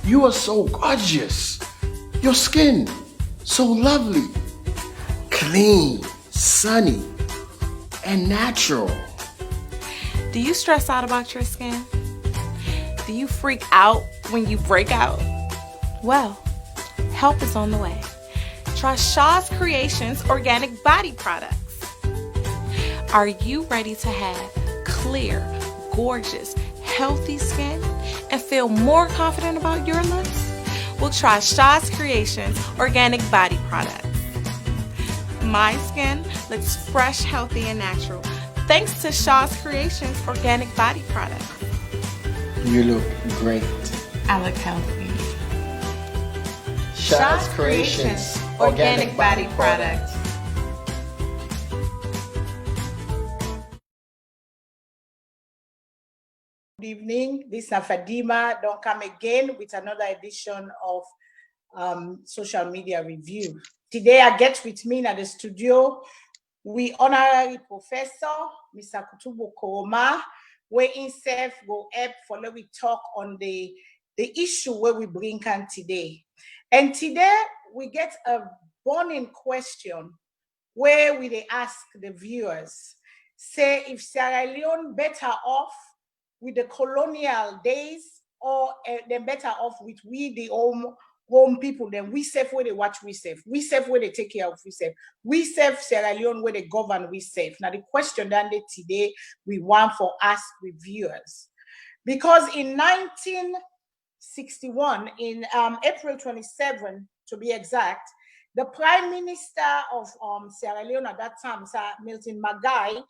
You are so gorgeous. Your skin, so lovely, clean, sunny, and natural. Do you stress out about your skin? Do you freak out when you break out? Well, help is on the way. Try Shaw's Creations organic body products. Are you ready to have clear, gorgeous, healthy skin and feel more confident about your looks? We'll try Shaw's Creations organic body products. My skin looks fresh, healthy, and natural thanks to Shaw's Creations organic body products. You look great. I look healthy. Shaw's Creations organic body products. Good evening. This is Fadima. Don't come again with another edition of Social Media Review. Today, I get with me in the studio, we honorary professor, Mr. Kutubu Koroma, where himself will help for let we talk on the issue where we bring on today. And today, we get a burning question where we ask the viewers, say if Sierra Leone better off with the colonial days or they're better off with we the home people, then we safe where they watch we safe where they take care of we safe Sierra Leone where they govern we safe. Now the question that today we want for us reviewers, because in 1961 in April 27 to be exact, the Prime Minister of Sierra Leone at that time, Sir Milton Magai,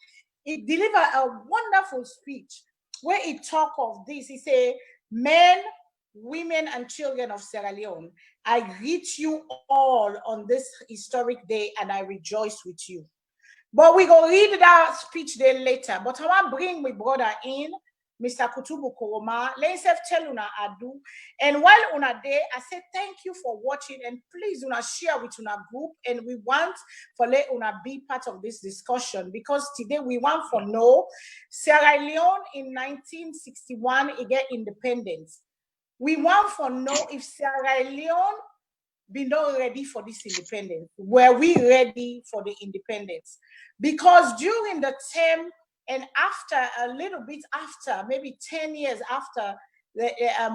he delivered a wonderful speech where he talk of this. He say, men, women, and children of Sierra Leone, I greet you all on this historic day and I rejoice with you. But we go read that speech there later. But I want to bring my brother in, Mr. Kutubu Koroma. Let's tell una adu. And while una there, I say thank you for watching and please una share with una group. And we want for let una be part of this discussion because today we want for know Sierra Leone in 1961 it get independence. We want for know if Sierra Leone be not ready for this independence. Were we ready for the independence? Because during the term and after a little bit after, maybe 10 years after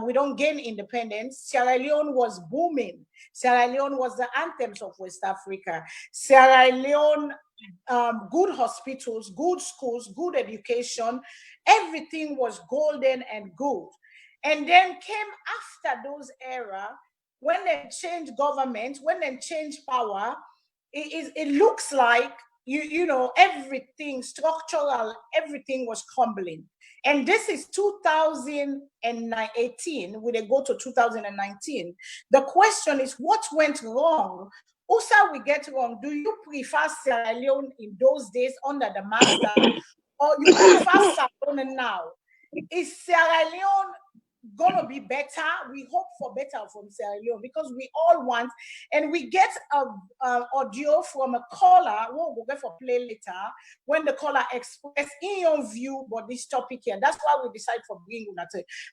we don't gain independence, Sierra Leone was booming. Sierra Leone was the anthems of West Africa. Sierra Leone, good hospitals, good schools, good education, everything was golden and good. And then came after those era, when they changed government, when they changed power, it looks like you know, everything structural, everything was crumbling. And this is 2018, when they go to 2019. The question is, what went wrong? Also, we get wrong. Do you prefer Sierra Leone in those days under the master, or you prefer SALONE now? Is Sierra Leone gonna be better? We hope for better from Sierra Leone because we all want, and we get a audio from a caller. We'll go for play later when the caller express in your view about this topic here. That's why we decide for bringing that.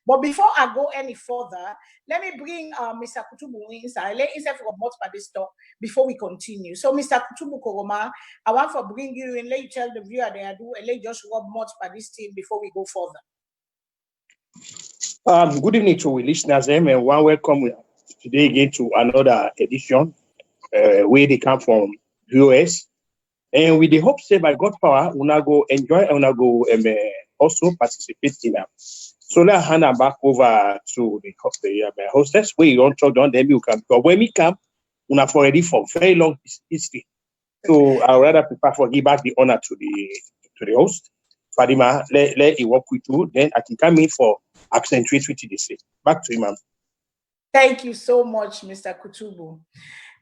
But before I go any further, let me bring Mr. Kutubu inside. Let himself about by this talk before we continue. So, Mr. Kutubu Koroma, I want to bring you in. Let you tell the viewer they are do, and let you just rub much by this team before we go further. Good evening to our listeners, and one welcome today again to another edition where they come from US. And with the hope say by God power, una go enjoy and una go also participate in them. So let's hand them back over to the hostess. Where you don't talk on them, you can. But when we come, una for ready for very long history. So I would rather prefer for give back the honor to the host. Fadima, let it work with you. Then I can come in for accentuate what they say. Back to you, ma'am. Thank you so much, Mr. Kutubu.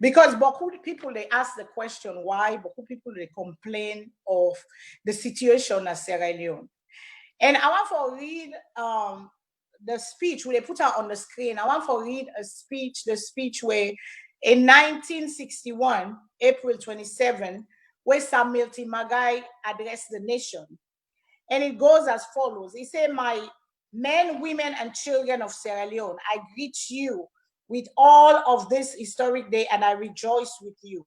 Because beaucoup people, they ask the question why, beaucoup people, they complain of the situation at Sierra Leone. And I want to read the speech, where they put out on the screen. I want to read the speech where in 1961, April 27, where Sir Milton Magai addressed the nation. And it goes as follows. He said, my men, women, and children of Sierra Leone, I greet you with all of this historic day, and I rejoice with you.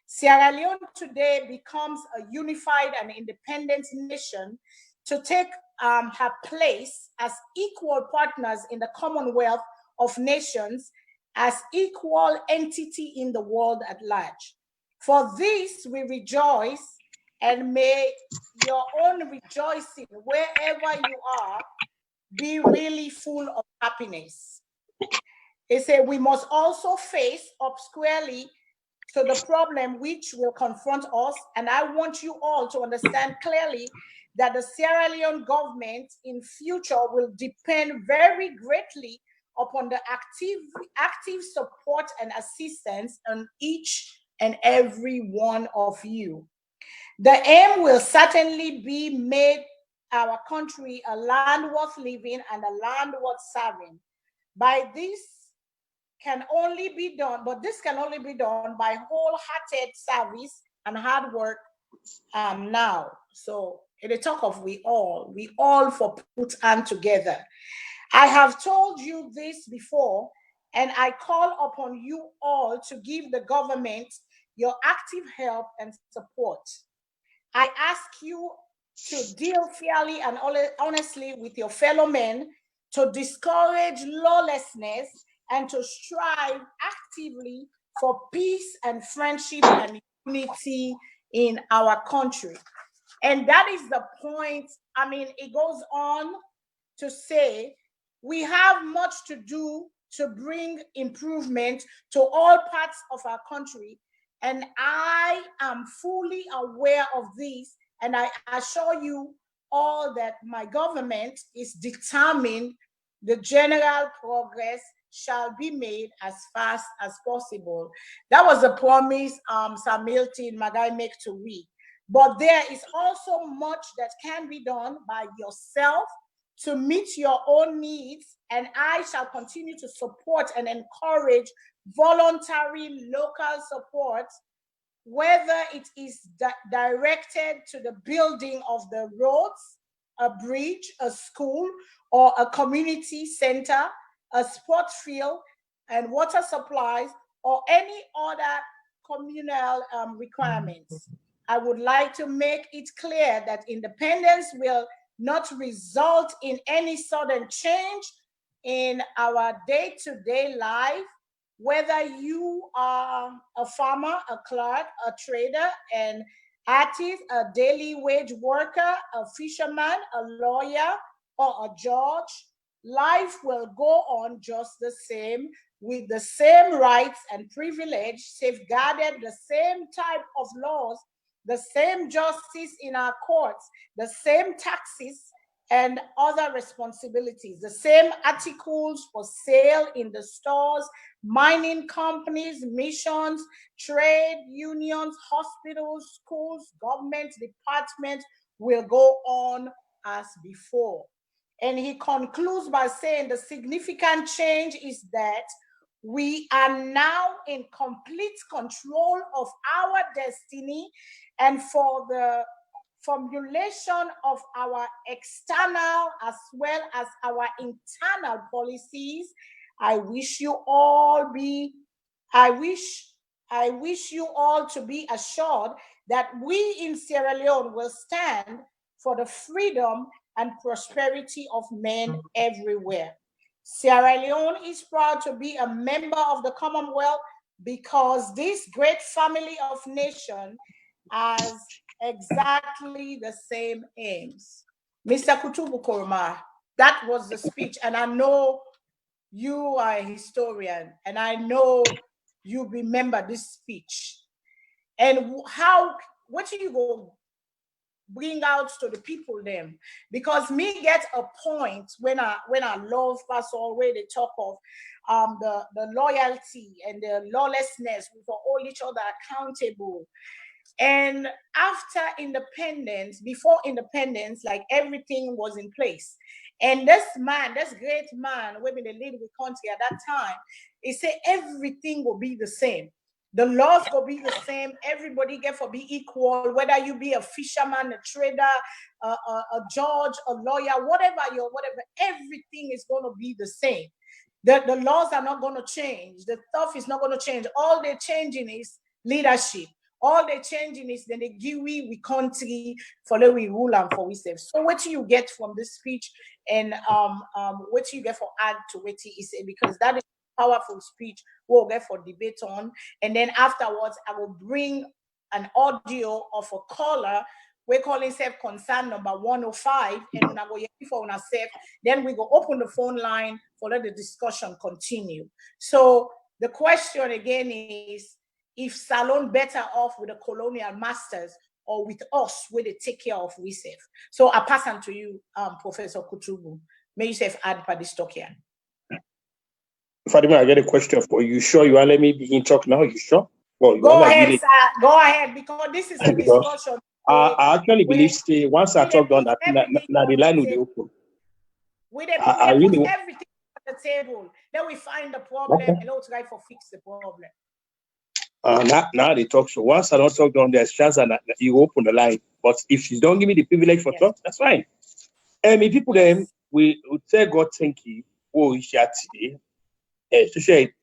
Sierra Leone today becomes a unified and independent nation to take her place as equal partners in the Commonwealth of Nations, as equal entity in the world at large. For this we rejoice, and may your own rejoicing wherever you are be really full of happiness. They say we must also face up squarely to the problem which will confront us. And I want you all to understand clearly that the Sierra Leone government in future will depend very greatly upon the active support and assistance on each and every one of you. The aim will certainly be made our country a land worth living and a land worth serving. By this can only be done, but this can only be done by wholehearted service and hard work now. So in the talk of we all for put hand together. I have told you this before, and I call upon you all to give the government your active help and support. I ask you to deal fairly and honestly with your fellow men, to discourage lawlessness, and to strive actively for peace and friendship and unity in our country. And that is the point. I mean, it goes on to say we have much to do to bring improvement to all parts of our country. And I am fully aware of this. And I assure you all that my government is determined the general progress shall be made as fast as possible. That was a promise Sir Milton Magai make to we. But there is also much that can be done by yourself to meet your own needs, and I shall continue to support and encourage voluntary local support, whether it is directed to the building of the roads, a bridge, a school, or a community center, a sports field, and water supplies, or any other communal requirements. I would like to make it clear that independence will not result in any sudden change in our day-to-day life, whether you are a farmer, a clerk, a trader, an artist, a daily wage worker, a fisherman, a lawyer, or a judge. Life will go on just the same, with the same rights and privilege, safeguarded the same type of laws, the same justice in our courts, the same taxes and other responsibilities, the same articles for sale in the stores, mining companies, missions, trade unions, hospitals, schools, government departments will go on as before. And he concludes by saying the significant change is that we are now in complete control of our destiny, and for the formulation of our external as well as our internal policies, I wish you all to be assured that we in Sierra Leone will stand for the freedom and prosperity of men everywhere. Sierra Leone is proud to be a member of the Commonwealth because this great family of nations has exactly the same aims. Mr. Kutubu Koroma, that was the speech, and I know you are a historian, and I know you remember this speech. And what you go bring out to the people them, because me get a point when I love Pastor where they talk of the loyalty and the lawlessness, we will hold each other accountable. And after independence, before independence, like everything was in place. And this man, this great man, women they lead the country at that time, he said everything will be the same. The laws go be the same. Everybody get for be equal, whether you be a fisherman, a trader, a judge, a lawyer, whatever, everything is going to be the same. The laws are not going to change. The stuff is not going to change. All they're changing is leadership. All they're changing is then they give we country for the we rule and for we save. So what do you get from this speech, and what do you get for add to what he said, because that is a powerful speech we'll get for debate on. And then afterwards I will bring an audio of a caller. We call himself concern number 105, and when I go for ourselves, then we go open the phone line for let the discussion continue. So the question again is, if Salone better off with the colonial masters or with us, where they take care of we safe. So I pass on to you, Professor Kutubu. May you say add for this talk here. Fatima, I get a question for you. Sure you want to let me begin talk now? You sure? Well, go ahead, sir. Go ahead, because this is a discussion. I actually believe once I talk on that, now the line will be open. We put everything on the table. Then we find the problem and let's try to fix the problem. Now they talk. So once I don't talk down, there's chance that you open the line. But if you don't give me the privilege for talk, that's fine. And if people them we say God thank you. Oh, it's today. Especially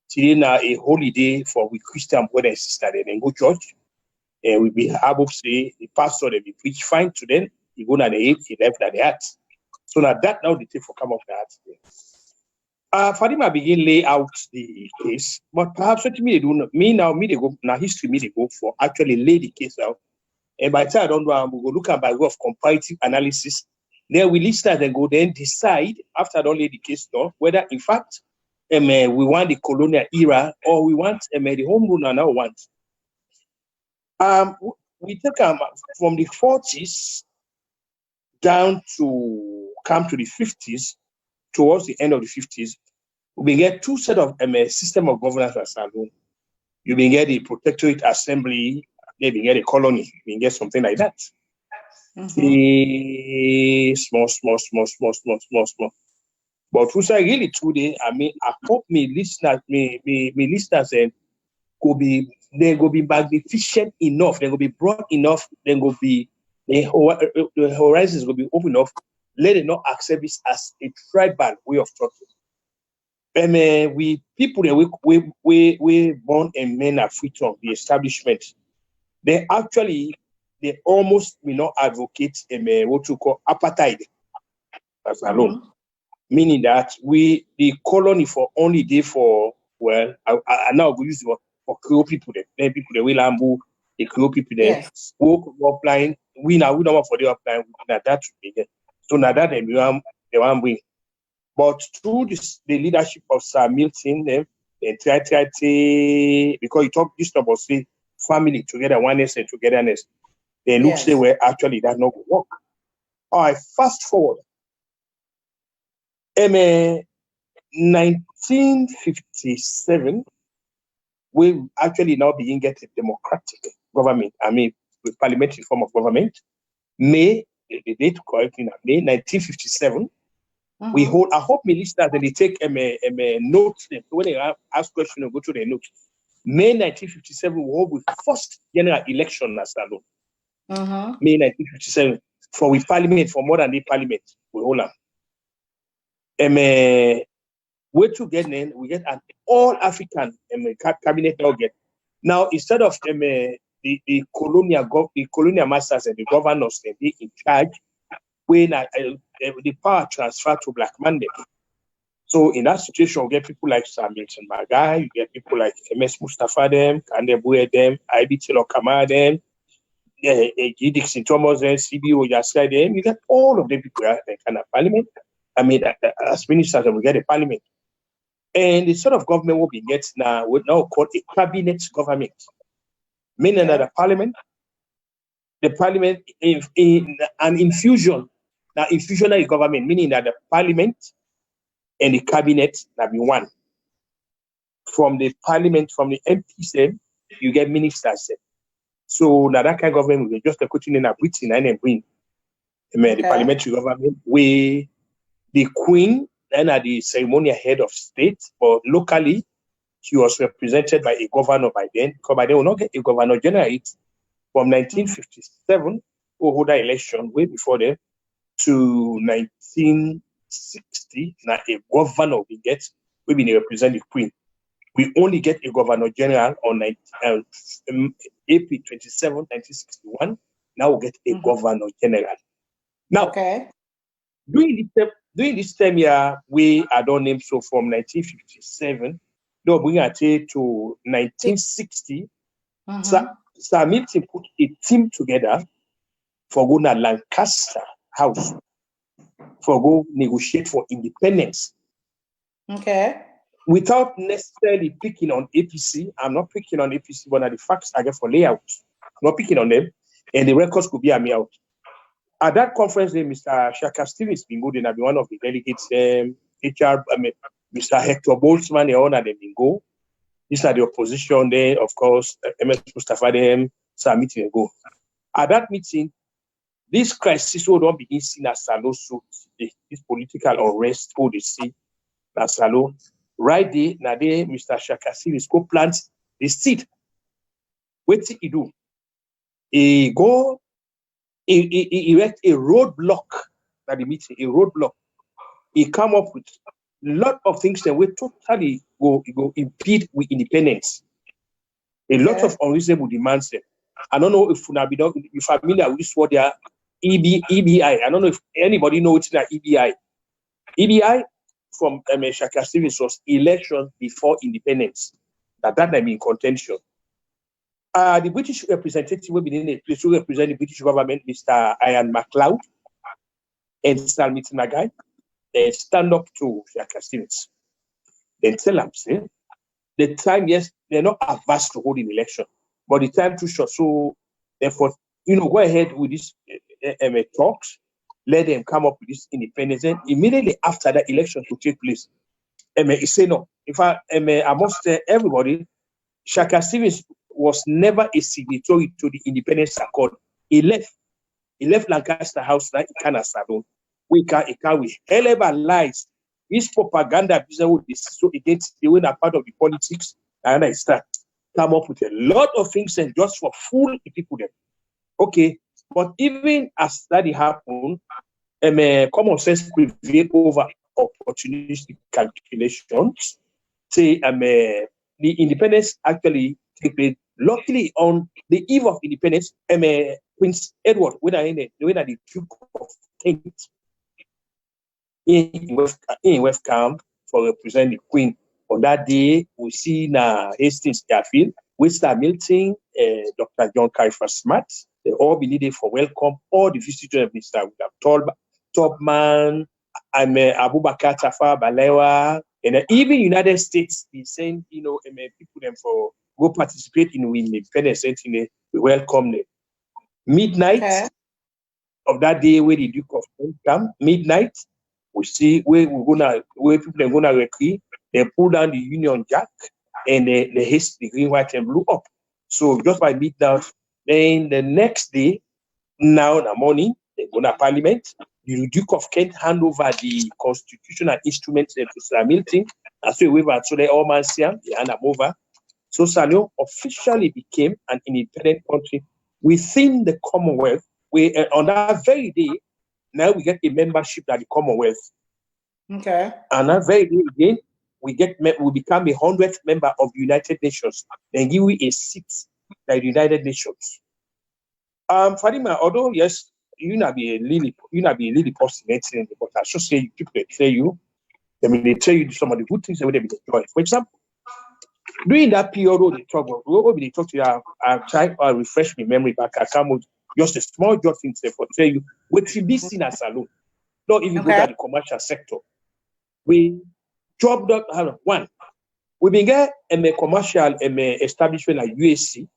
today now a holiday for we Christian brothers and sisters. Then go church. And we be able to say the pastor they be preach fine to them. He go na the 8, he left at the heart. So now that now they take for come up the heart. Fatima begin lay out the case, but perhaps what me they do me they go now history me they go for actually lay the case out. And by the time I don't know, we go look at by way of comparative analysis. Then we list that and go then decide after I don't lay the case down whether in fact we want the colonial era or we want the home rule and now want. We take from the 40s down to come to the 50s, towards the end of the 50s, we get two set of system of governance at SALONE. You will get the protectorate assembly, then you get a colony, you get something like that. Small. But who's really today, I mean, I hope me listeners they go be magnificent enough, they go be broad enough, then go be the horizons will be open enough. Let it not accept this as a tribal way of talking. We people that we born and men are free from the establishment. They almost will not advocate what you call apartheid as alone. Meaning that the colony for only day for I now go use it for Creole people there. People they will ambu the Creole people there. Who applying we don't want for the applying that should be there. So now that they want bring. But through the leadership of Sir Milton, they try because you talk this about say family together, oneness and togetherness. They look say where actually that not going to work. All right, fast forward. 1957, we actually now begin getting democratic government. I mean, with parliamentary form of government. May, the date correct in May 1957. We hold. I hope my listeners they take notes. When they ask questions, go to the notes. May 1957, we hold with first general election at SALONE. May 1957 for with parliament for more than the parliament we hold them. Where to get then we get an all African cabinet now get. Now instead of the colonial masters and the governors they be in charge, when the power transfer to black man. So in that situation, you get people like Sir Milton Magai, you get people like MS Mustafa them, Kande Bouye them, IB Tilo Kama them, G. Dixon Thomas them, CBO Yasai them. You get all of them people in kind of parliament. I mean, as ministers, we get a parliament. And the sort of government what we get now, we now call a cabinet government. Meaning that the parliament in an infusion. Now, infusionary government, meaning that the parliament and the cabinet that be one. From the parliament, from the MPs, you get ministers. So now that kind of government will just continue in a Britain and bring the parliamentary government where the queen and the ceremonial head of state, but locally He was represented by a governor by then, because by then we not get a governor general from 1957, who hold that election way before then, to 1960. Now a governor we get, we been represent the Queen. We only get a governor general on April 27, 1961. Now we get a governor general. Now, during this time here, we are done name so from 1957, no, bring it to 1960. So Hamilton put a team together for go to Lancaster House for go negotiate for independence. Without necessarily picking on APC, I'm not picking on APC, but the facts I get for layout. I'm not picking on them, and the records could be a me out. At that conference, Mr. Shaka Stevens been good, and I've been one of the delegates. Mr. Hector Boltzmann, the owner, they been go. These are the opposition. Then, of course, MS Mustafa, them, so meeting go. At that meeting, this crisis will not begin seen as SALONE. So this political unrest, all they see as SALONE. Right there, now there, Mr. Shaka Stevens go plant the seed. What did he do? He go. He erect a roadblock at the meeting, a roadblock. He come up with a lot of things that will totally go impede with independence. A lot of unreasonable demands. I don't know if you're familiar with this word there, EBI. I don't know if anybody knows that EBI. EBI from Shaka Stevens was election before independence. That I mean contention. The British representative will be in a place to represent the British government, Mr. Ian MacLeod and Sir Milton Magai. They stand up to Shaka Stevens. Then tell them, say, the time, yes, they're not averse to holding election, but the time too short. So, therefore, go ahead with this talks, let them come up with this independence. And immediately after the election to take place, he say no. In fact, I must tell everybody, Shaka Stevens was never a signatory to the Independence Accord. He left Lancaster House like he can SALONE. We can with hell of lies. This propaganda business would be so against the when a part of the politics, and I start come up with a lot of things and just for fool the people there. Okay, but even as that happened, common sense prevail over opportunistic calculations. Say, the independence actually take place. Luckily, on the eve of independence, Prince Edward, when the Duke of Kent in West Camp for representing the Queen. On that day, we see now Hastings Garfield, Winston Milton, Dr. John Caiaphas Smart. They all be needed for welcome all the visitors of Mr. Tubman, Abubakar Tafawa Balewa, and even United States, they send people them for go participate in independence. We welcome them. Midnight of that day where the Duke of Kent come, midnight, we see where people are gonna recruit. They pull down the Union Jack and they haste the green, white, and blue up. So just by midnight, then the next day, now in the morning, they go to Parliament. The Duke of Kent hand over the constitutional instruments to Sir Milton. And so we so they all man see they hand them over. So SALONE officially became an independent country within the Commonwealth. On that very day, now we get a membership at the Commonwealth. Okay. And that very day again, we become a 100th member of the United Nations and give we a seat at the United Nations. Fadima, although yes, you not be a really positive, but I should say people tell you, they tell you some of the good things that they enjoy. For example, during that period, they talk to you, I'll try to refresh my memory back. I come with just a small job things there for tell you what you be seen as SALONE. Not even go to the commercial sector. We dropped up one. We began a commercial establishment like USC.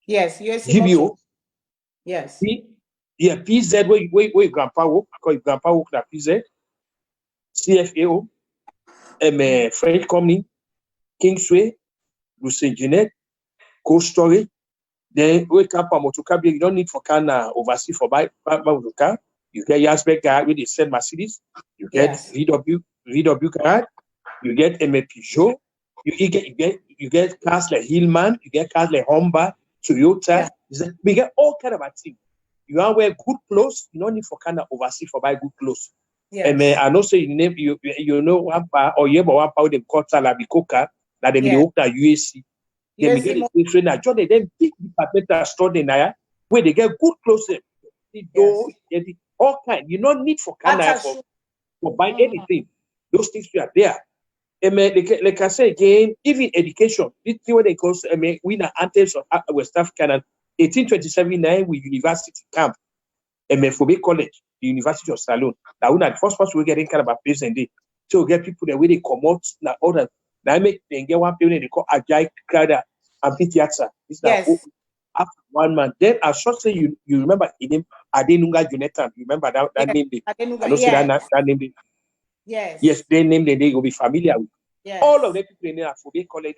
Yes, USC. GBO. Yes. PZ, where grandpa work, because grandpa work at PZ. CFAO. French company. Kingsway. Lucien Genet. Cold Storage. Then we come from motorcar. You don't need for can overseas for buy motorcar. You get Yazbek card where they sell Mercedes. You get VW card. You get Peugeot. You get cars like Hillman, you get cars like Honda, Toyota. We get all kind of a thing. You want to wear good clothes, you don't need for kind of overseas for buy good clothes. And I know say you know one part or you have one part them call Salabi Coca that they may work at UAC. They may get a trainer, John, they then pick the paper store there where they get good clothes. All kind. You don't need for kind of for buy anything. Those things are there. Like I say again, even education, this is what they call we na anthems of West Africa. 1827 with university camp, for college, the University of SALONE. Now we the first person we get in kind of a place and day. So we get people the way they come out now other now make they get one people they call Ajay Krada Amphitheater. This is after one man. Then I should say you remember in him Adenunga Jonathan. You remember that name? That name. Yes, they name they will be familiar with. All of the people in there for they college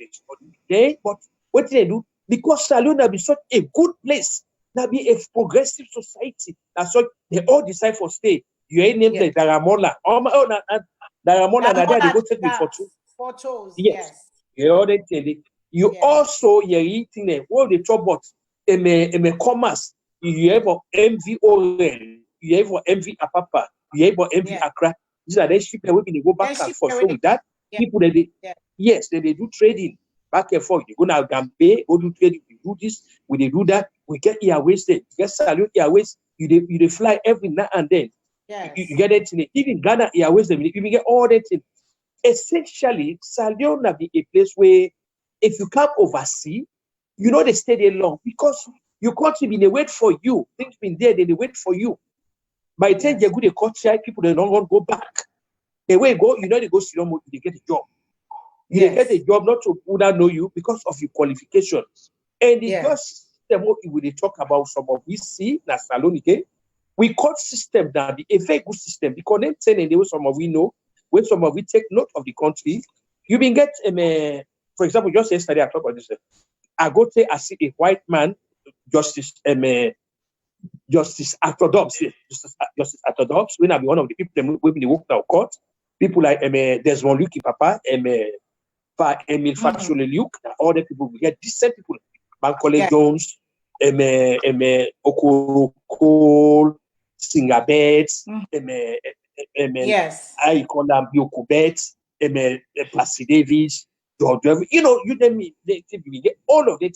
they but what they do because SALONE will be such a good place, that be a progressive society. That's why they all decide for stay. You ain't named like Daramola. Daramola they go take me photos. Yes. You already tell it. You also you're eating them. What the trouble commerce. You have MV you have MV Apapa, you have MV Accra. These are the people they go back and forth. So with that, people they do trading back and forth. They go now Gambe, go do trading, we do this, we do that, we get airways there, you get SALONE airways, you fly every now and then. You get it in even Ghana airways, you get all that in. Essentially, SALONE will be a place where if you come oversee, you know they stay there long because you can't be they wait for you. Things been there, they wait for you. By the time they go to culture, people they don't want to go back. The way you go, you know they go see them, they get a job. You get a job not to who know you because of your qualifications. And the first system what we talk about some of we see na SALONE again. We call system that be a very good system because them saying the way some of we know, when some of we take note of the country, you been get for example, just yesterday I talked about this. I go say I see a white man, Justice Orthodox, Justice Orthodox, when I be one of the people when they work now court, people like Desmond Luke Papa, Emile Faccioli Luke, all the people we get decent people, Bankole Jones, Okoro Cole, Singer Betts, I call them Yoko Betts, Placid Davis, George, you know, you then me, we get all of them,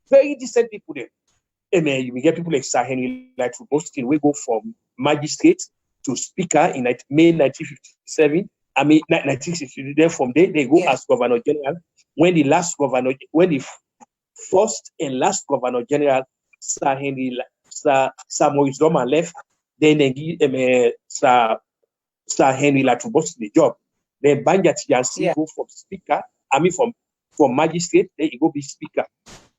very decent people there. We get people like Sir Henry, like for Boston, we go from magistrate to speaker in May 1957. I mean, 1960. Then from there, they go as Governor General. When the first and last Governor General, Sir Henry, Sir Maurice Dorman left, then they give Sir Henry like to Boston the job. Then Banja Tiansi go from speaker. I mean, from magistrate, then he go be speaker.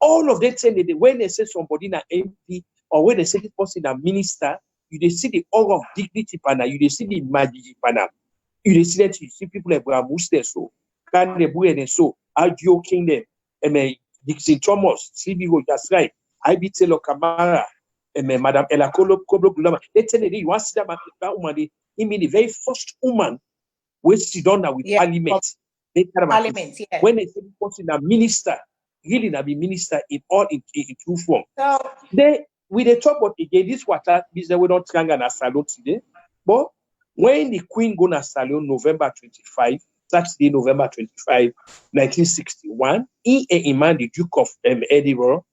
All of them say that when they say somebody in an MP or when they say this person a minister, you see the aura of dignity pana, you see the magic pana. You see that you see people like Bramuste so, Kanebu and so, Adio Kingdom, Dixon Thomas, CBO, that's right, IB Taylor Kamara, Madame Ella Koblo Gulama. They tell you want to see that woman, he mean the very first woman when she done that with Parliament. When they say this person a minister, really na be minister in all in true form. So they with the talk about again this water this we don't tranga na SALONE today. But when the Queen go na SALONE November 25, Saturday November 25, 1961, he and man the Duke of Edinburgh,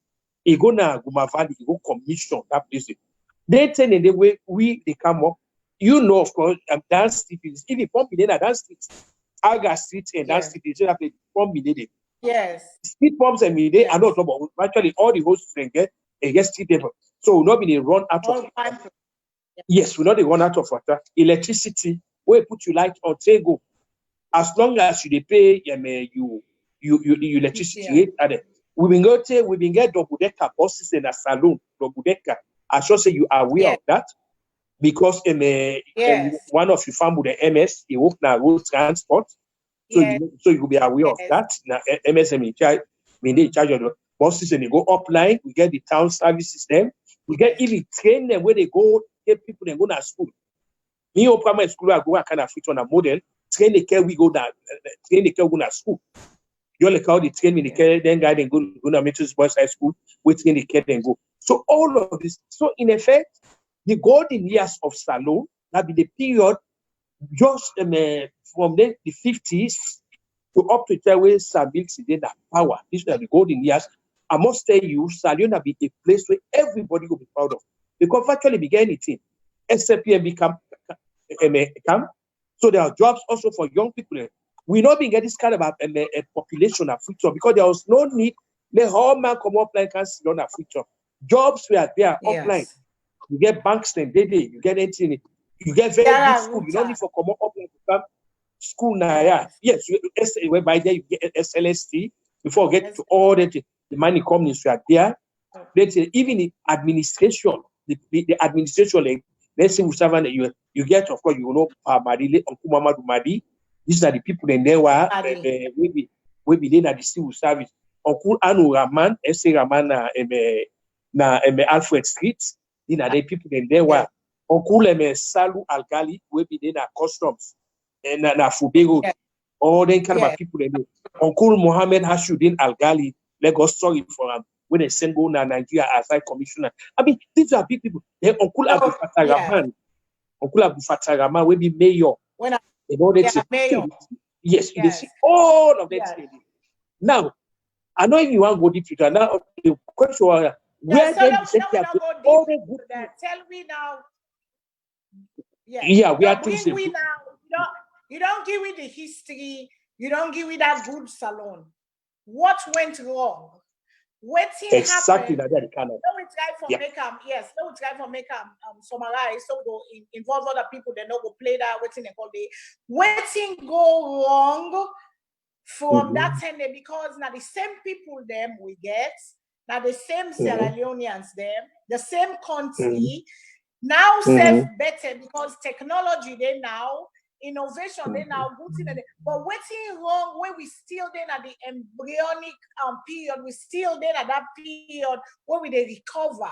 he go na Guma Valley, he go commission that place. They tell in the way they come up. You know, of course, dance street is even pumping in a dance street. Aga Street and dance street is just pump in. Speed pumps and me, they are not trouble. Actually, all the hosts can get street level. So we'll not be run out of water. Yes, we'll not run out of water. Electricity, where put you light on go. As long as you pay you electricity rate. We've been get double decker buses in a SALONE, double decker. I should say you are aware of that. Because one of your family with the MS, he work now road transport. So you will be aware of that. Now MSM in charge, they charge of the buses and they go upline. We get the town service system. We get even train them where they go, get people and go to school. Me or primary school, I go kind of fit on a model. Train the care we go down, train the care go to school. You like how they train me the care, then guy then go to Methodist Boys High School, waiting in the care then go. So all of this. So in effect, the golden years of Salone, that be the period just from the 50s to up to the way Sabil today that power. These are the golden years. I must tell you, Salone will be a place where everybody will be proud of. Because virtually began anything. SAPM camp. So there are jobs also for young people. We not been getting this kind of a population of future because there was no need. The whole man come offline can see on a future. Jobs were there offline. You get banks then daily. You get anything. You get very good school. You don't need for come offline to come school now. Yeah. Yes, whereby there you get SLST before you get to all the money companies who are there. Let's say even the administration, the administration like let's say you get of course you know Marile Uncle Mamadou Madi. These are the people in there were we be in the civil service. Uncle Anu Rahman, S.A. Rahman na Alfred Street. These are the people in there were Uncle Salu Algali, we be in the customs and na Fubego. All them kind of people in there. Uncle Mohammed Hashuddin Algali, Lagos sorry for him. When they send go to Nigeria as High Commissioner. I mean, these are big people. Then Uncle Abu Fatah Rahman. Uncle Abu Fatah Rahman will be mayor. Mayor. Yes, you see all of that. Now, I know if you want to go deep to that. Now, the question was, where so then no, you say no, all go the deep good into that. Tell me now. Yeah, we no, are too bring we simple. now. You don't give me the history. You don't give me that good salon. What went wrong? What Exactly happened? that kind of. No, we try for make them. Yes, no, we try for make them summarize. So go involve other people. They know go play that. Waiting all day. Waiting go wrong from that time because now the same people them we get now the same Sierra Leoneans them the same country now self better because technology they now. Innovation, they now good thing, but waiting wrong when we still then at the embryonic period, we still then at that period where we they recover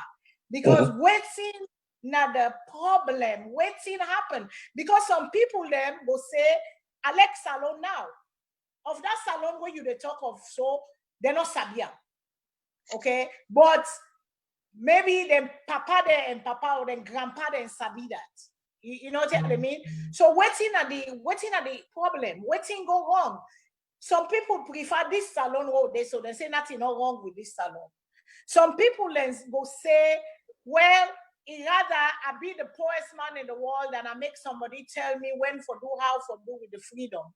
because waiting not the problem, waiting happen because some people then will say, Alex Salone now of that salon where you they talk of so they're not Sabia, okay, but maybe then papa there and papa or then grandpa then sabi that. You know what I mean? So waiting at the problem, waiting go wrong. Some people prefer this salon so they say nothing no wrong with this salon. Some people then go say, well, it rather I be the poorest man in the world and I make somebody tell me when for do how for do with the freedom.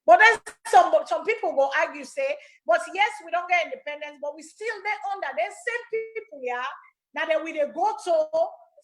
But then some people go argue, say, but yes, we don't get independence, but we still there under. There's same people here now that we they go to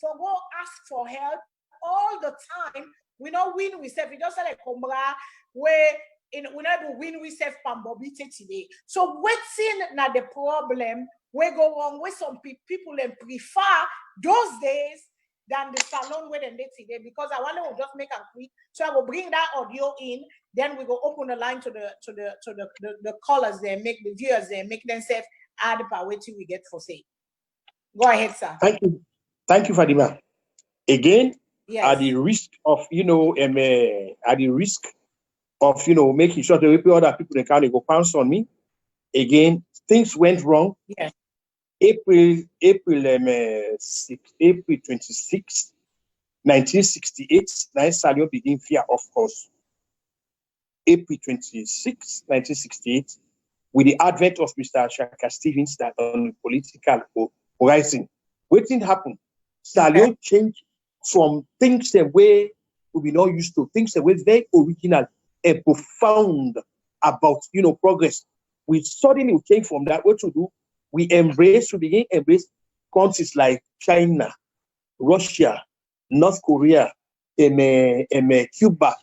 for go ask for help. All the time, we not win we self. We just like Kombra, where we not win we self Pambobite today. So waiting now the problem we go wrong with some people and prefer those days than the salon where they today because I want to just make a quick. So I will bring that audio in. Then we go open the line to the callers there, make the viewers there, make themselves add per waiting we get for say. Go ahead, sir. Thank you, Fadima. Again. Yes. At the risk of making sure that other people they can't go pounce on me. Again, things went wrong. Yes. April 26, 1968. Nice Salio begin fear, of course. April 26, 1968, with the advent of Mr. Shaka Stevens that on the political horizon. What didn't happen? Salio changed from things the way we not used to, things that were very original and profound about progress. We suddenly came from that. What to do? We begin to embrace countries like China, Russia, North Korea, and Cuba,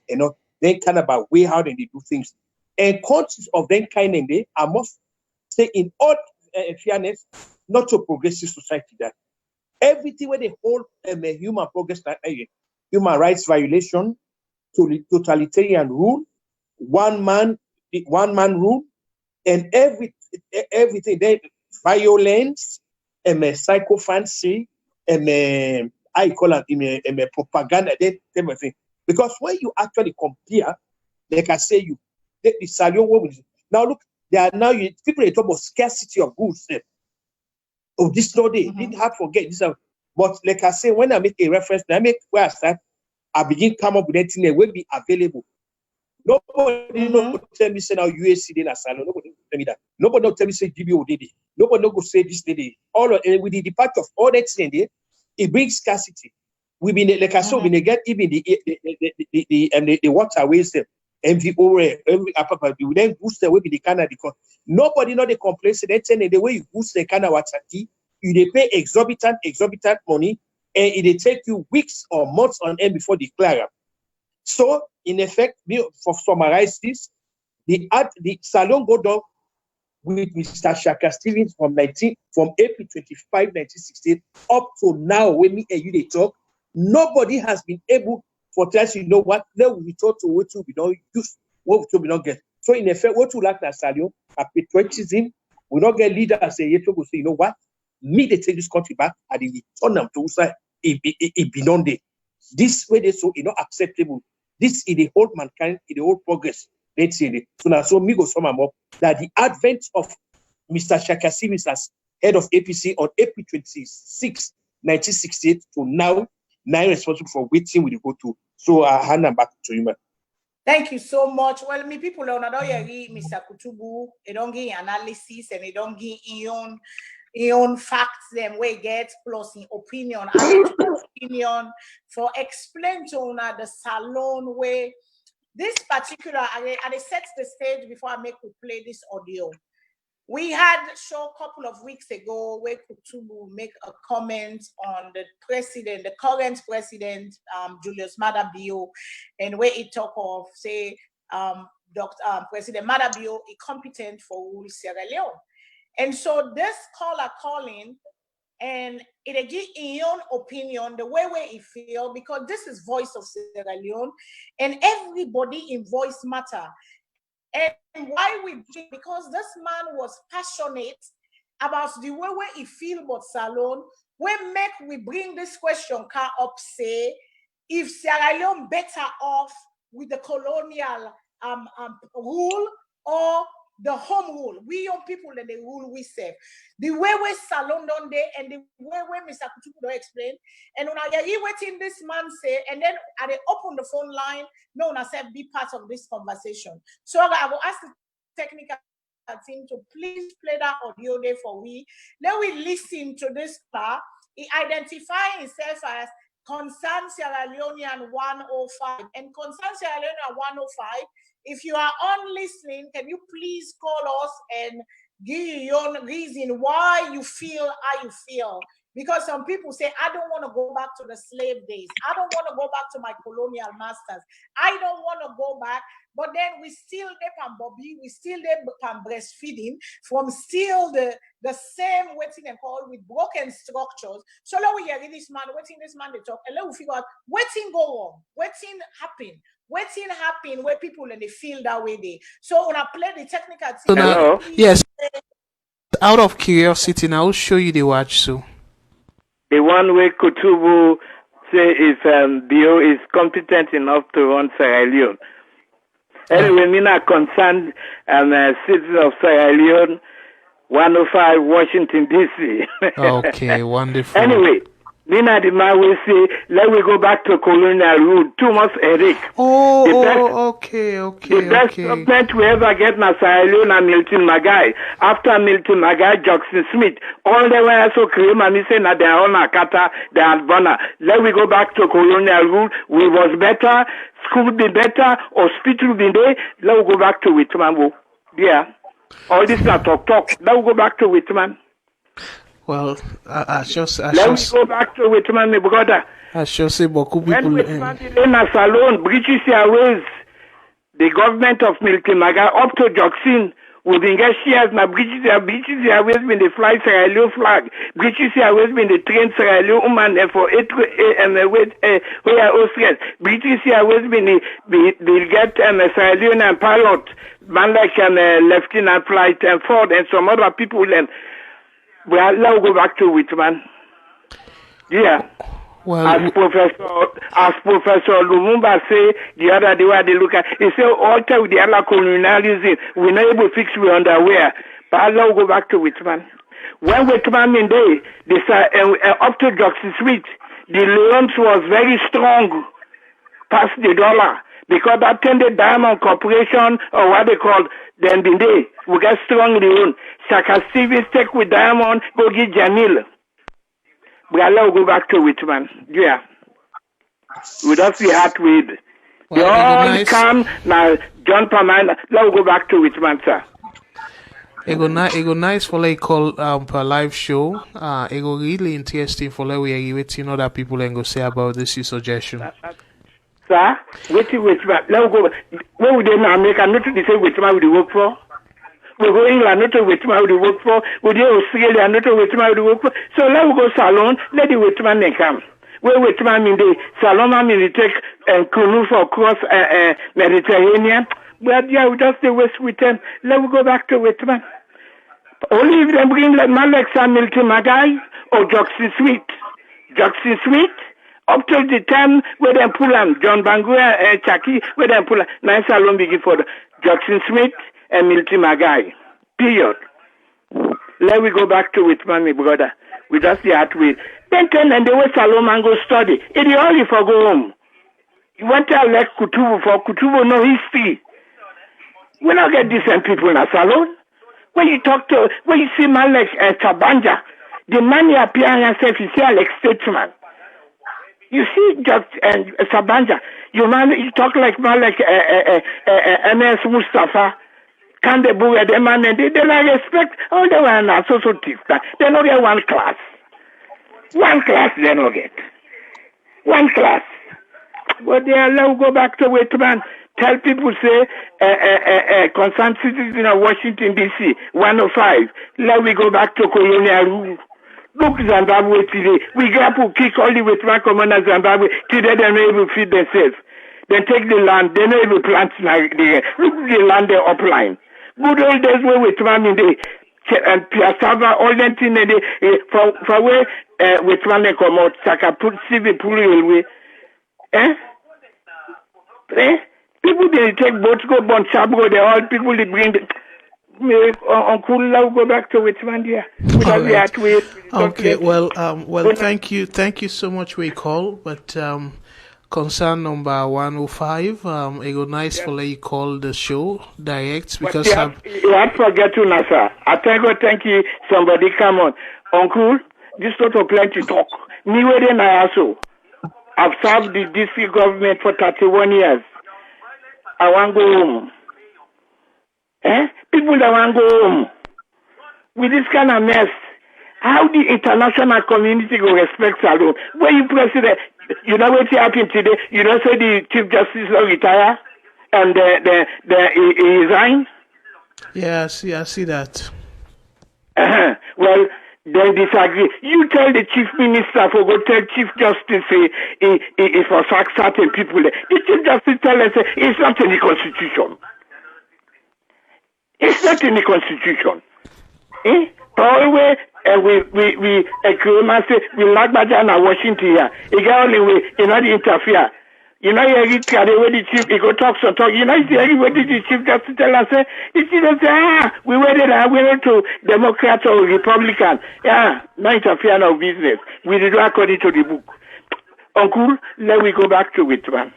then kind of about way how they do things. And countries of that kind and they, I must say in all fairness, not a progressive society that. Everything where they hold human progress, human rights violation, totalitarian rule, one man rule, and everything. Then violence, psychophancy, I call it propaganda. Everything. Because when you actually compare, like I say, the Salio now look They are now people they talk about scarcity of goods. Oh, this no day. Didn't have to forget this. But like I say, when I make a reference, I make where I start, I begin to come up with anything that will be available. Nobody no tell me say now USC in a salon. Nobody tell me that. Nobody no tell me say GBO did it. Nobody no go say this did it. All of, with the part of all that thing there, it brings scarcity. We been like I said, we get even the waterways them. MVO, every upper, we then boost the way with the Canada because nobody know the complaints. They tell the way you boost the Canada water key, you they pay exorbitant money, and it take you weeks or months on end before they clear up. So, in effect, for summarize this, the salon go down with Mr. Shaka Stevens from April 25, 1968 up to now when me and you they talk. Nobody has been able for us, you know what? Then we talk to what we don't use, what we don't get. So in effect, what we like that salon, a patriotism, we don't get leaders say, you know what? Me they take this country back and they return them to say it beyond it. This way they so not acceptable. This is the whole mankind, in the whole progress. Let's say it. So now so me go sum up that the advent of Mr. Shaka Stevens as head of APC on April 26, 1968 to now responsible for waiting with the go to. So I hand them back to you, man. Thank you so much. Well, me people don't know Mr. Kutubu, they don't give analysis and they don't give own facts them we get plus in opinion for explain to una the salon way this particular I set the stage before I make we play this audio. We had a show a couple of weeks ago where Kutubu make a comment on the current president, Julius Maada Bio, and where he talk of, say, President Maada Bio is competent for rule Sierra Leone. And so this caller calling, and it give his own opinion, the way he feel, because this is voice of Sierra Leone, and everybody in voice matter. And why because this man was passionate about the way he feel about Salone, we bring this question up, say, if Sierra Leone better off with the colonial rule or the home rule. We young people and the rule we serve. The way we Salone down there and the way Mr. Kutubu don't explain. And when I hear waiting this man say, and then I open the phone line, no one said be part of this conversation. So I will ask the technical team to please play that audio there for we. Then we listen to this part. He identifies himself as Concern Sierra Leonean 105. And Concern Sierra Leonean 105, if you are on listening, can you please call us and give your reason why you feel how you feel? Because some people say, I don't want to go back to the slave days. I don't want to go back to my colonial masters. I don't want to go back. But then we still can Bobby, we still can breastfeeding from still the same waiting and call with broken structures. So now we hear this man, waiting this man they talk, and then we figure out waiting go wrong, waiting happen where people and they feel that way they. So when I play the technical team, so now, yes, out of curiosity, now I'll show you the watch so. The one way Kutubu say if Bio is competent enough to run Sierra Leone. Anyway, me not concerned citizen of Sierra Leone, 105 Washington DC. Okay, wonderful. Anyway, me not the man will say, let we go back to colonial rule. Too much Eric. Okay. The best government we ever get na Sierra Leone and Milton Magai. After Milton Magai, Jackson Smith. All the way also create and me say na they are on Akata, they are Bona. Let we go back to colonial rule. We was better, school be better, hospital be there. Let we go back to Whitman. Yeah. All this not talk. Let we go back to Whitman. Well, let me go back to Whitman, my brother. I shall say beaucoup people. When Whitman is in a salon, British Airways, the government of Milton Magai up to Jackson, we been get shares na British Airways been the fly Sierra Leone flag. British Airways been the train Sierra Leone woman for Austrians. British Airways been the get Sierra Leone and pilot, man like Lieutenant Flight and Ford and some other people and well, now go back to Whitman. Yeah. Well, as Professor Lumumba say the other day, where they look at, he say alter with the other colonialism, we're not able to fix we underwear. But Allah will go back to Whitman. When Whitman in day, they say up to Jackson Street, the loans was very strong, past the dollar. Because that tended Diamond Corporation, or what they call then the day, we get strong loan. Shaka Stevens take with Diamond, go get Janil. But Allah will go back to Whitman. Yeah. We don't see heart with. They all come now. John Pamela. Let's go back to Whitman, sir. It go nice for like call per live show. It go really interesting for like we are waiting other people and go say about this suggestion. Sir, waiting Whitman. Let's go. What would they now make? I'm not to say Whitman would work for. We go England, not to Whitman would work for. We go Australia, not to Whitman would work for. So let's go Salone. Let the Whitman come. Where Whitman in the Salome mean take and canoe for across Mediterranean. But yeah, we just stay west with them. Let me go back to Whitman. Only if they bring like Malek Milton Magai or Jackson Sweet. Jackson Sweet, up till the time where they pull them, John Bangura and Chaki, where they pull them. Nice Salone begin for Jackson Smith and Milton Magai. Period. Let me go back to Whitman, my brother. We just the heart with. Then and the way Salome and go study. It is only for go home. You want to elect Kutubu for Kutubu no history. We don't get decent people in a salon. When you see man like Tabanja, the man he appear himself, you see like statesman. You see just Sabanja, you talk like man like MS Mustafa. Can they boo at the man and they don't respect all the one associative. They don't get one class. One class they don't get. One class. But they allow go back to Whitman. Tell people say concerned citizens of Washington D.C. 105. Let we go back to colonial rule. Look Zimbabwe today. We got to kick all the Whitman commoners Zimbabwe today they're not able to feed themselves. Then take the land, they're not able to plant like there. Look at the land they're upline. Good old days where Whitman in the and Piassava, all that thing for where Whitman they come out, Saka put civil railway. People they take boats go Bon Sabro, they all people they bring Uncle Lau go back to Whitman here. Right. Okay, well thank you so much for your call, but concern number 105, it go nice for you call the show direct because you have to forget to Nasa. Thank you somebody come on. Uncle, this sort of plenty talk. Me waiting I also. I've served the district government for 31 years. I want to go home. People that want to go home. With this kind of mess, how the international community will respect Salone? When you president, you know what happened today? You know say the Chief Justice will retire and he resign? Yeah, I see that. Well, they disagree. You tell the Chief Minister for go tell Chief Justice if for sack certain people. The Chief Justice tell us it's not in the Constitution. It's not in the Constitution. Always we say we like Bajana Washington here. It got only way you know the interfere. You know you read the way the chief he go talk. You know the the chief justice tell us the chief say we waited to Democrat or Republican. Yeah, no interfere no business. We did according to the book. Uncle, let me go back to Whitman.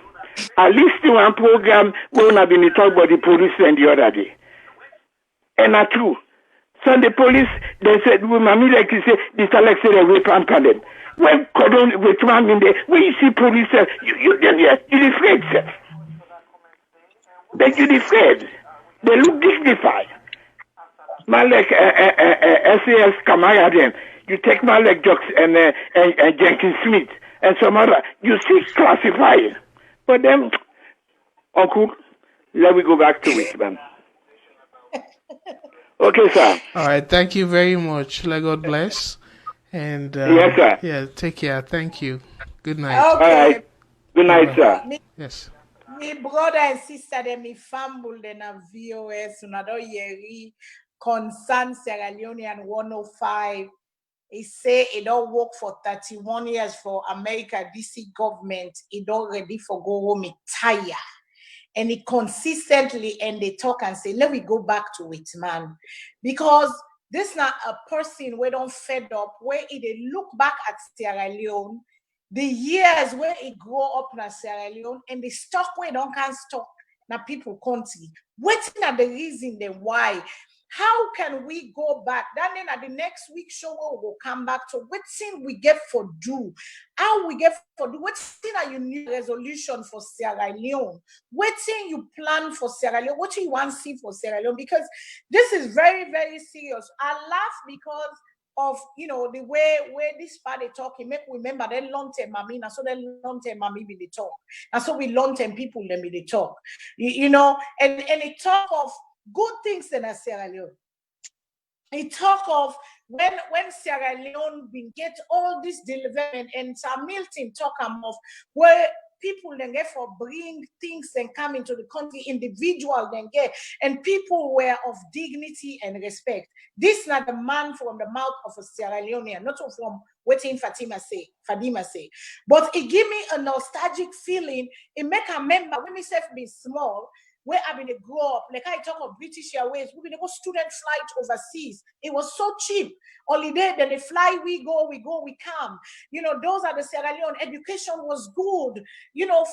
At least one program we have been talking about the police and the other day. And not true. So the police, they said, Mammy, like you say, this Alex said, rape and pardon. When Cordon with one in there, when you see police, you're afraid, sir. But you're afraid. They look dignified. Man like SAS Kamara, you take man like Jocks and Jenkins Smith and some other, you see classified. But then, Uncle, let me go back to it, man. Okay, sir. All right. Thank you very much. Let God bless. And yes, sir. Yeah, take care. Thank you. Good night. Okay. All right. Good night, sir. Yes. Me brother and sister, them me family, them na VOS, unado yeri concern Sierra Leone and 105 He say it don't work for 31 years for America, DC government. It don't ready for go home, it tired. And it consistently, and they talk and say, let me go back to it, man. Because this not a person where don't fed up, where they look back at Sierra Leone, the years where it grow up in Sierra Leone, and the stock where don't can stock, now people country. Waiting at the reason then why. How can we go back? Then at the next week show we will come back to what thing we get for do. How we get for do. What thing are your new resolution for Sierra Leone? What thing you plan for Sierra Leone? What do you want to see for Sierra Leone? Because this is very, very serious. I laugh because of the way where this party talking. Make we remember then long term mommy, and so then long term mommy be the talk. And so we long term people then be the talk. And it talk of good things in Sierra Leone. It talk of when Sierra Leone been get all this development, and Sam Milton talk of where people then get for bring things and come into the country, individual then get, and people were of dignity and respect. This not the man from the mouth of a Sierra Leonean, not from waiting Fadima say, but it give me a nostalgic feeling. It make a member when myself be small, where I been grow up, like I talk of British Airways, we been go student flight overseas. It was so cheap. Holiday, then they fly, we go, we come. Those are the Sierra Leone. Education was good.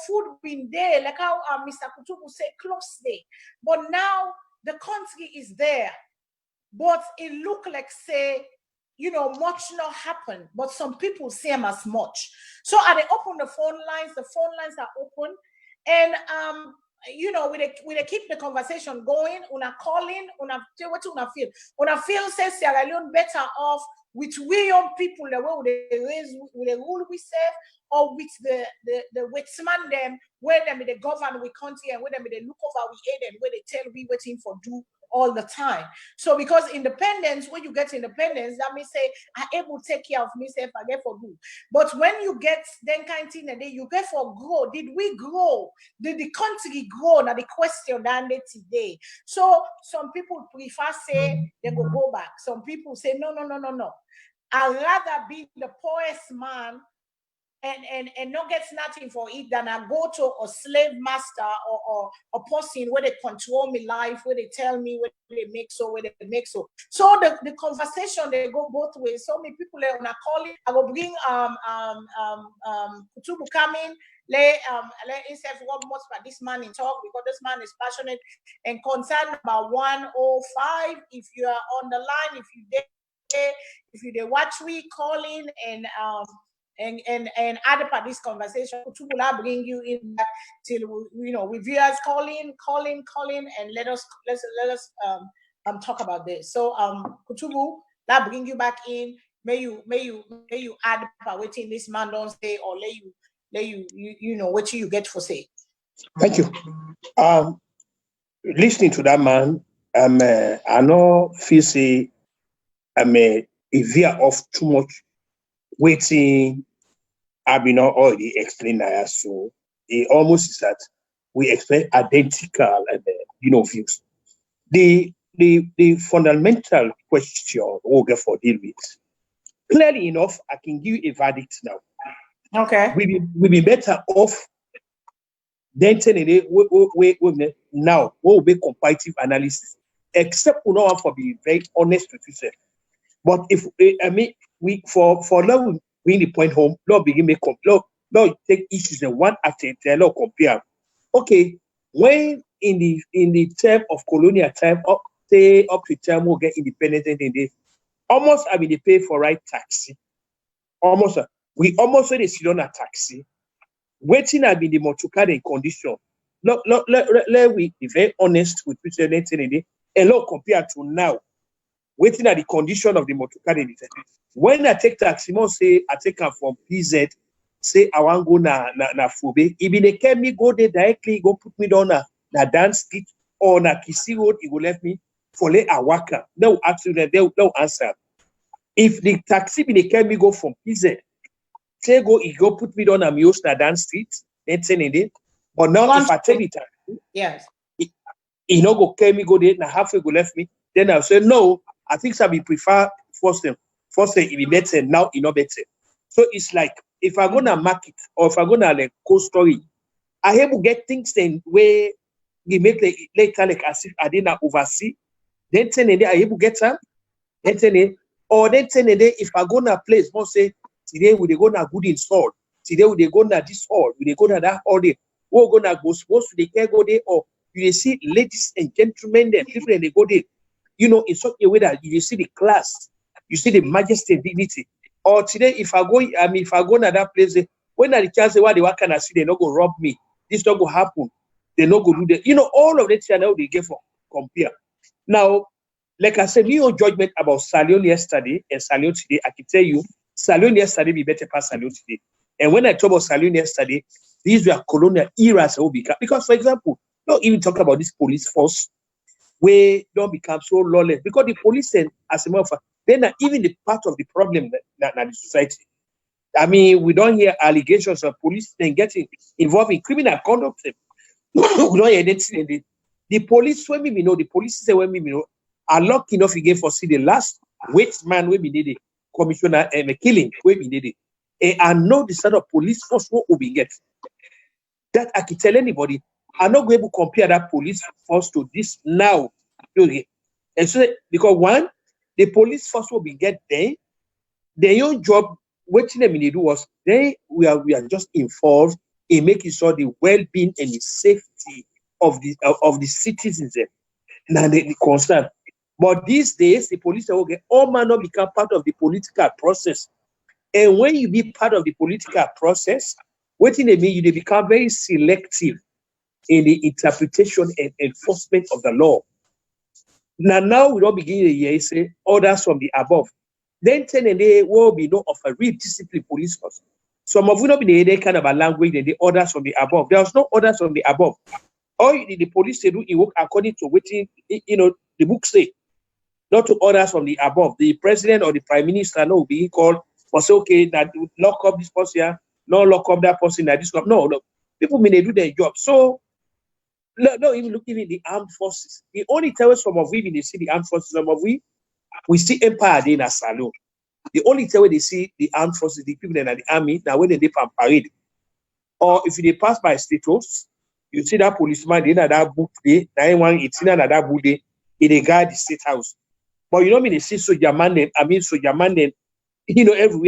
Food been there, like how Mr. Kutubu said, close there. But now the country is there. But it look like, say, much not happen. But some people see them as much. So they open the phone lines are open. And we keep the conversation going. Una calling, what una feel. Una feel says Sierra Leone better off with we young people the way they raise, with the rule we serve, or with the witsman them, where them they govern we country, and where them they look over we aid, and where they tell we waiting for do all the time. So because independence, when you get independence, that means say I able to take care of myself, I get for good. But when you get then kind of thing, and then you get for grow. Did we grow? Did the country grow? Now the question that today. So some people prefer say they go back. Some people say no. I'd rather be the poorest man and not get nothing for it than I go to a slave master or a person where they control my life, where they tell me where they make so, where they make so. So the conversation they go both ways. So many people are gonna call it. I will bring Kutubu coming. Let himself what most for this man in talk, because this man is passionate and concerned about 105. If you are on the line, if you watch we calling and add up at this conversation, Kutubu will bring you in back till with viewers calling, and let us talk about this. So Kutubu, that bring you back in. May you add up waiting this man don't say, or let you what you get for say. Thank you. Listening to that man, I know feel say a veer off too much waiting. I've been already explained that, so it almost is that we expect identical views. The fundamental question we'll get for deal with. Clearly enough, I can give you a verdict now. Okay. We'll be better off than telling it now. What will be comparative analysis? Except we don't want to be very honest with yourself. But if we for now bring the point home, Lord begin make Lord take issues and one after Lord compare. Okay, when in the term of colonial time up to time we'll get independent and they almost they pay for right taxi. Almost we almost say they sit on a taxi. Waiting I be the motorcar in condition. Let we be very honest with President Kennedy and Lord compare to now. Waiting at the condition of the motorcar. When I take taxi, say I take her from PZ, say I want to go na Fobe. If they can me go there directly, go put me down na dance street or na Kisi Road, it will let me for lay a worker. No, actually, they'll answer. If the taxi they can me go from PZ, say go put me down na Mios na dance street, then send it. But now if I take the taxi, yes, he no go carry me go there na halfway go left me. Then I'll say no. I think I will prefer first First say if it better, now it not better. So it's like if I'm gonna market or if I'm gonna like cold story, I able get things then where we make the later like as if I didn't oversee. Then 10 a day I able get them. Then 10 a or then 10 a day if I go to a place, more say today we they go na good install. Today we they go na this hall, we they go na that all day. We're gonna go supposed to the care go there or you see ladies and gentlemen there, people they go there. You know, in such a way that you see the class, you see the majesty and dignity. Or today, if I go to that place, when I the chance why they what can I see, they not go rob me. This not go happen. They not go do that. You know, all of that channel they get for compare. Now, like I said, me your judgment about SALONE yesterday and SALONE today, I can tell you, SALONE yesterday be better past SALONE today. And when I talk about SALONE yesterday, these were colonial eras because, for example, don't even talk about this police force where don't become so lawless because the police and as a matter of fact, they're not even the part of the problem that the society. I mean, we don't hear allegations of police then getting involved in criminal conduct. We don't hear anything. The police, when we know, the police say when we know, are lucky enough again for see the last weight man when we did it, commissioner killing when we did it. And I know the sort of police force what we get. That I can tell anybody, I'm not going to compare that police force to this now. And so, because one, the police force will be get there, their own job, what they do was we are just involved in making sure the well-being and the safety of the citizens there. Now the concern. But these days, the police will get all man not become part of the political process. And when you be part of the political process, what they mean, you become very selective in the interpretation and enforcement of the law. Now we don't begin the year say orders from the above. Then 10 and they will be no of a real discipline police force. Some of you not be the kind of a language and the orders from the above. There was no orders from the above. All the police they do it work according to what the book say, not to orders from the above. The president or the prime minister no will be called for say okay that lock up this person here, no lock up that person that this one. No. People may they do their job. So no, even looking at the armed forces. The only time some of we when they see the armed forces, some of we see Empire Day in a SALONE. The only time they see the armed forces, the people in the army, now when they on parade. Or if they pass by state house, you see that policeman in that book day, 918 and that book day, in a guard the state house. But you know me, they see soldier man, everywhere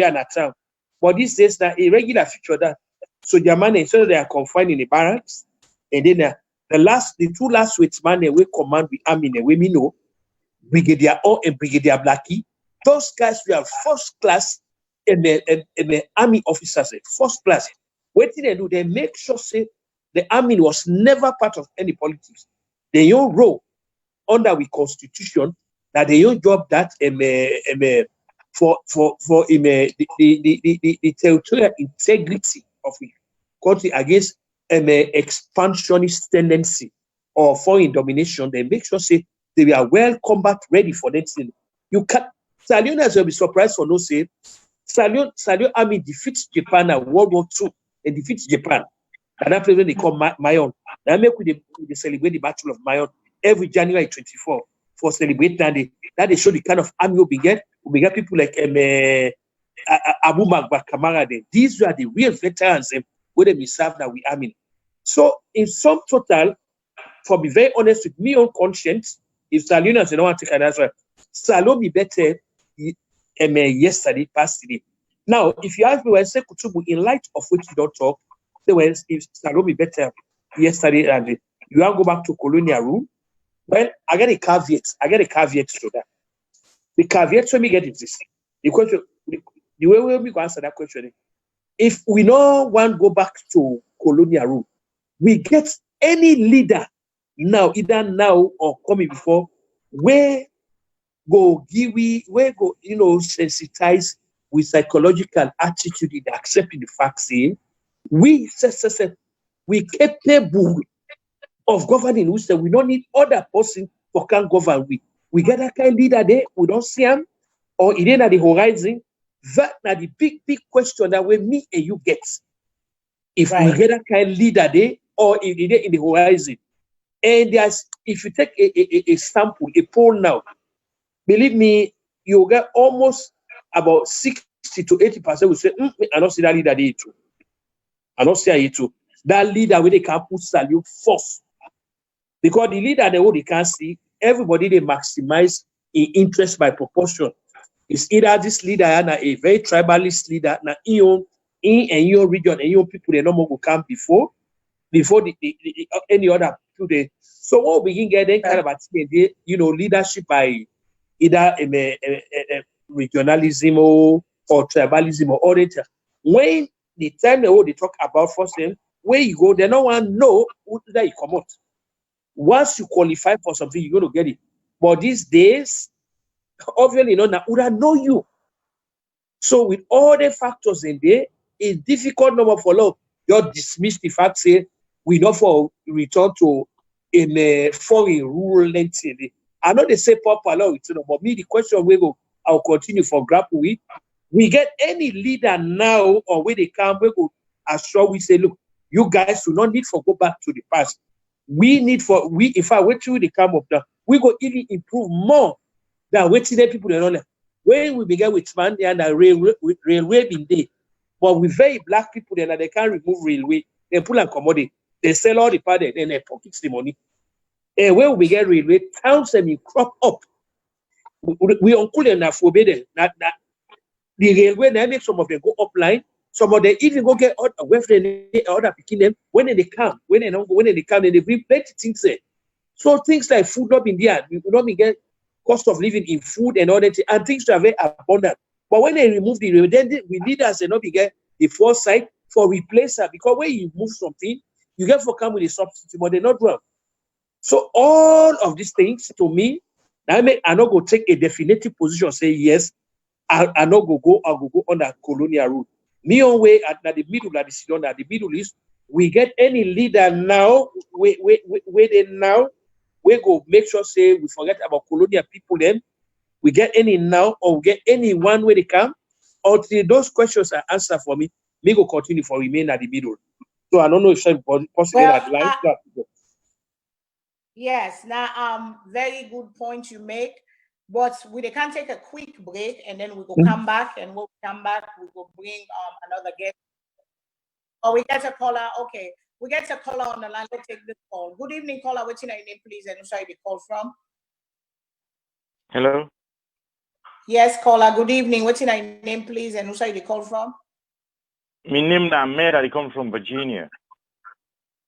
in that town. But these days now a regular feature that soldier man, so they are confined in the barracks, and then the two last weights man we command the army we know Brigadier O and Brigadier Blackie. Those guys were first class in the army officers, first class. What did they do? They make sure say the army was never part of any politics. They own role under the constitution that they own job that for the territorial integrity of the country against expansionist tendency or foreign domination. They make sure say they are well combat ready for that thing. You can SALONE as well be surprised for no say SALONE army defeats Japan at World War II and defeats Japan. And that place when they call Mayon. Now make we celebrate the Battle of Mayon every January 24 for celebrate that day. That they show the kind of army we get. We get people like Abu Magba Kamara. These are the real veterans where they be served that we army. So in some total, for be very honest with me own conscience, if SALONE as you don't want to take an answer, SALONE be better yesterday, past today. Now, if you ask me, when I say Kutubu, in light of which you don't talk, if SALONE be better yesterday and you want to go back to colonial rule, well, I get a caveat to that. The caveat for me get is this. The question, the way we go answer that question, if we don't want to go back to colonial rule, we get any leader now, either now or coming before, where go sensitize with psychological attitude in accepting the fact saying we capable of governing, which we don't need other person for can govern we get that kind of leader there, we don't see him, or it ain't at the horizon. That now the big question that way me and you get. If we get that kind of leader there, or if it in the horizon. And if you take a sample, a poll now, believe me, you get almost about 60 to 80% will say, I don't see that leader there too. I don't see it too. That leader where they can put salute first. Because the leader they can't see, everybody they maximize in interest by proportion. It's either this leader and a very tribalist leader, now in your region and your people they no more go come before any other people they. So what we begin getting kind of leadership by either regionalism or tribalism or other. When the time they talk about first thing, where you go, they no one know who that you come out. Once you qualify for something, you're going to get it. But these days, obviously, now would know you. So with all the factors in there, it's difficult number for law. Just dismiss the fact, say, we not for return to in a foreign rural entity. I know they say popular, but me, the question I'll continue for grapple with. We get any leader now or where they come, we go assure we say, look, you guys do not need for go back to the past. We need for if I wait till they come up now, we go even improve more than waiting there people don't know. When we began with man and the railway been there, but with very black people then they can't remove railway, they pull and commodity, they sell all the part then they pockets the money. And when we began railway, towns and we crop up. We uncle and forbidden that the railway now make some of them go upline. Some of them even go get away from the other picking them when they come, when they come, and they bring plenty things there. So things like food not in there, we not get cost of living in food and all that, and things are very abundant. But when they remove the railway, then we leaders they not get the foresight for replacer because when you move something, you get for come with a substitute, but they not wrong. So all of these things to me, I not go take a definitive position, say yes. I not go. I go on that colonial route. Me on way at the middle of the Sidon, at the Middle East, we get any leader now. We now we go make sure say we forget about colonial people. Then we get any now or we get anyone where they come. Until those questions are answered for me, me go continue for remain at the middle. So I don't know if possible at line. Yes. Now, very good point you make. But we can take a quick break and then we will come back, and we'll come back, we will bring another guest. Oh, we get a caller. Okay. We get a caller on the line. Let's take this call. Good evening, caller. What's your name, please? And where you call from? Hello. Yes, caller. Good evening. What's your name, please? And where you call from? My name is Ahmed. I come from Virginia.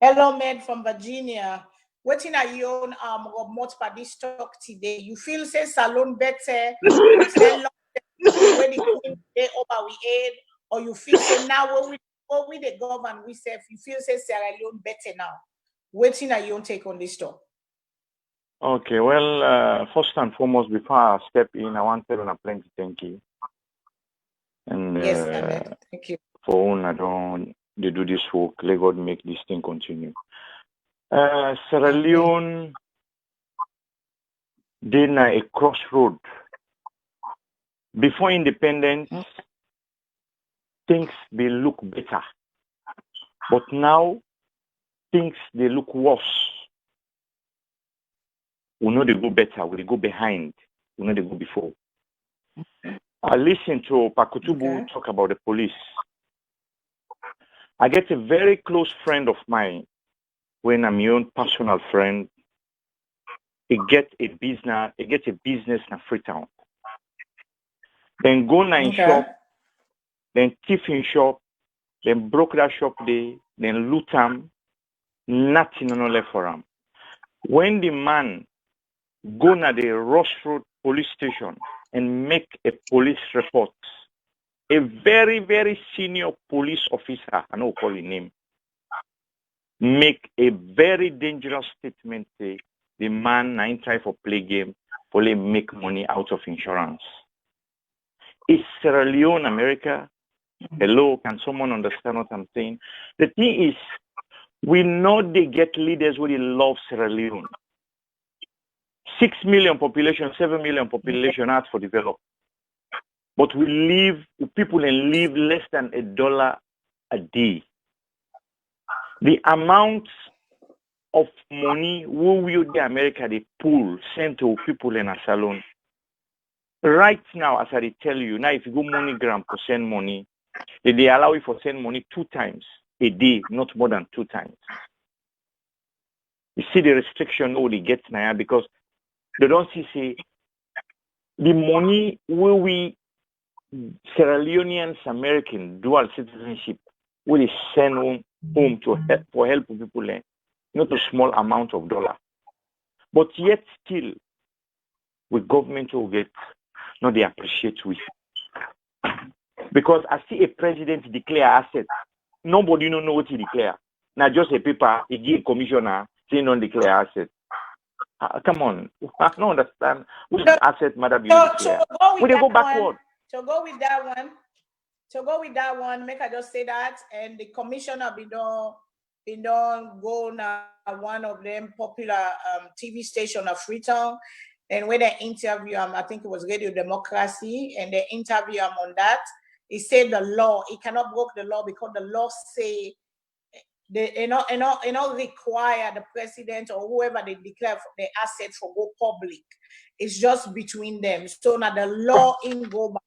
Hello, Ahmed from Virginia. What's in your own remote for this talk today? You feel say SALONE better when the queen day over we aid, or you feel say now what we the govern we say you feel say Sierra Leone better now? What's in your own take on this talk? Okay, well, first and foremost, before I step in, I want to tell you plenty thank you. And yes, Ahmed, thank you. For when I don't they do this work, let God make this thing continue. Sierra Leone did a crossroad. Before independence, things they look better. But now, things they look worse. We know they go better, we go behind, we know they go before. I listened to Pakutubu talk about the police. I get a very close friend of mine, when I'm your own personal friend, he get a business in Freetown. Then go in shop, then thief in shop, then broke that shop there, then loot him, nothing no left for him. When the man go to the Ross Road police station and make a police report, a very, very senior police officer, I know call his name, make a very dangerous statement, say the man ain't try for play game, for make money out of insurance. Is Sierra Leone America? Hello, can someone understand what I'm saying? The thing is, we know they get leaders who they love Sierra Leone. 6 million population, 7 million population asked for development. But people live less than $1 a day. The amount of money we will the America they pull sent to people in a salon Right now, as I tell you, now if you go MoneyGram to send money, they allow you for send money 2 times a day, not more than 2 times. You see the restriction only gets now because they don't see the money where we Sierra Leoneans American dual citizenship will send home to help for help people, not a small amount of dollar. But yet still, with government will get no they appreciate we. Because I see a president declare assets. Nobody don't know what he declare. Now just a paper, he give commissioner saying don't declare assets. Come on, I don't understand. Which asset matter be declare? Will they go backward? To go with that one, make I just say that, and the commissioner be done go now one of them popular TV station of Freetown, and when they interview him, I think it was Radio Democracy, and they interview him on that. He said the law, he cannot break the law because the law say they not require the president or whoever they declare the asset for go public. It's just between them. So now the law in go back.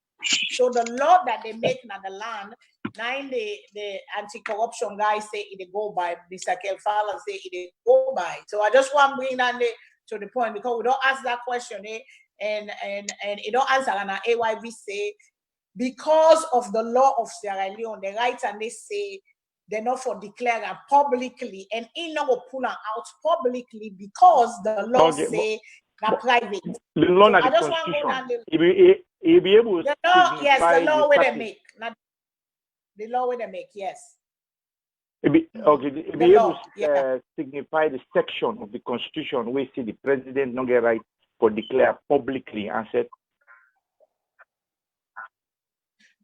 So the law that they make now the land, now the anti-corruption guys say it go by, Mr. Kelfala say it go by. So I just want to bring that to the point because we don't ask that question, and it don't answer and AYV say because of the law of Sierra Leone, the right and they say they're not for declaring publicly, and in no pull out publicly because the law say that private. The law so and the constitution. He'll be able the law, yes, the law where they make, not the law where they make, yes. He'll be able to signify the section of the constitution where say the president not get right for declare publicly and said.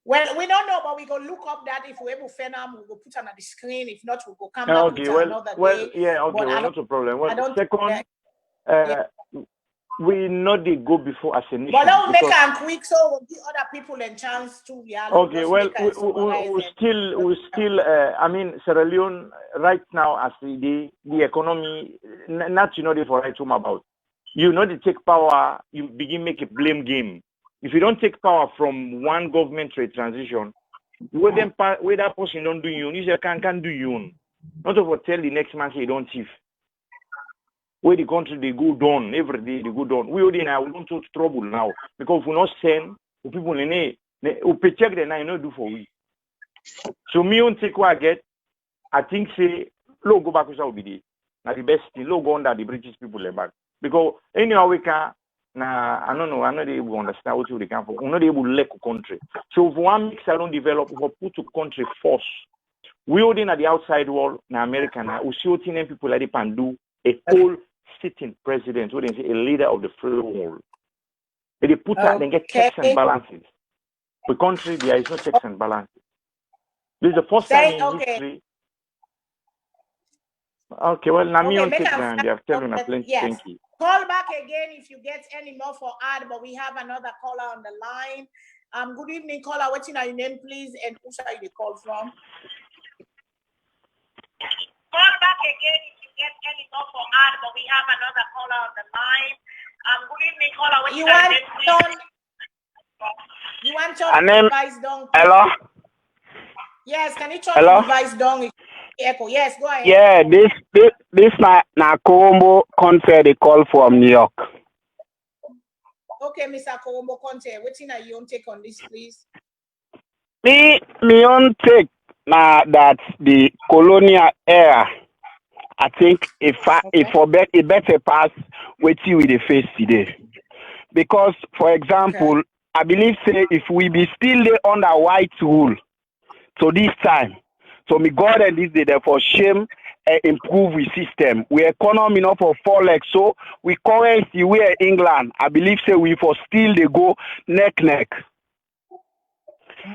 Well, we don't know, but we go look up that if we're able to find them, we'll go put on the screen. If not, we'll go come back with another day. Yeah, okay, well, not a problem. Well, second, we know they go before as a nation. But let's make them quick so we'll give other people a chance to. Yeah, okay, well, we still. I mean, Sierra Leone right now as the economy, not they for right home about. They take power, you begin make a blame game. If you don't take power from one government to a transition, where that person don't do you say can do you. Not over tell the next man say you don't thief. Where the country they go down every day they go down. We already now we don't touch trouble now because if we not send people we check the now not do for we. So me on take what I get, I think say low go back will be the now the best thing. Low go under the British people back because anyhow we can. Now, I don't know, I'm not able to understand what they come from. We're not able to let the country. So if one mix salon develop, we put the country first. We hold in at the outside world, in America now, we see what people like they can do a whole sitting president, what they say, a leader of the free world. They put that, they get checks and balances. The country, there is no checks and balances. This is the first time in history. Okay, well, now me on take down. They have telling us plenty. Thank you. Call back again if you get any more for ad, but we have another caller on the line. Good evening, caller. What's your name, please, and who are you call from? Call back again if you get any more for ad, but we have another caller on the line. Good evening, caller. What's your name, please? You want to advise down? Hello. Yes, can you turn the device down? Echo. Yes, go ahead. Yeah, this na Colombo Conte they call from New York. Okay, Mr. Colombo Conte, what's in your take on this, please? Me own take na that the colonial era. I think if it better pass what you with the face today, because for example, I believe say if we be still under white rule, so this time. So me God and this day therefore shame improve we system. We economy enough for 4 legs. So we currency we are England. I believe say we for still they go neck.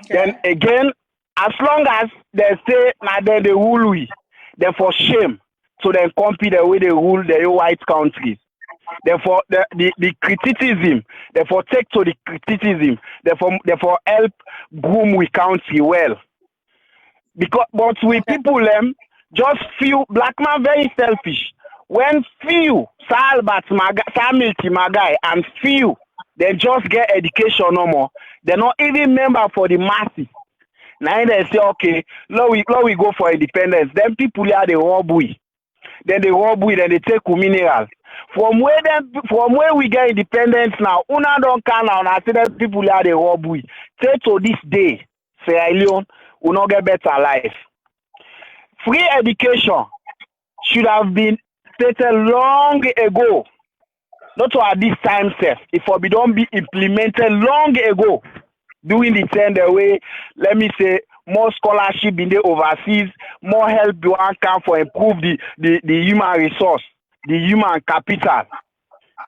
Then again, as long as they say now they rule we, therefore shame. So then compete the way they rule the white countries. Therefore the criticism, therefore take to the criticism, therefore help groom we country well. Because but we people just few black man very selfish. When few Salbat Milty Magai and few They just get education no more. They're not even member for the masses. Now they say, okay, now we go for independence. Then people are the rob we. Then they rob we, then they take mineral. From where we get independence now, una don't count now, and I say that people are the rob we. Say to this day, Sierra Leone will not get better life. Free education should have been stated long ago. Not at this time, sir. It will be don't be implemented long ago. Doing the tender way, let me say, more scholarship in the overseas, more help you can for improve the human resource, the human capital.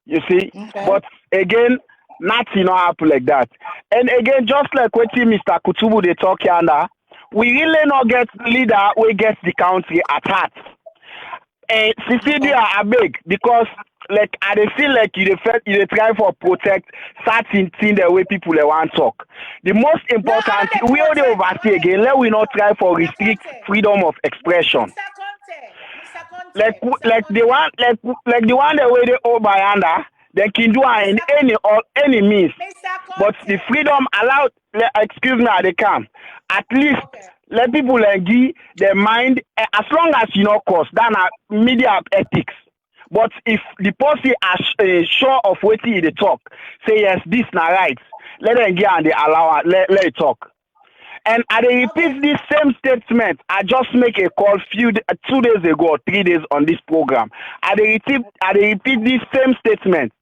You see? Okay. But again, nothing not happen like that. And again, just like what Mr. Kutubu they talk here, we really not get leader we get the country at heart. And Cecilia I beg because like I feel like you try for protect certain things the way people they want to talk. The most important we only oversee again. Let we not try for restrict freedom of expression. Like the one the way they all by under they can do in any means. But the freedom allowed excuse me they can. At least let people give their mind as long as you know course than media ethics. But if the policy are sure of what they talk, say yes, this na right. Let them get and they allow let it talk. And I repeat this same statement. I just make a call 2 days ago or 3 days on this program. I repeat this same statement.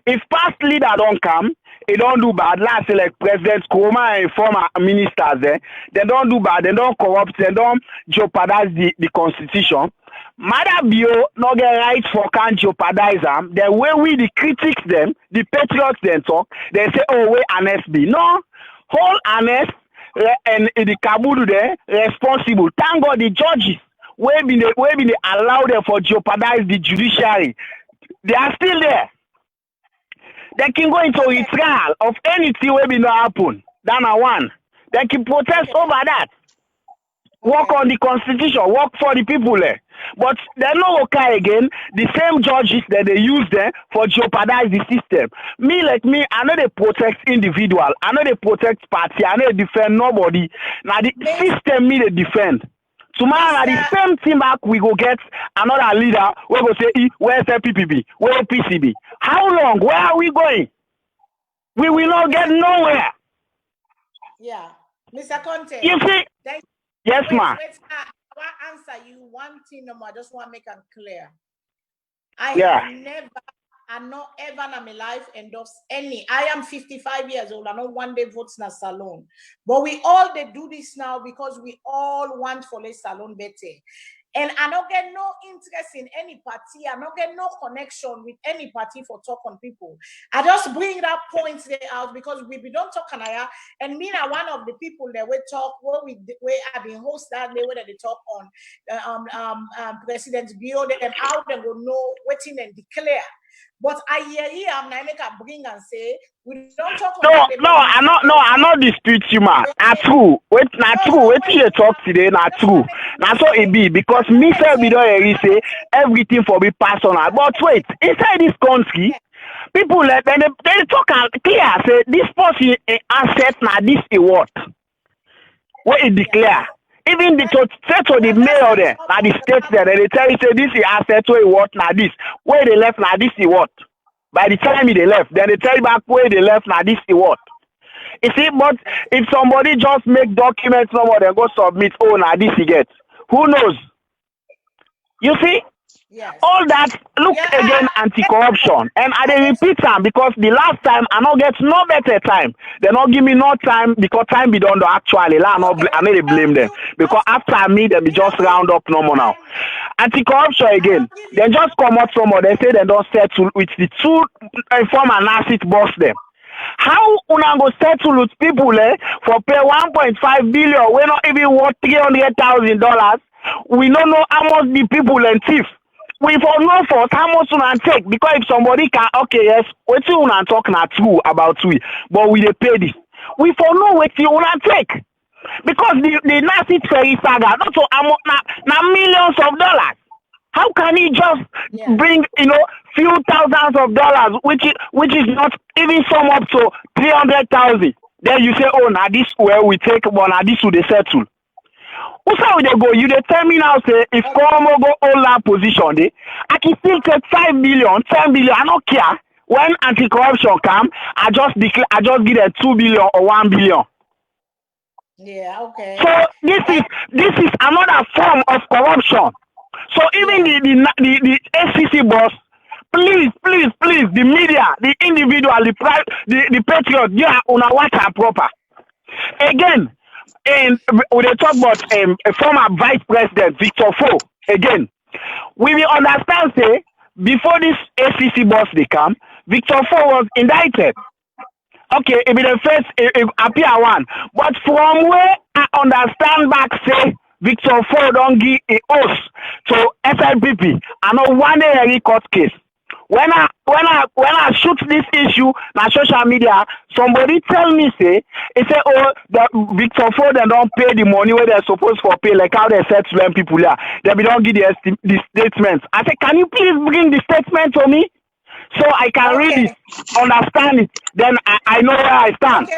If past leader don't come, they don't do bad. Last like President Kuruma and former ministers, they don't do bad. They don't corrupt. They don't jeopardize the constitution. Mother Bio not get right for can't jeopardize them. The way we the critics them, the patriots them talk, they say, oh, we honest be. No, whole honest and the Kabudu there responsible. Thank God the judges we been allow them for jeopardize the judiciary. They are still there. They can go into a trial of anything will be not happen. That's one. They can protest over that. Work on the constitution, work for the people there. But they're not okay again. The same judges that they use there for jeopardize the system. Me, I know they protect individual. I know they protect party. I know they defend nobody. Now the system me they defend. Tomorrow the same thing back we go get another leader. We go say, where's the PPP? Where's PCB? How long? Where are we going? We will not get nowhere. Yeah. Mr. Conte. You see? Yes, ma'am. I will answer you one thing, I just want to make it clear. I not ever in my life endorse any. I am 55 years old. I know one day votes na SALONE. But we all they do this now because we all want for the SALONE better. And I don't get no interest in any party. I don't get no connection with any party for talk on people. I just bring that point there out because we don't talk Kanaya. And me are one of the people that we talk where I've been host that day where they talk on President Bio and how they will know waiting and declare. But I hear I'm not make a bring and say we don't talk. I'm not dispute you, man. Not true. Not true. Wait till you talk today. Not true. Not so it be because me say we don't say everything for be personal. But wait, inside this country, people they talk clear. Say this person asset now this is what it declare. Even the to the mayor there, now the state there, they tell you say this is asset to what now this. Where they left now this is what. By the time they left, then they tell you back where they left now this is what. You see, but if somebody just make documents somewhere, then go submit, oh now this you get. Who knows? You see? Yes. All that look again anti-corruption. And I repeat them because the last time I not get no better time. They not give me no time because time be done actually. I know they blame them. Because after me, they be just round up no more now. Anti-corruption again. They just come out from they say they don't settle with the two informal Nazi boss them. How una go settle with people for pay 1.5 billion? We're not even worth $300,000. We don't know how much the people and thief. We for no for how much una take because if somebody can yes, what you una talk na true about we, but we they pay this. We for no what you una take because the Nazi ferry saga not so na millions of dollars. How can he just bring, few thousands of dollars, which is not even sum up to 300,000? Then you say, oh, now this where we take, but now this will they settle. Also, they go. You they tell me now say if Como go hold that position, I can still take 5 billion, 10 billion. I don't care. When anti-corruption come, I just give them 2 billion or 1 billion. Yeah, okay. So this is another form of corruption. So even the SCC boss, please, the media, the individual, the patriot, yeah, on a watch and proper. Again, and when they talk about a former vice president, Victor Fo, again, we will understand, say, before this SCC boss they come, Victor Fo was indicted. Okay, it be the first appear one. But from where I understand back, say, Victor Fo don't give a oath to SLPP. I know one day court case. When I shoot this issue on social media, somebody tell me say oh that Victor Ford they don't pay the money where they're supposed to pay, like how they said to them people here. They don't give the statements. I say, can you please bring the statement to me so I can read it, understand it, then I know where I stand.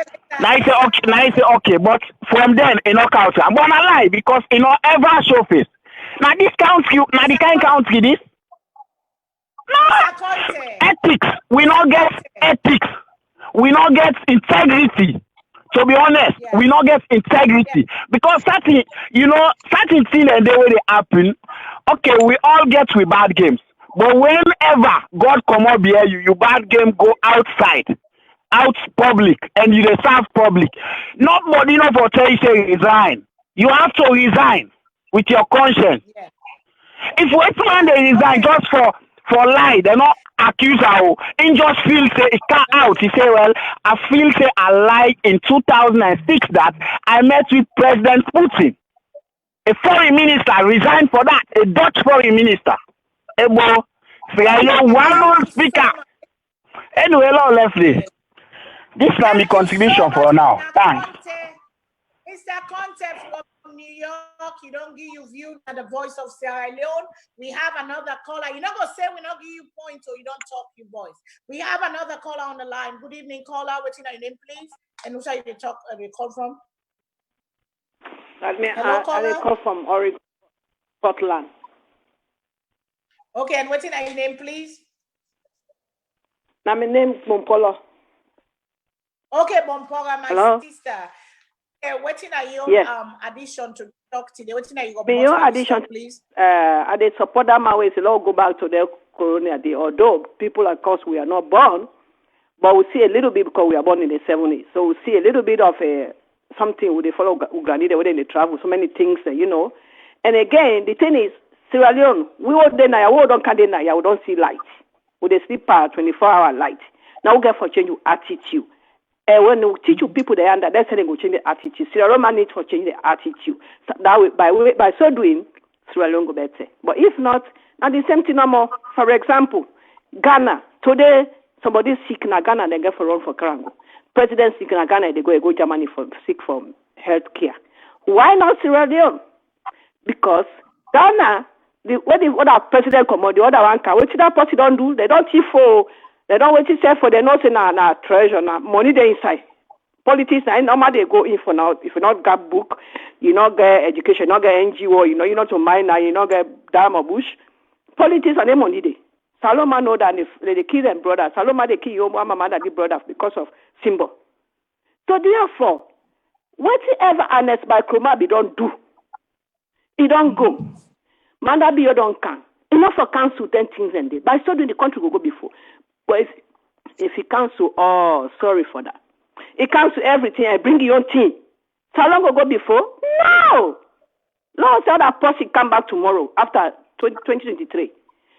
Now I say okay, but from then country I'm gonna lie because ever show face. Now this country, now the kind country this. No ethics. We not get ethics. We not get integrity. To be honest, we not get integrity because certain things and the way they happen. Okay, we all get with bad games, but whenever God come up here, you bad game go outside, out public, and you serve public. Nobody not for tell you say resign. You have to resign with your conscience. If we plan they resign just for lie, they're not accuse her. He just feel say it can't out. He say, well, I feel say I lied in 2006 that I met with President Putin. A foreign minister resigned for that. A Dutch foreign minister. One old speaker. Anyway, Lord left this. This is my contribution for now. Thanks. Mr. Concept from New York, you don't give you view at the voice of Sierra Leone. We have another caller. You're not going to say we don't give you points or you don't talk your voice. We have another caller on the line. Good evening, caller. What's your name, please? And who shall you call from? Hello, caller? I call from Oregon, Portland. Okay, and what's your name, please? My name is Bompolo. Okay, Bompolo, my sister. What's in your addition to talk today? What's in your addition, please? I did support that my way. So let's go back to the Colonial day. Although people, of course, we are not born, but we see a little bit because we are born in the 70s. So we see a little bit of something with the follow Uganda when they travel. So many things, And again, the thing is, Sierra Leone, we don't we don't see light. We they sleep 24-hour light. Now we get for change your attitude. When you teach you people there, that's how they go change the attitude. Sierra Leone needs to change the attitude. So that way, by so doing, Sierra Leone go better. But if not, and the same thing no more. For example, Ghana today, somebody sick in Ghana, they get for run for Karango. President sick in Ghana, they go Germany for sick for health care. Why not Sierra Leone? Because Ghana, what our president come on, the other one can. What that person don't do? They don't see for. They don't wait to say for the notes in our treasure, money they inside. Politics, normally they go in for now. If you not get book, you not get education, you not get NGO, you not to mine now, you not get dam or bush. Politics and them money they. Saloma know that if they kill them brothers, Saloma they kill your mama and the brother because of symbol. So therefore, whatever Ernest by Kromabi don't do, he don't go. Mandabi you don't can. Enough for council 10 things and day. By so doing the country will go before. But if he cancel, sorry for that. He cancel everything and bring your own team. So how long will go before? No! Lord said that person come back tomorrow after 2023.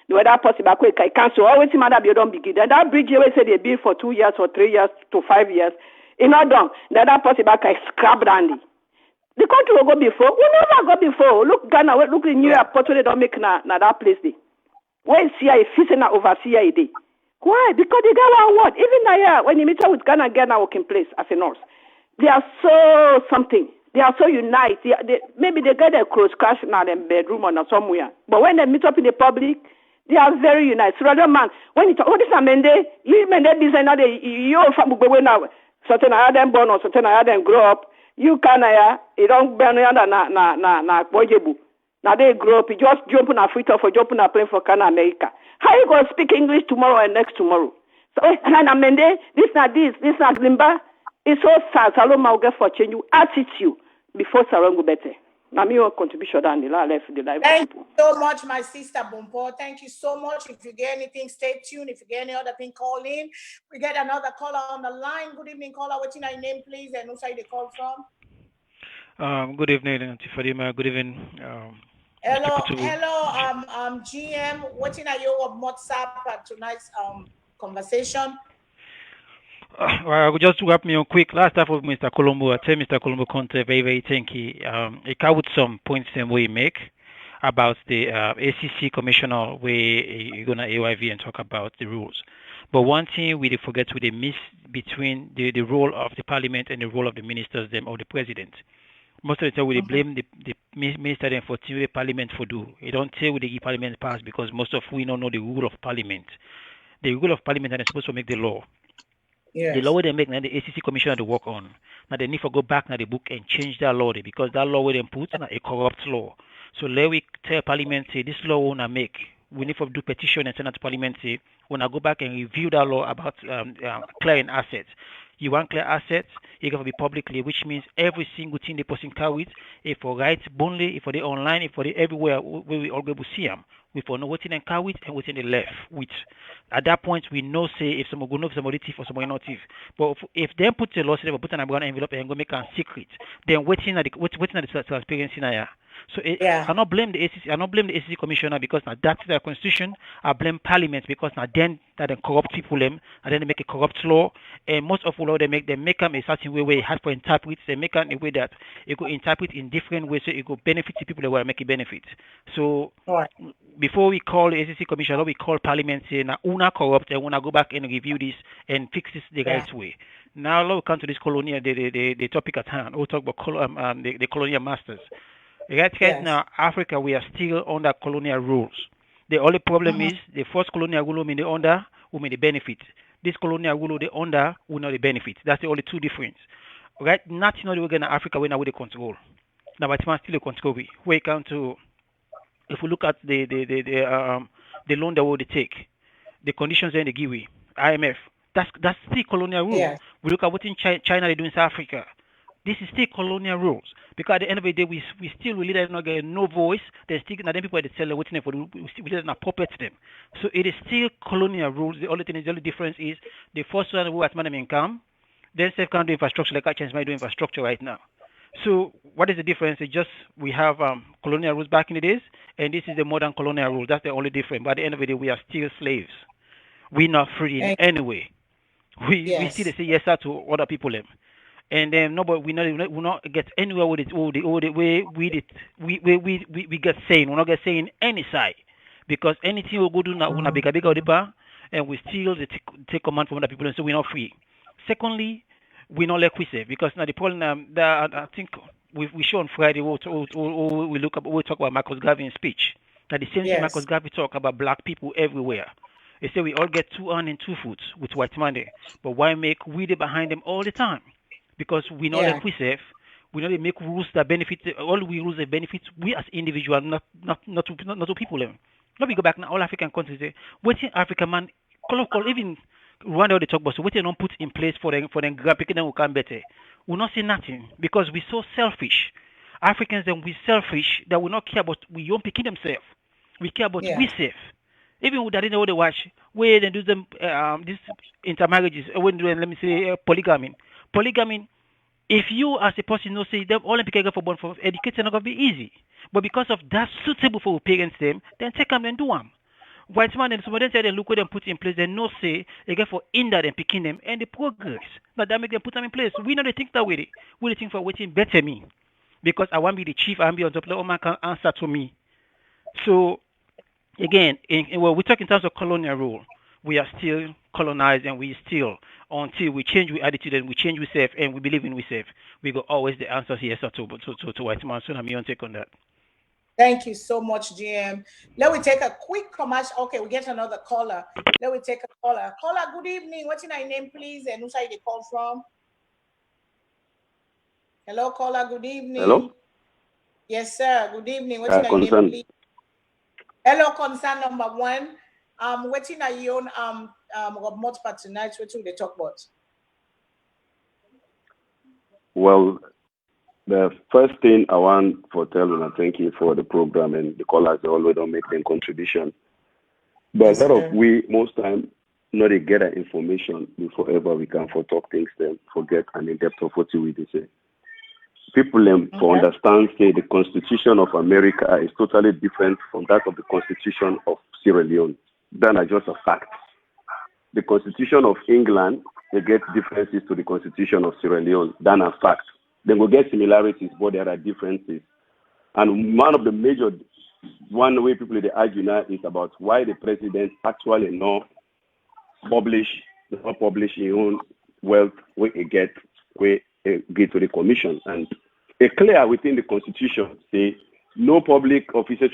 The way that person back, he cancel. Always matter you don't begin. Then that bridge you say they build for 2 years or 3 years to 5 years. It's not done. Then that person back, I scrap brandy. The country will go before. We never go before. Look, Ghana, look in New York, they don't make na that place there. Where is CIA, fixing na overseer a day? Why? Because they got one word. Even now, when you meet with Ghana working place as a nurse, they are so something. They They are so united. Maybe they get a close crash in their bedroom or somewhere. But when they meet up in the public, they are very united. So other man, when you talk, this amende, you amende this another, you now certain I them born or certain I them grow up. You can you don't burn na bojebu. Now they grow up, you just jump on a free for jump on a plane for Canada, America. How you gonna speak English tomorrow and next tomorrow? So and amende, this not limba. It's so sad. Salome will get for change your attitude before Salome go better. Now, me your contribution down the line left the life. Thank you so much, my sister Bumpo. Thank you so much. If you get anything, stay tuned. If you get any other thing, call in. We get another caller on the line. Good evening, caller. What's your name, please, and who's they call from? Good evening, Auntie Fadima. Good evening. Hello. GM. What's your WhatsApp tonight's conversation? Well, I will just wrap me on quick. Last time with Mr. Colombo, I tell Mr. Colombo Conte very, very thank you. He covered some points that we make about the ACC commissioner where you're going to AYV and talk about the rules. But one thing we forget to the miss between the role of the parliament and the role of the ministers or the president. Most of the time we blame the minister then for the parliament for do. They don't tell what the parliament pass because most of we don't know the rule of parliament. The rule of parliament are supposed to make the law. Yes. The law they make now the ACC commissioner to work on. Now they need to go back now the book and change that law because that law they put now a corrupt law. So let we tell parliament say this law we wanna make. We need to do petition and send it to parliament say wanna go back and review that law about clearing assets. You want clear assets, you gotta be publicly, which means every single thing the person carries, if for right only, if for the online, if for the everywhere where we all go to see them. We for know what in and carry it and what in the left. Which at that point we know say if someone go know if somebody thief or somebody not thief. But if they put the law, say they put an envelope and go make a secret, then waiting at the transparency now. So I cannot blame the ACC. I not blame the ACC commissioner because now that's their constitution. I blame Parliament because now then that they corrupt people them and then they make a corrupt law. And most of the law they make them a certain way where it has to interpret. They make them a way that it could interpret in different ways so it could benefit the people that will make a benefit. So before we call the ACC commissioner, we call Parliament say now una corrupt and wanna go back and review this and fix this the right way. Now let's come to this colonial the topic at hand. We'll talk about the colonial masters. Right now, Africa, we are still under colonial rules. The only problem is the first colonial rule we under will make the benefit. This colonial rule they under will not the benefit. That's the only two difference. Right? Nothing we're going to Africa when we the control. Now, but still the control. We come to if we look at the loan that they take, the conditions they give we IMF. That's still colonial rule. Yeah. We look at what in China they do in South Africa. This is still colonial rules. Because at the end of the day, we still really not get no voice. They're still not them people that tell waiting for we did not puppet them. So it is still colonial rules. The only difference is the first one who has money income, then self can do infrastructure like I change my do infrastructure right now. So what is the difference? It's just we have colonial rules back in the days, and this is the modern colonial rule. That's the only difference. But at the end of the day, we are still slaves. We're not free in any way. We still say yes sir to other people. And then nobody we not get anywhere with it all the way we get saying. We not get saying any side. Because anything we go do now we bigger and we still take command from other people and so we're not free. Secondly, we not like we say because now the problem that I think we show on Friday we talk about Marcus Garvey's speech. Now the same thing Marcus Garvey talk about black people everywhere. They say we all get 2 hands and 2 feet with white money, but why make we behind them all the time? Because we know that we save, we know they make rules that benefit all we rules that benefit we as individuals, not to people. Let me go back now. All African countries say, waiting African man, even Rwanda they talk about so what they don't put in place for them grandchildren them will come better. We not say nothing because we're so selfish. Africans then we selfish that we not care about we don't pick themselves. We care about we safe. Even with that in the watch where they do them these intermarriages when let me say polygamy. Polygamy, if you as a person know say them all people for born for education not gonna be easy. But because of that suitable for parents them, then take them and do them. White man and somebody say they look what them put in place, they know say they get for hinder them picking them and the progress. But that make them put them in place. We know they think that way. We think for waiting better me. Because I want to be the chief, I want to be on top of the man can answer to me. So again, we talk in terms of colonial rule. we are still colonized, and we still, until we change our attitude and we change ourselves and we believe in ourselves, we go always the answers here to white man. So I'm your take on that. Thank you so much, GM. Let me take a quick commercial. Okay, we get another caller. Let me take a caller. Caller, good evening. What's your name, please? And who's you call from? Hello, caller. Good evening. Hello. Yes, sir. Good evening. What's your name, please? Hello, concern number one. What's your own remote part tonight? What will they talk about? Well, the first thing I want to tell you, and thank you for the program, and the callers always don't make them contribution. But yes, a lot of we most time not get that information before ever we can for talk things then forget and in depth of what we say. People for understand say the Constitution of America is totally different from that of the Constitution of Sierra Leone. That are just a fact. The Constitution of England, they get differences to the Constitution of Sierra Leone. Than a fact. Then we'll get similarities, but there are differences. And one of the major way people they argue now is about why the president actually not publish his own wealth where he get to the commission. And it's clear within the Constitution, say no public officials,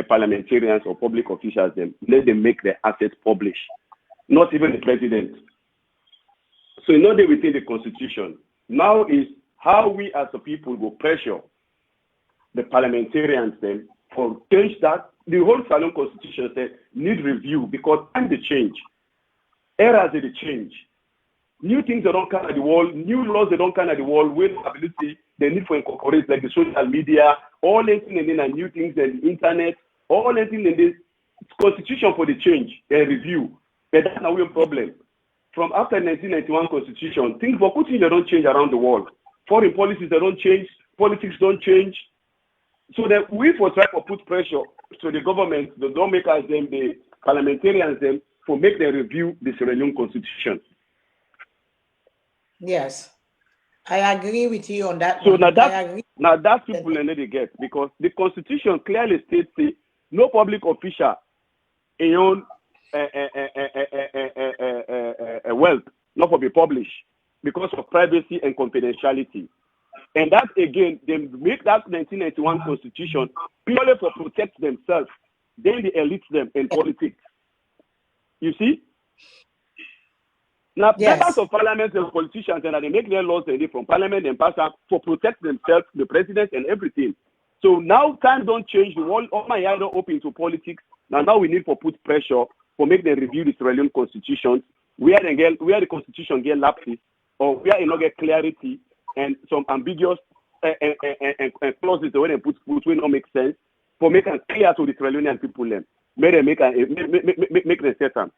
parliamentarians or public officials, let them make their assets publish. Not even the president. So in order within the Constitution, now is how we as a people will pressure the parliamentarians then for change that. The whole SALONE Constitution says need review because time they change. Eras they change. New things that don't come at the wall, new laws that don't come at the wall, with ability, the need for incorporate like the social media, all anything and then new things and the internet, all anything in the Constitution for the change and review. But that's not a problem. From after 1991 Constitution, things for putting they don't change around the world. Foreign policies they don't change, politics don't change. So that we for try to put pressure to the government, the lawmakers, them, the parliamentarians, them, for make them review the Sierra Leone Constitution. Yes, I agree with you on that. So now that's people they get because the Constitution clearly states no public official own wealth not for be published because of privacy and confidentiality. And that again, they make that 1991 Constitution purely for protect themselves. Then they elite them in politics. You see? Now, members of parliament and politicians, and they make their laws from parliament and pass out for protect themselves, the president and everything. So now times don't change. The world, all my eyes are open to politics. Now we need to put pressure for make them review the Sierra Leone Constitution, where the Constitution get lapses, or where it not get clarity and some ambiguous and clauses the way they put will not make sense for make it clear to the Sierra Leonean people. Then make them make them set them.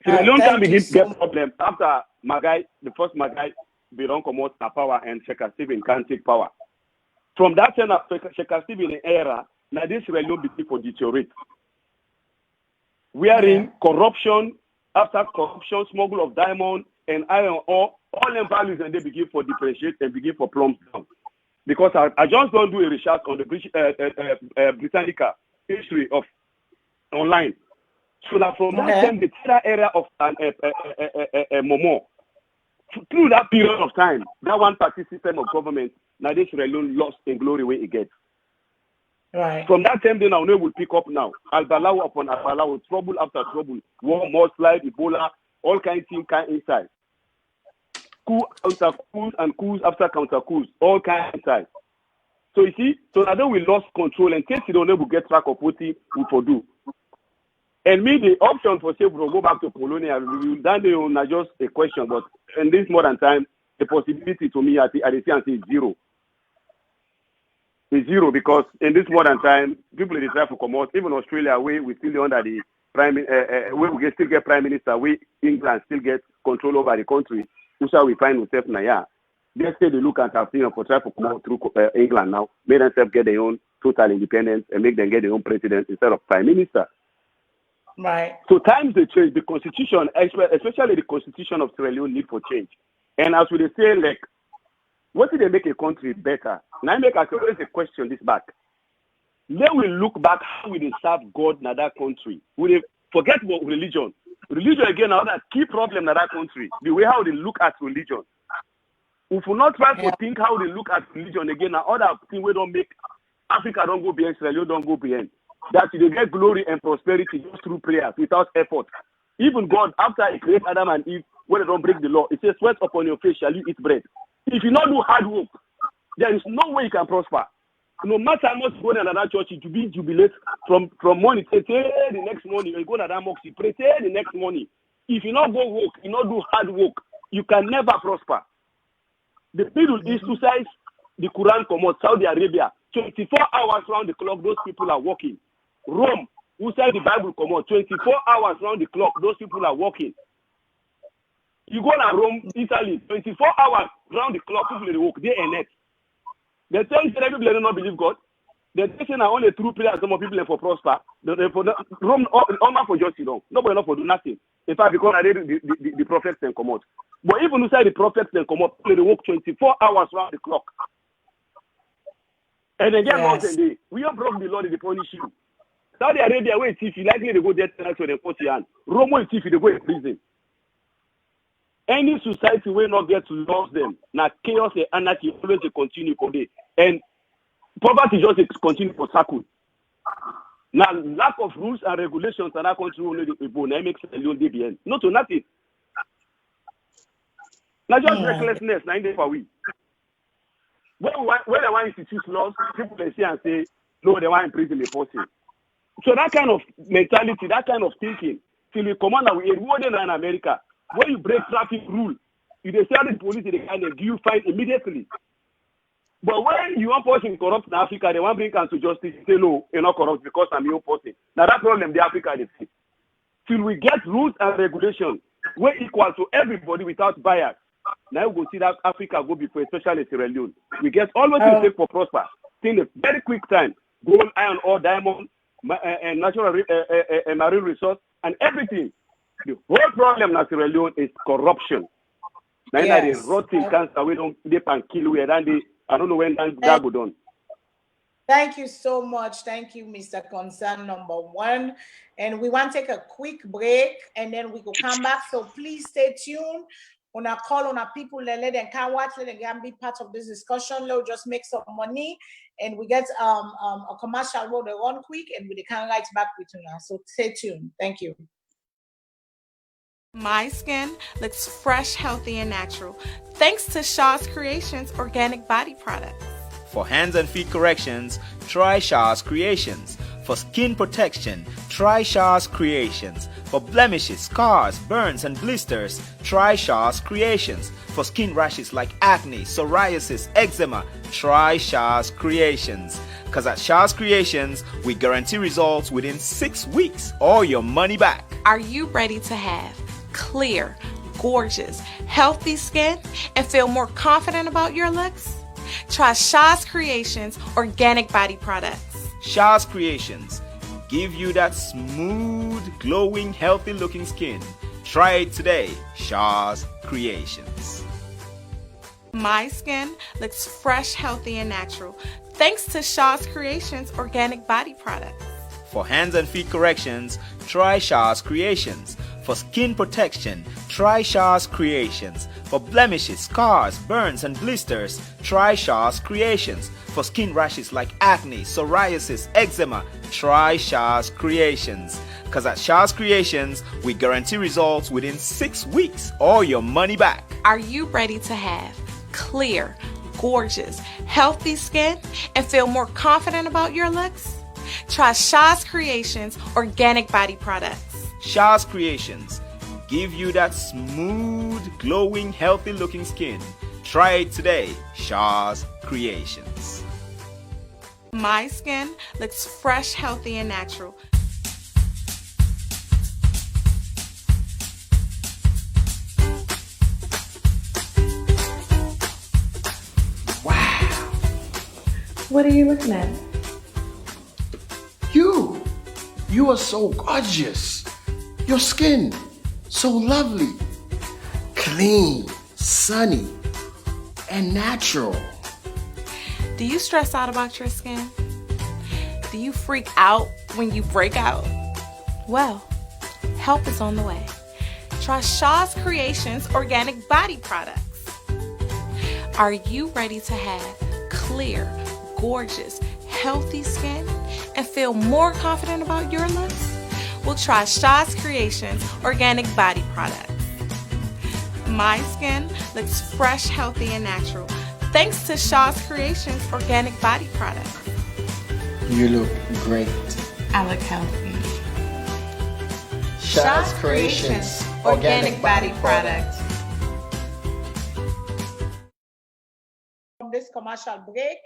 So a long time begin to get problem after Magai, the first Magai, they don't come out power and Sheikh Stephen can't take power. From that time of Sheikh Stephen era, now this Sierra Leone begin for deteriorate. We are in corruption, after corruption, smuggle of diamond and iron ore, all them values and they begin for depreciate and begin for plumb down. Because I just don't do a research on the British Britannica history of online. So that from that time, the third era of Momo, through that period of time, that one party system of government, now this Sierra Leone lost in glory where it gets. Right. From that time, they now will pick up now. Al-Balaw upon Al-Balaw, trouble after trouble, war, mudslide, Ebola, all kinds of things inside. Coup after coups and coups after counter coups, all kinds inside. So you see, so now we lost control and case you don't know we get track of what we for do. And me, the option for say we'll go back to Colonial, that not just a question, but in this modern time, the possibility to me, I see is zero. It's zero because in this modern time, people they try to come out. Even Australia, we still under the prime, we still get prime minister. England still get control over the country. Who shall we find ourselves now? They say they look at our thing for try to come out through England now, make themselves get their own total independence and make them get their own president instead of prime minister. Right. So times they change. The constitution, especially the constitution of Sierra Leone, need for change. And as we say, like, what did they make a country better? Now I make always a question this back. Then we look back how we serve God in that country. We Forget about religion. Religion again, another key problem in that country. The way how they look at religion. If we not try to think how they look at religion again, now other thing we don't make Africa don't go behind, Israel don't go behind. That they get glory and prosperity just through prayers without effort. Even God, after He created Adam and Eve, when they don't break the law, it says, "Sweat upon your face shall you eat bread." If you not do hard work, there is no way you can prosper. No matter how much you go to another church, to be jubilate from morning till the next morning. You go to that mosque, you pray till the next morning. If you not go work, you not do hard work, you can never prosper. The Middle East, who says the Quran come out, Saudi Arabia, 24 hours round the clock, those people are working. Rome, who says the Bible come out, 24 hours round the clock, those people are working. You go to Rome, Italy, 24 hours round the clock, people they work day and night. They tell you that people do not believe God. They say now only true prayer some people for prosper. Rome, all for just nobody not for do nothing. In fact, because the prophets then come out. But even inside the prophets then come out, they work 24 hours round the clock. And again, mountain day, we have broke the law, they punish you. Saudi Arabia, where if you likely to go death penalty to the 40 years. Rome, where if they go in prison. Any society will not get to lose them. Now chaos and anarchy always continue for day. And poverty just continue for circle. Now lack of rules and regulations and that country only the people now makes a little DBN. Not to nothing. Now just recklessness, 9 days per week. When they want to institute laws, people they see and say, no, they want to imprison the person. So that kind of mentality, that kind of thinking, till you come on with more than in America. When you break traffic rule, you decide the police they can give you fine immediately. But when you want person corrupt in Africa, they want to bring council justice. Say no, you're not corrupt because I'm your person. Now that problem the Africa they face. Till we get rules and regulations, we're equal to everybody without bias. Now we go see that Africa go before, especially Sierra Leone. We get always mistake for prosper. In a very quick time, gold, iron ore, diamond, and natural marine resource, and everything. The whole problem in Sierra Leone is corruption. Now they rotting cancer, we don't they can kill we and they I don't know when that go done. Thank you so much. Thank you, Mr. Concern number one. And we want to take a quick break and then we will come back. So please stay tuned. On our call on our people, let them can watch, let them can be part of this discussion. Let's just make some money and we get a commercial road run quick and we can right back with you now. So stay tuned. Thank you. My skin looks fresh, healthy, and natural thanks to Shaw's Creations organic body products. For hands and feet corrections, try Shaw's Creations. For skin protection, try Shaw's Creations. For blemishes, scars, burns, and blisters, try Shaw's Creations. For skin rashes like acne, psoriasis, eczema, try Shaw's Creations. Because at Shaw's Creations, we guarantee results within 6 weeks or your money back. Are you ready to have clear, gorgeous, healthy skin and feel more confident about your looks? Try Shaw's Creations organic body products. Shaw's Creations give you that smooth, glowing, healthy looking skin. Try it today. Shaw's Creations. My skin looks fresh, healthy, and natural thanks to Shaw's Creations organic body products. For hands and feet corrections, try Shaw's Creations. For skin protection, try Shaw's Creations. For blemishes, scars, burns, and blisters, try Shaw's Creations. For skin rashes like acne, psoriasis, eczema, try Shaw's Creations. Because at Shaw's Creations, we guarantee results within 6 weeks or your money back. Are you ready to have clear, gorgeous, healthy skin and feel more confident about your looks? Try Shaw's Creations organic body products. Shaw's Creations give you that smooth, glowing, healthy looking skin. Try it today. Shaw's Creations. My skin looks fresh, healthy, and natural. Wow. What are you looking at? You are so gorgeous. Your skin, so lovely, clean, sunny, and natural. Do you stress out about your skin? Do you freak out when you break out? Well, Help is on the way. Try Shaw's Creations organic body products. Are you ready to have clear, gorgeous, healthy skin and feel more confident about your looks? Well, try Shaw's Creations organic body products. My skin looks fresh, healthy, and natural thanks to Shaw's Creations organic body products. You look great. I look healthy. Shaw's Creations organic body products. From this commercial break,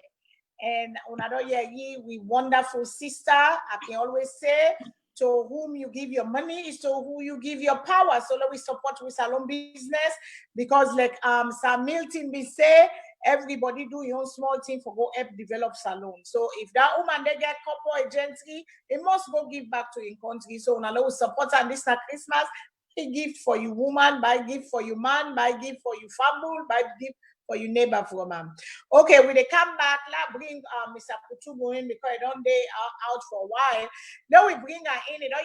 and another year, we wonderful sister. I can always say, to whom you give your money is to who you give your power. So let we support with salon business, because like Sir Milton be say, everybody do your own small thing for go help develop salon. So if that woman they get couple agency, it must go give back to your country. So now we support her this Christmas. Buy gift for you woman, buy gift for you man, buy gift for you family, buy gift for your neighbor from Okay, when they come back, let's bring Mr. Kutubu in, because I don't day out for a while. Then we bring her in, you know,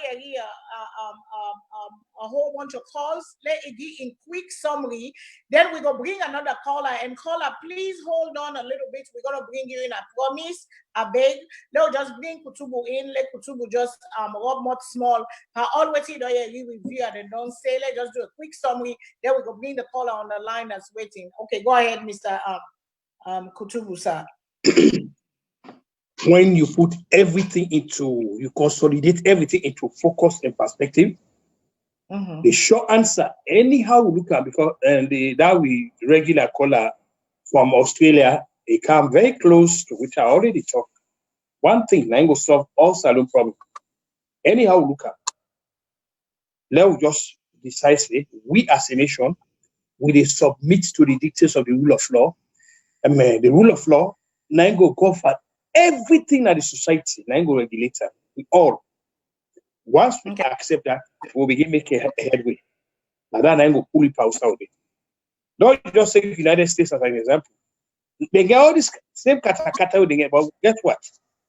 a whole bunch of calls. Let it be in quick summary. Then we go bring another caller, and caller, please hold on a little bit. We're gonna bring you in, I promise. I beg. They'll just bring Kutubu in, let Kutubu just rub more small. Always you know, review and don't say, let's just do a quick summary. Then we go bring the caller on the line that's waiting. Okay, go ahead, Mr. Kutubu, sir. When you put everything into, you consolidate everything into focus and perspective, the short answer, anyhow we look at, because that we regular caller from Australia, they come very close to which I already talked. One thing, now will solve all salon problems. Anyhow we look at, let's just decisively, we as a nation, we submit to the dictates of the rule of law. And the rule of law, now go cover everything that the society, now go regulator, we all. Once we accept that, we'll begin making a headway. And then I go pull it out of it. Don't just say the United States as an example. They get all this same kata they get, but guess what?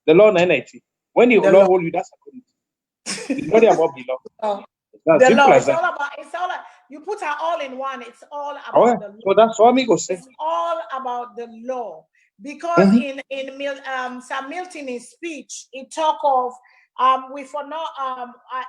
The law 990. When the law hold you, that's a community. It's not about the law. Oh. That's The law, it's all about, you put her all in one. It's all about the law. So that's what me say. It's all about the law. Because in Sir Milton's speech, he talk of he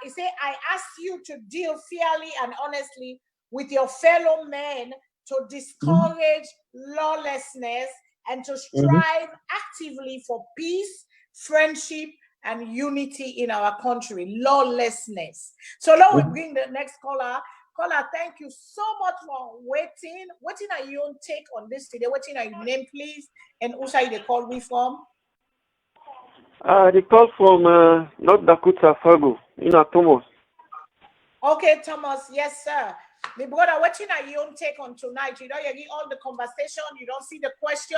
say, I ask you to deal fairly and honestly with your fellow men, to discourage lawlessness and to strive actively for peace, friendship, and unity in our country. Lawlessness. So now we bring the next caller. Caller, thank you so much for waiting. What are your take on this today? What are your name, please? And also they call we from? They call from North Dakota, Fargo, Thomas. Okay, Thomas. Yes, sir. My brother, what are your take on tonight? You know, you get all the conversation. You don't see the question.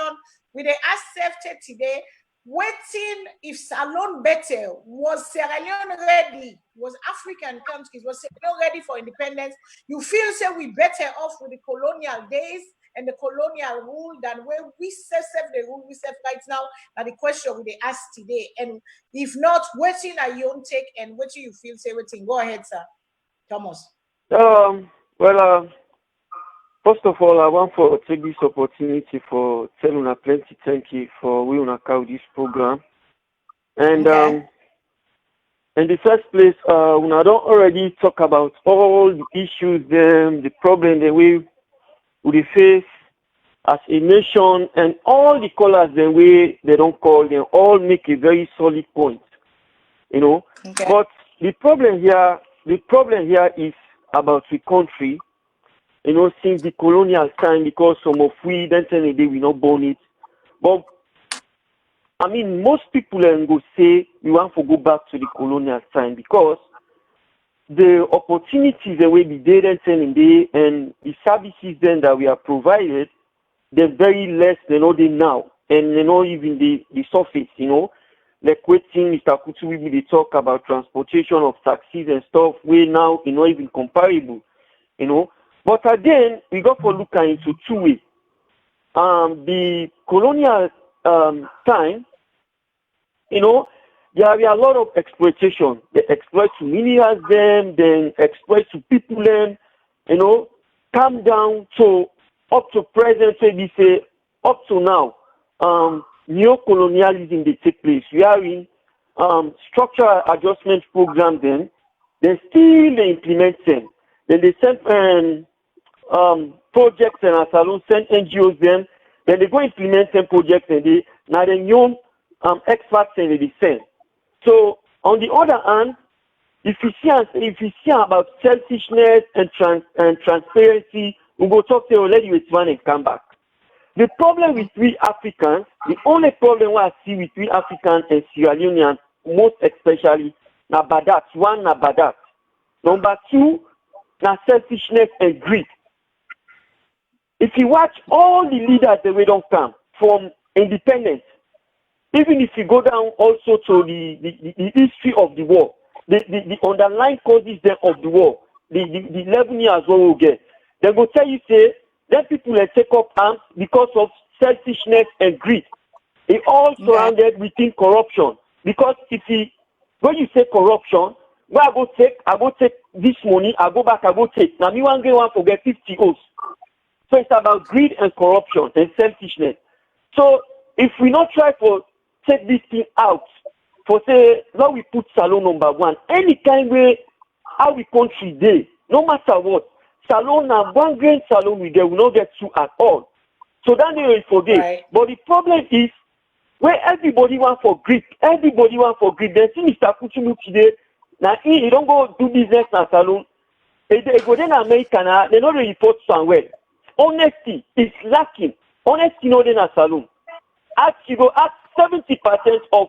We they ask safety today. Waiting if Salone better, was Sierra Leone ready? Was African countries, was Sierra Leone ready for independence? You feel say we better off with the colonial days and the colonial rule than where we serve the rule we serve right now? Now the question we they ask today. And if not, waiting are your own take, and what do you feel say waiting? Go ahead, sir. Thomas. First of all, I want to take this opportunity for telling you plenty thank you for we on account this program. And in the first place, when I don't already talk about all the issues, the problem that we face as a nation, and all the callers the way they don't call, they all make a very solid point, you know. But the problem here is about the country. You know, since the colonial time, because some of we, then the day we not born it. But, I mean, most people go say we want to go back to the colonial time, because the opportunities that we be there and the services then that we are provided, they're very less than all they now. And, you know, even the surface, you know, like waiting, Mr. Kutu, we talk about transportation of taxis and stuff, we now, you know, even comparable, you know. But again, we got to look into two ways. The colonial time, you know, there are a lot of exploitation. They exploit to minerals them, then exploit to people them, you know, come down to up to present, we say up to now, neo-colonialism they take place. We are in structural adjustment program then still they implement them. Then they send projects and SALONE send NGOs them, then they go implement some projects and they now the new experts and they send. So on the other hand, if you see about selfishness and transparency, we go talk to let you respond and come back. The problem with we Africans, the only problem I see with we Africans and Sierra Leoneans, most especially, na badat. One, na badat. Number two, na selfishness and greed. If you watch all the leaders that we don't come from independence, even if you go down also to the history of the war, the underlying causes of the war, the 11 years war we'll get, they will tell you, say, that people take up arms because of selfishness and greed. It all surrounded within corruption. Because when you say corruption, where I go take this money, I go back, I go take. Now me one get one forget 50 O's. So it's about greed and corruption and selfishness. So if we not try to take this thing out, for say, now we put SALONE number one, any kind way how we country day, no matter what, SALONE now one grain SALONE we get, we not get two at all. So that they will forget. Right. But the problem is where everybody want for greed, then see Mr. Kuchulu today, now he don't go do business na SALONE. They go then America now, they not really report somewhere. Honesty is lacking. Honesty no then a SALONE. You go ask 70% of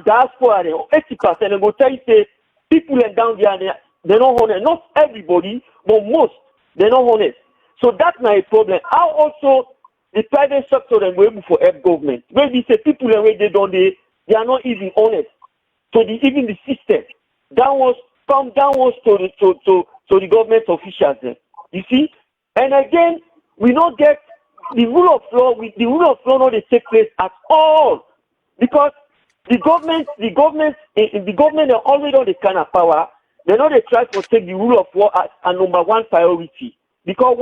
diaspora or 80%, and go tell you say people are down there, they're not honest. Not everybody, but most, they're not honest. So that's not a problem. How also the private sector then go able for help government. Maybe say people the way they are not even honest. So even the system come downwards to the government officials then. You see? And again, we not get the rule of law. The rule of law not they take place at all, because the government are already on the kind of power. They know they try to take the rule of law as a number one priority. Because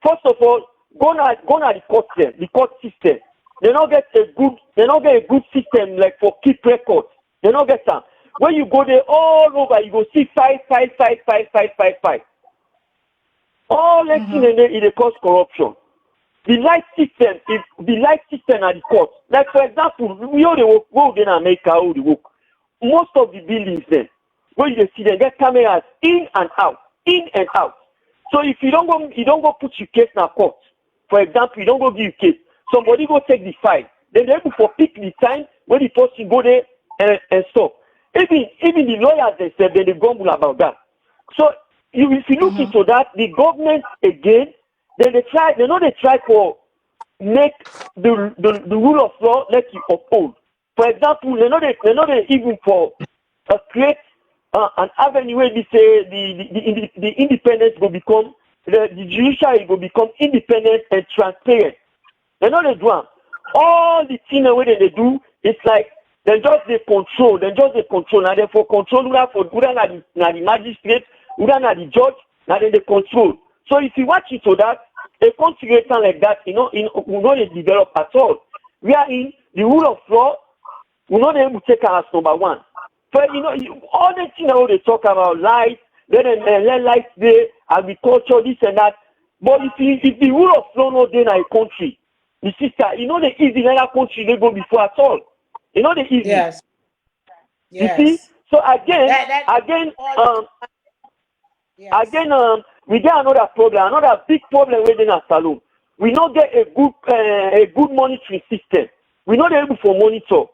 first of all, go na the court system. They not get a good system like for keep records. They not get some. When you go there all over, you go see five. All that thing and it cause corruption. The light system at the court. Like for example, we all the work, go in America, all the work. Most of the buildings then, when you see them, get cameras in and out. So if you don't go put your case in a court, for example, you don't go give your case, somebody go take the file. Then they able to pick the time when the person go there and stop. Even the lawyers themselves, they grumble about that. So if you look into that, the government again, then they try to make the rule of law let you uphold. For example, they know they even for create an avenue where they say the independence will become the judiciary will become independent and transparent. They know they do all the things the way they do. It's like they just control. Now they for control the magistrate, the judge. Now they control. So if you watch it to that, a country like that, will not develop at all. We are in the rule of law. We're not able to take us as number one. But all the things they talk about life, then let life there, agriculture, this and that. But if the rule of law not there in a country, the sister, the easy in other country they go before at all. The easy. Yes. You see? So again, we get another problem, another big problem within our SALONE. We not get a good monitoring system. We not able to monitor.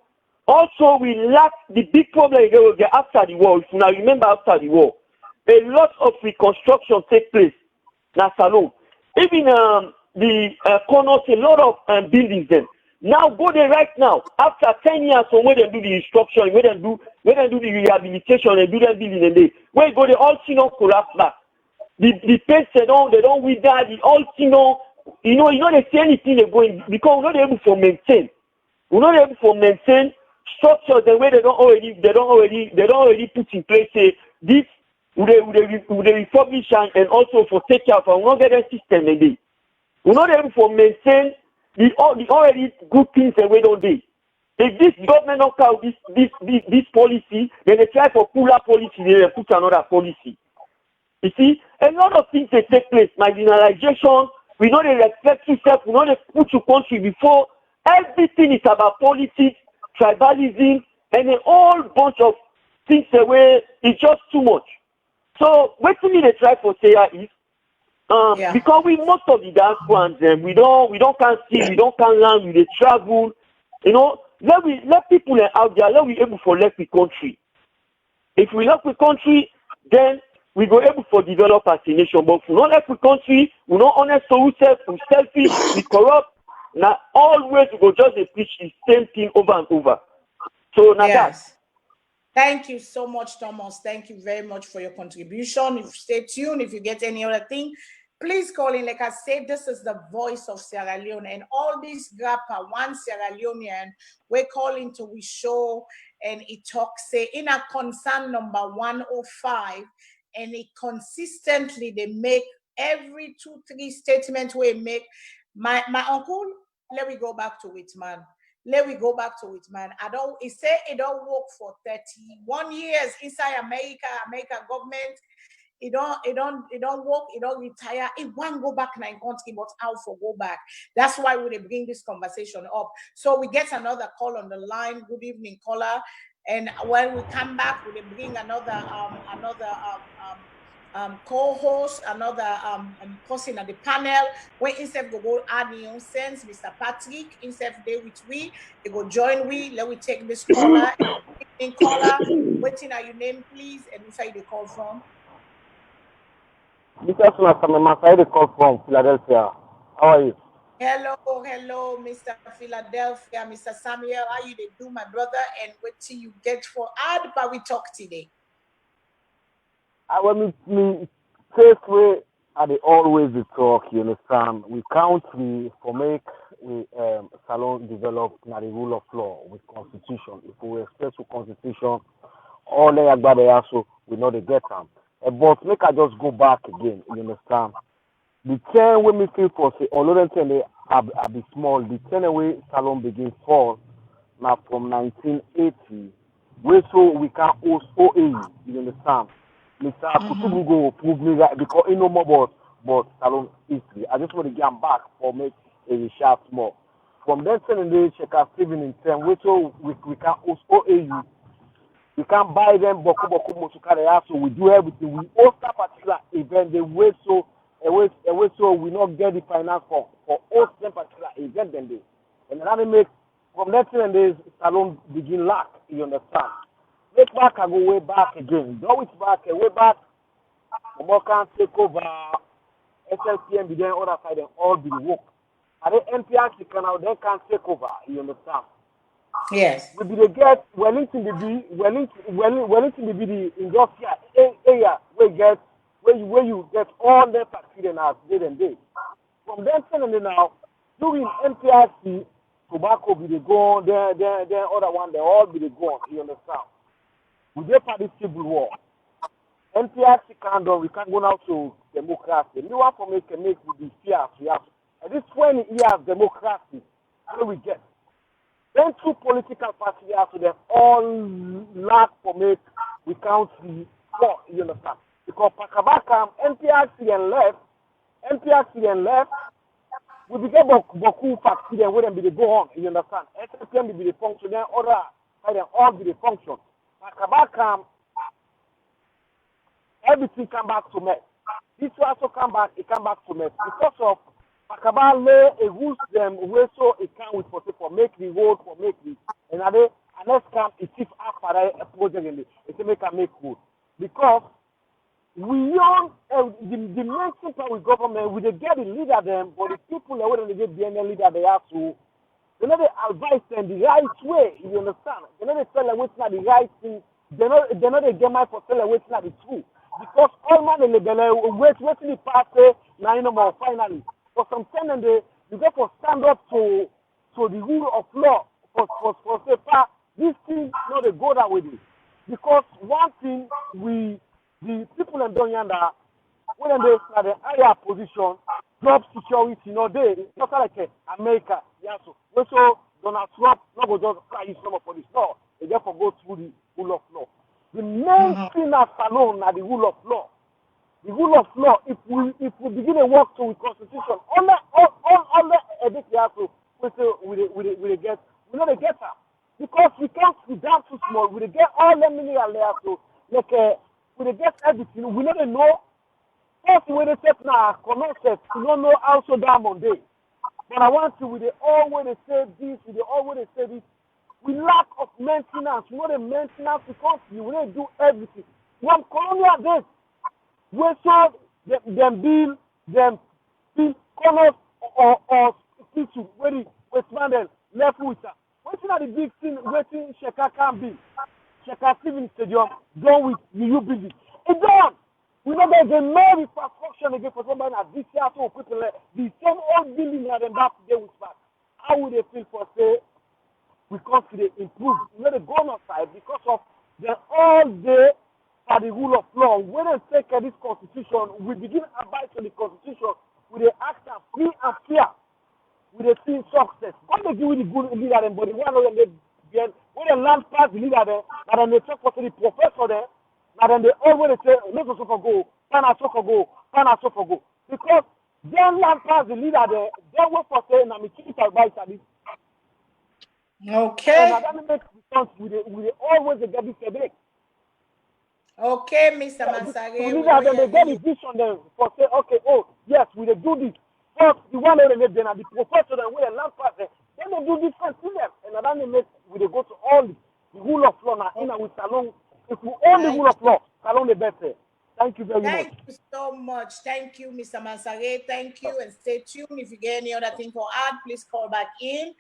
Also, we lack the big problem we get after the war. If you now remember after the war, a lot of reconstruction take place in our SALONE. Even the corners, a lot of buildings then. Now go there right now. After 10 years from where they do the instruction, where they do the rehabilitation, and do the building and they where go they all see no collapse back. The paints they don't with that, the all see no, they see anything they going because we're not able to maintain. We're not able to maintain structures the way they don't already put in place. Say this would they refurbish and also for take care of. We not get a system maybe. We not able to maintain the already good things the way don't they. If this government not out this policy, then they try for puller policy, then they put another policy. You see, a lot of things they take place, marginalization. We know they respect yourself. We know they put your country before. Everything is about politics, tribalism, and a whole bunch of things away. It's just too much. So what we they try for say is because we most of the diasporans we don't can see, we don't can learn, we they travel, you know, let people out there, let we able for left the country. If we left the country, then we go able for develop as a nation. But if we not left the country, we not honest to ourselves, we selfish, we corrupt. Now always we go just preach the same thing over and over. So now yes. Thank you so much, Thomas. Thank you very much for your contribution. Stay tuned. If you get any other thing, please call in. Like I said, this is the voice of Sierra Leone, and all these grappa, one Sierra Leonean, we're calling to we show, and it talks say in a concern number 105, and it consistently they make every 2-3 statements we make. My uncle, let me go back to it, man. Let me go back to it, man. It say it don't work for 31 years inside America government. It don't work, it don't retire. It won't go back in our country, but how for go back? That's why we bring this conversation up. So we get another call on the line. Good evening, caller. And when we come back, we bring another co-host, another person at the panel, where instead go add your sense, Mr. Patrick, instead they with we, they go join we, let we take this caller. In caller, waiting are your name, please, and where they call from? This is Masai, call from Philadelphia. How are you? Hello, Mr. Philadelphia, Mr. Samuel. How you they do, my brother? And what till you get for ad, but we talk today. I want me first way are they always the talk, you understand? We count we for make we SALONE develop now the rule of law with constitution. If we respect the constitution, all they are so we know they get them. But make I just go back again, you understand? The 10 when we feel for say although they are be small, the 10 way SALONE begin fall now from 1980, where so we can host OAU, you understand? Mr. Kutubu go prove me that because he know more about SALONE history. I just want to get back for make a sharp more. From then and they check out Steven in 10, we can host OAU. We can buy them boku motukare, so we do everything. We host that particular event the way so we not get the finance for host them particular event then they. And then make from that and days SALONE begin lack, you understand? Take back and go way back again. Go it back and way back. More can take over SLPM, be then other side and all be the work. And the NPRC can now they can take over, you understand? Yes. We be the get Wellington the the industrial area where you get all the factory and day and day. From then and now, during NPRC, tobacco be the gone, then other one they all be the gone, you understand? We get for this civil war. NPRC can't do, we can't go now to democracy. We want to make with the fear. And this 20 years democracy, what do we get? Then two political parties after them all lack for make we count the war, you understand? Because Pakabaka, NPRC and left, we begin Boku factory and wouldn't be the go on, you understand? SLPM will be the function, then other side and all be the function. Pakabaka, everything come back to mess. This will also come back to mess. Because of Pakaba lay a rules them where so it can with for make the road, for make the and next camp it is after a project in it make road. Because we own the main thing with government, we get the leader them, but the people that when they get the leader they have to they know they advise them the right way, you understand? They know they tell them what's not the right thing, they know they get my for tell them what's not the truth. Because all man in the wait till the pass now more finally. For some time and you get to stand up to the rule of law for say This thing not a go that way. Because one thing the people in Donyanda, when they are the higher position, job security, it's not like America. Yeah, so Donald Trump not go just fly some for this law. They therefore go through the rule of law. The main thing at SALONE are the rule of law. The rule of law, if we begin to work to the constitution, all the we not get her. Because we can't be down too small. We get all the mineral there, so we get everything. We don't know. First, when they set now, concept, we don't know how so damn on day. But I want to, with the always say this, with the always say this. We lack of maintenance. We know the maintenance we continue. We don't do everything. When Colonial days, we saw them build colors or teaching where the Westman left with her. What's not the big thing waiting Sheka can be? Sheka Stephen Stadium done with new building. It's done. We know there's a no infrastructure again for somebody at this year to people the same old building that them back today with back. How would they feel for say we come to the improve? You know, they go on side because of the all day for the rule of law. When they take this constitution, we begin to abide to the constitution with the act and free and fair. With the team success. God they give you the good leader them, but the one when they land past the leader there, and then they talk to the professor there, and then they always say, let's go, pan a go. Because they land past the leader there, they wait for saying, I'm a chief advisor. Okay. And that makes sense with the always get this headache. Okay, Mr. Mansare. Then they get the vision there for say, okay, yes, we do this. But the one that they made then the professor that we land past there, then they do different things them. And then they make we go to all the rule of law now in with SALONE. If we own the rule of law, SALONE the better. Thank you very much. Thank you so much. Thank you, Mr. Mansare. Thank you, and stay tuned. If you get any other thing for add, please call back in.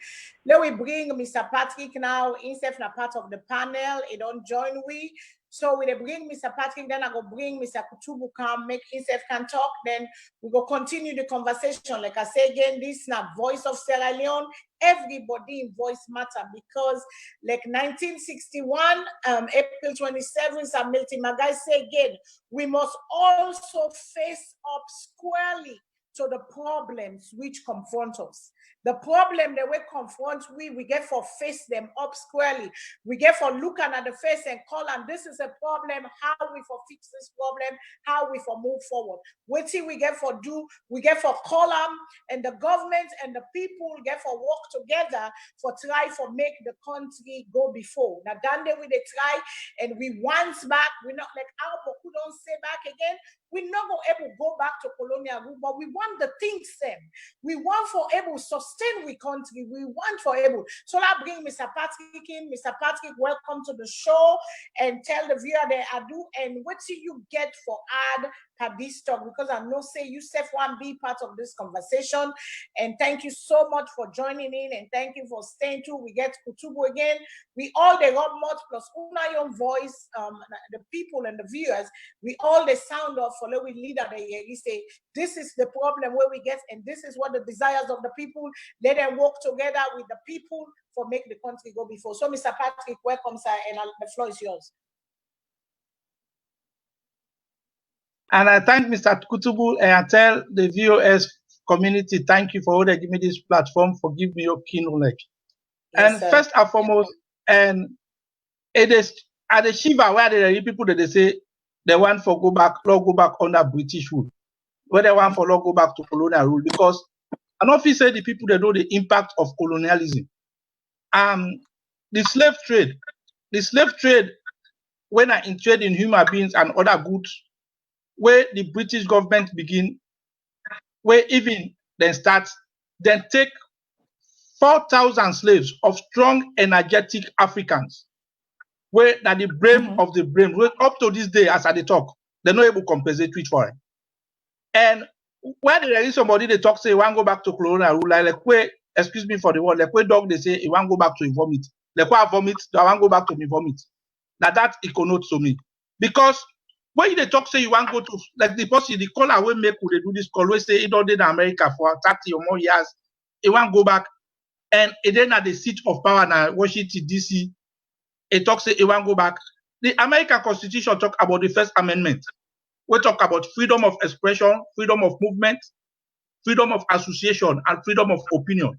Let we bring Mr. Patrick now. Instead of part of the panel, he don't join we. So we bring Mr. Patrick, then I go bring Mr. Kutubu come, make himself can talk, then we go continue the conversation. Like I say again, this is not Voice of Sierra Leone. Everybody in voice matter because like 1961, April 27th, Sir Milton Magai say again, we must also face up squarely to the problems which confront us. The problem that we confront, we get for face them up squarely. We get for looking at the face and call them, this is a problem, how we for fix this problem, how we for move forward. What we get for do, we get for call them, and the government and the people get for work together for try for make the country go before. Now, done they we they try, and we once back, we're not like our who don't say back again. We're not going to able to go back to colonial rule, but we want the things same. We want for able to sustain we country. We want for able. So I bring Mr. Patrick in. Mr. Patrick, welcome to the show and tell the viewer that I do and what do you get for add per this talk, because I know say you self want be part of this conversation. And thank you so much for joining in and thank you for staying too. We get Kutubu again. We all the Rob Mott plus Una Young voice, the people and the viewers, we all the sound of for we leader there. He say this is the problem where we get, and this is what the desires of the people. Let them work together with the people for make the country go before. So, Mr. Patrick, welcome, sir, and the floor is yours. And I thank Mr. Kutubu and I tell the VOS community, thank you for all that give me this platform, for giving me your keen knowledge. Yes, and sir. First and foremost, and it is at the Shiva where there are people that they say they want for go back under British rule, where they want for law go back to colonial rule, because an officer say the people that know the impact of colonialism. The slave trade, when I trade in human beings and other goods, where the British government begin, where even then starts, then take 4,000 slaves of strong, energetic Africans, where that the brain of the brain, where up to this day, as I talk, they're not able to compensate for it. And when there is somebody they talk, say, want go back to colonial rule, like where, excuse me for the word, like where dog they say, he want go back to vomit. Like where I vomit, I want go back to me vomit. Now that it connotes to me. Because when they talk, say you want go to, like the person, the caller will make who they do this call, we say it don't did in America for 30 or more years, he want go back, and it then at the seat of power now, Washington, D.C., it talks say it won't go back. The American Constitution talk about the First Amendment. We talk about freedom of expression, freedom of movement, freedom of association, and freedom of opinion.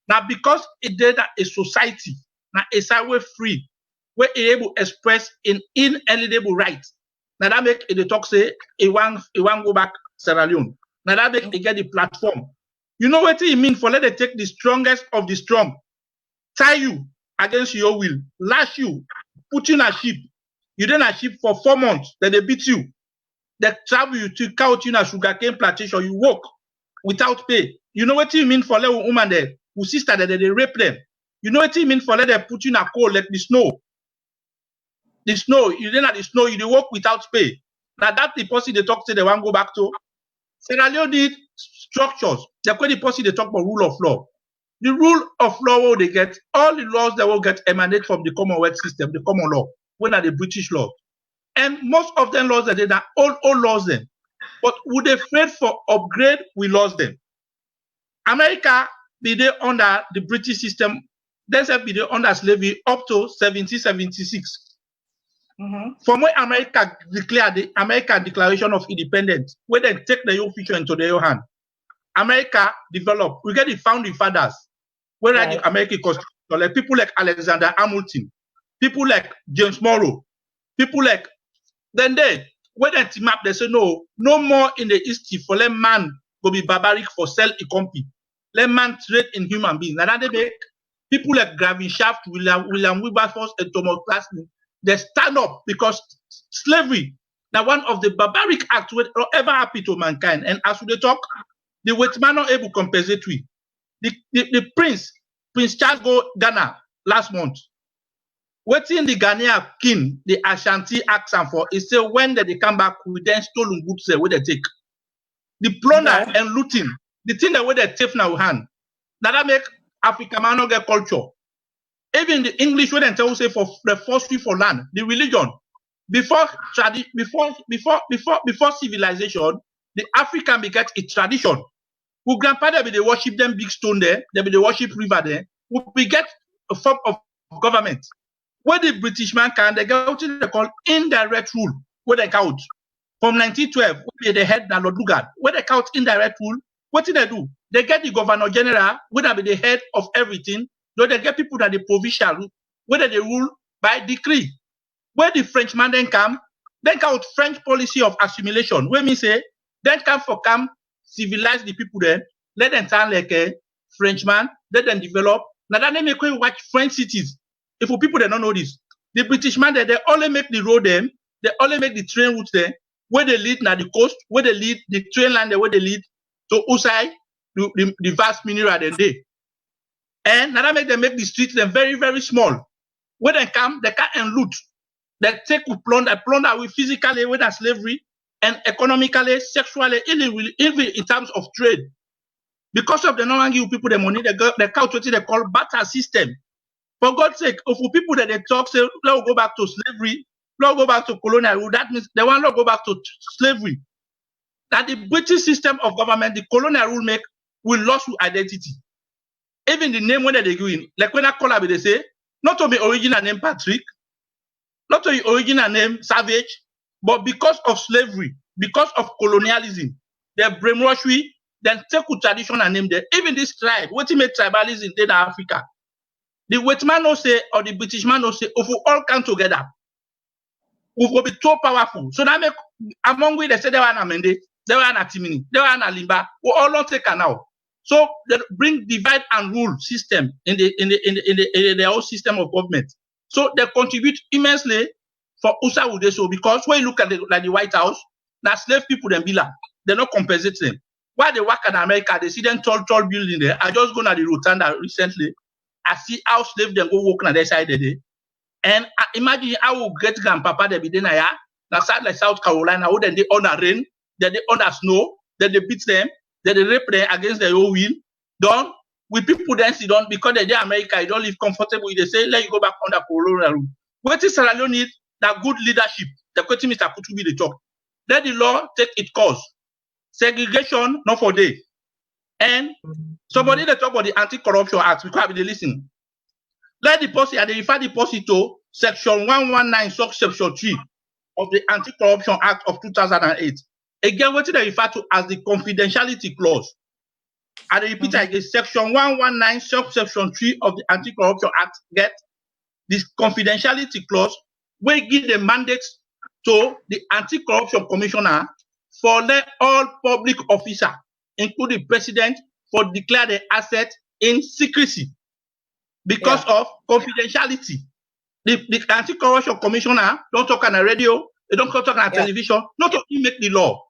Now, because it did a society, now it's way free, where it able to express in inalienable rights. Now that make it talk say it won't go back Sierra Leone. Now that make it get the platform. You know what it mean for let it take the strongest of the strong, tie you against your will, lash you, put you in a ship. You then a ship for 4 months, then they beat you. They travel you to count you in a sugarcane plantation, you work without pay. You know what it mean for let woman there, who sister that they rape them. You know what it mean for let them put you in a cold like the snow. The snow, you then at the snow, you work without pay. Now that the policy they talk to, they want to go back to. Sierra Leone did structures. They're quite the policy they talk about rule of law. The rule of law will they get, all the laws that will get emanate from the Commonwealth system, the common law, when are the British laws. And most of them laws that they are all laws them. But would they afraid for upgrade, we lost them. America be there under the British system, they be there under slavery up to 1776. From when America declared the American Declaration of Independence, where they take the own future into their hand, America developed. We get the founding fathers, where are the American Constitution, like people like Alexander Hamilton, people like James Monroe, people like then when they team up, they say no more in the history for let man go be barbaric for sell a company. Let man trade in human beings. Now they make people like Gravin Shaft, William Wilberforce, and Thomas Glasgow, they stand up because slavery, now one of the barbaric acts will ever happen to mankind. And as we talk, the white man not able compensatory. The Prince Charles go Ghana last month. Waiting the Ghanaian king, the Ashanti accent for, is say when they come back with them stolen goods where they take. The plunder and looting, the thing that where they take now hand. Now that make Africa man not get culture. Even the English when they tell say for the forestry for land, the religion. Before civilization, the African beget a tradition. Who grandfather be they worship them big stone there, they be they worship river there. We get a form of government. Where the British man can, they get what they call indirect rule, where they count. From 1912, where they head Lord Lugard, where they count indirect rule, what did they do? They get the governor general, where they be the head of everything, though they get people that the provincial, where they rule by decree. Where the Frenchman then count French policy of assimilation, where me say, then come civilize the people then, let them sound like a Frenchman, let them develop. Now that they make you watch French cities. If for people that don't know this, the British man they only make the road them, they only make the train routes there, where they lead now the coast, where they lead the train line there, where they lead to Usai, the vast mineral then they. And now that make them make the streets them very, very small. Where they come and loot. They take with plunder with physically, with slavery, and economically, sexually, even in terms of trade. Because of the no one give people the money, they count what they call barter system. For God's sake, for people that they talk, say, let's go back to slavery, let's go back to colonial rule, that means they want to go back to slavery. That the British system of government, the colonial rule will lose your identity. Even the name when they go in, like when I call up, they say, not to be original name Patrick, not to be original name Savage, but because of slavery, because of colonialism, they brainwash we, then take a tradition and name them. Even this tribe, what you make tribalism in Africa. The white man no say, or the British man no say, if we all come together, we will be too powerful. So that make among we they say they were an Amende, they were an Atimini, they were an Alimba, we all not take now. So they bring divide and rule system in their own system of government. So they contribute immensely for USA would they so because when you look at the White House, now slave people them be like, they not compensate them. While they work in America, they see them tall building there. I just gone to the Rotunda recently. I see how slaves them go work on their side of the day. And imagine how great grandpapa they be there now. Now side like South Carolina, how then they on a rain, then they on a snow, then they beat them, then they rape them against their own will. Done with people then sit down because they're America, you don't live comfortable. They say, let you go back under colonial rule. What is Sierra Leone need? That good leadership. The question Mr. Kutubi the talk. Let the law take its course. Segregation, not for day. And somebody that talk about the Anti-Corruption Act, because they listen. Let the policy identify the policy to Section 119, subsection 3 of the Anti-Corruption Act of 2008. Again, what they refer to as the confidentiality clause. I repeat again, Section 119, subsection 3 of the Anti-Corruption Act get this confidentiality clause will give the mandate to the Anti-Corruption Commissioner for let all public officers, including president, for declare the asset in secrecy because of confidentiality. The Anti-Corruption Commissioner don't talk on the radio, they don't talk on television, not to make the law.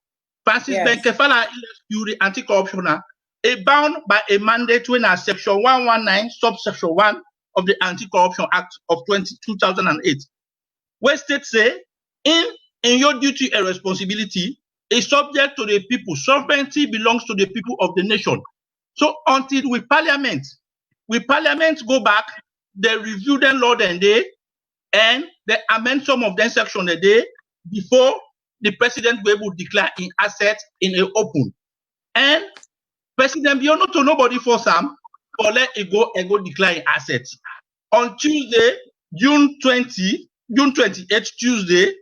Francis Benkefala the anti-corruptioner is bound by a mandate when Section 119, subsection 1 of the Anti-Corruption Act of 2008, where states say, in your duty and responsibility is subject to the people. Sovereignty belongs to the people of the nation. So until we parliament go back, they review them law and day, and they amend some of them section a day before the president will be able to declare in assets in the open. And President Biono to nobody for some for let it go and go declare in assets. On Tuesday, June 28th, Tuesday,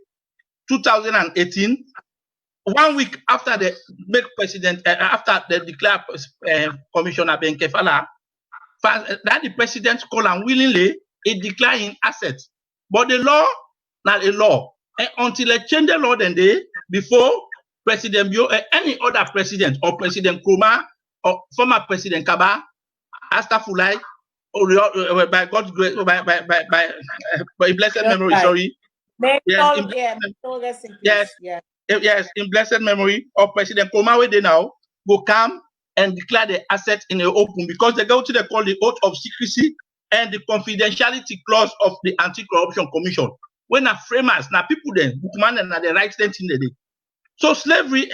2018, 1 week after the make president, after the declare Commissioner Benkefala, that the president call and willingly it declare in assets. But the law, not a law. And until they change the law, then they, before President Bio, any other president, or President Kroma, or former President Kaba, Astafulai, or by God's grace, by blessed memory, sorry. Yes, in blessed memory of President Kroma, where they now go come and declare the assets in the open because they go to the call the oath of secrecy and the confidentiality clause of the Anti-Corruption Commission. When are framers, now people then, bookman and the right thing in the day. So slavery,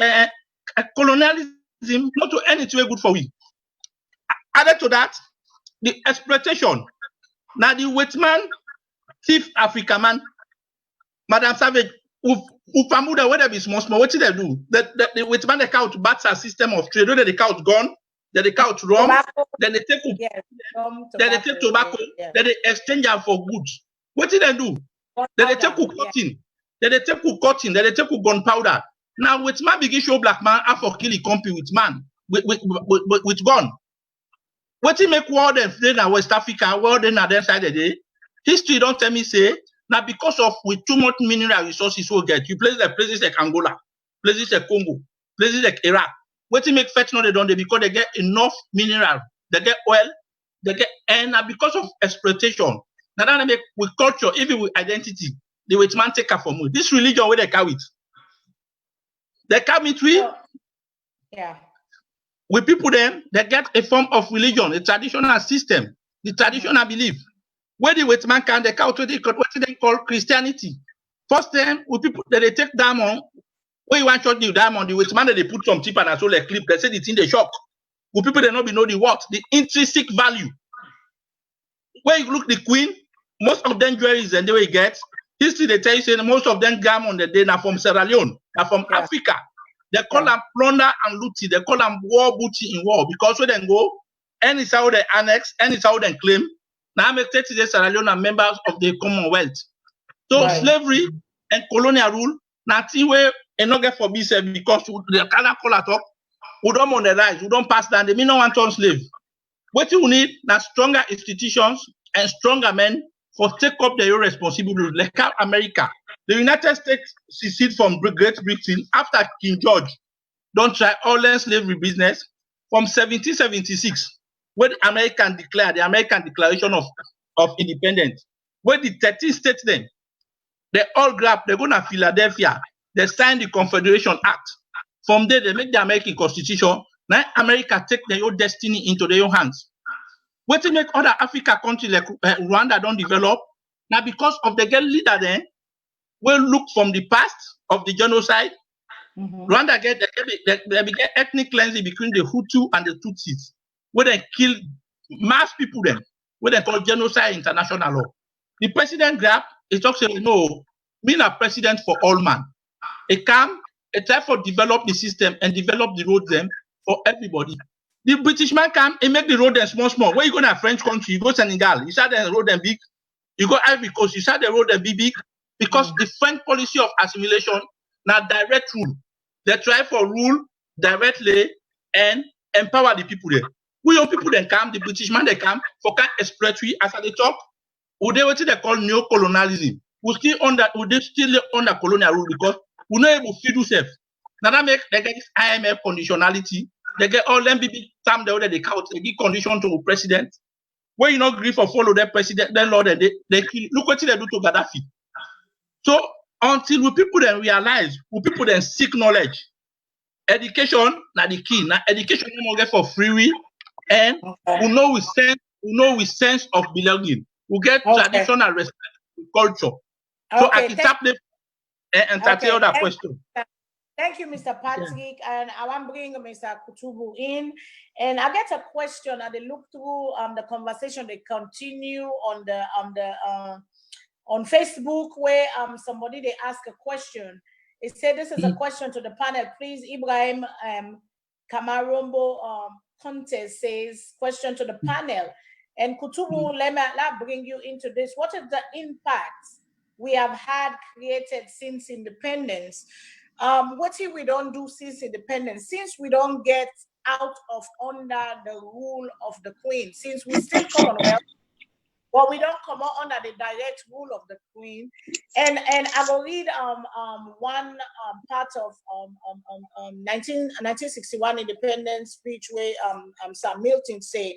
colonialism, not to anything good for we. Added to that, the exploitation. Now the Whitman, thief African man, Madam Savage, Ufamuda, whether it's small, what did they do? The Whitman account bats a system of trade, whether the count gun, then the count rum, then they take tobacco, then they exchange them for goods. What did they do? Then they take cotton, then they take cotton, then they take gunpowder. Now with man begin show black man after kill he compete with man with gun. What he make war then in West Africa, war then at the side of the day. History don't tell me say now because of with too much mineral resources we get, you places like Angola, places like Congo, places like Iraq. What he make fetch now they don't because they get enough mineral, they get oil, they get and because of exploitation. Now that make with culture, even with identity, the white man take up from you. This religion where they carry it. They carry it with with people then, they get a form of religion, a traditional system, the traditional belief. Where the white man can they count what they call Christianity. First time with people that they take diamond, where you want to shot the diamond, the white man that they put some tip and so they clip, they say it's in the shop. With people they not be know the what, the intrinsic value. Where you look the queen, most of them jewelries and they will get. History they tell you say most of them diamond they are from Sierra Leone, are from Africa. They call them plunder and looting. They call them war booty in war because when they go, any is how they annex, any is how they claim. Now make 30 days Sierra Leone are members of the Commonwealth. So slavery and colonial rule, nothing where and not get for BC because the color talk, we don't monetize, we don't pass down. They mean no one turn slave. What you need now stronger institutions and stronger men for take up their responsibility. Like America, the United States seceded from Great Britain after King George. Don't try all the slavery business from 1776, when the American Declaration of Independence, where the 13 states then they all grab, they go to Philadelphia, they sign the Confederation Act. From there, they make the American Constitution. Now America take their own destiny into their own hands. What to make other Africa countries like Rwanda don't develop? Now because of the girl leader then, will look from the past of the genocide. Rwanda get ethnic cleansing between the Hutu and the Tutsis, where they kill mass people then, where they call genocide international law. The president grab, he talks about no, being a president for all man. He come, he try for develop the system and develop the road them for everybody. The British man come and make the road them small. Where you go to a French country, you go to Senegal, you start the road them big. You go Ivory Coast, you saw the road the big because the French policy of assimilation now direct rule. They try for rule directly and empower the people there. We young people then come, the British man they come for can exploratory as they talk. Would they what they call neo-colonialism? We still under colonial rule because we're not able to do self. Now that make they get this IMF conditionality. They get all them big time they count, they give condition to the president. When you not agree for follow their president, then Lord, they look what they do to Gaddafi. So until we people then realize, we people then seek knowledge. Education, now the key. Now education no more get for free, and we know we sense of belonging. We get traditional respect, culture. So I can tap them and entertain that question. Thank you, Mr. Patrick, and I want to bring Mr. Kutubu in. And I get a question, and they look through the conversation. They continue on Facebook where somebody they ask a question. It said this is a question to the panel. Please, Ibrahim Kamarombo Conte says question to the panel. And Kutubu, let me bring you into this. What is the impact we have had created since independence? What if we don't do since independence? Since we don't get out of under the rule of the Queen, since we still Commonwealth, but we don't come out under the direct rule of the Queen. And I will read one part of 1961 independence speech where Sir Milton said,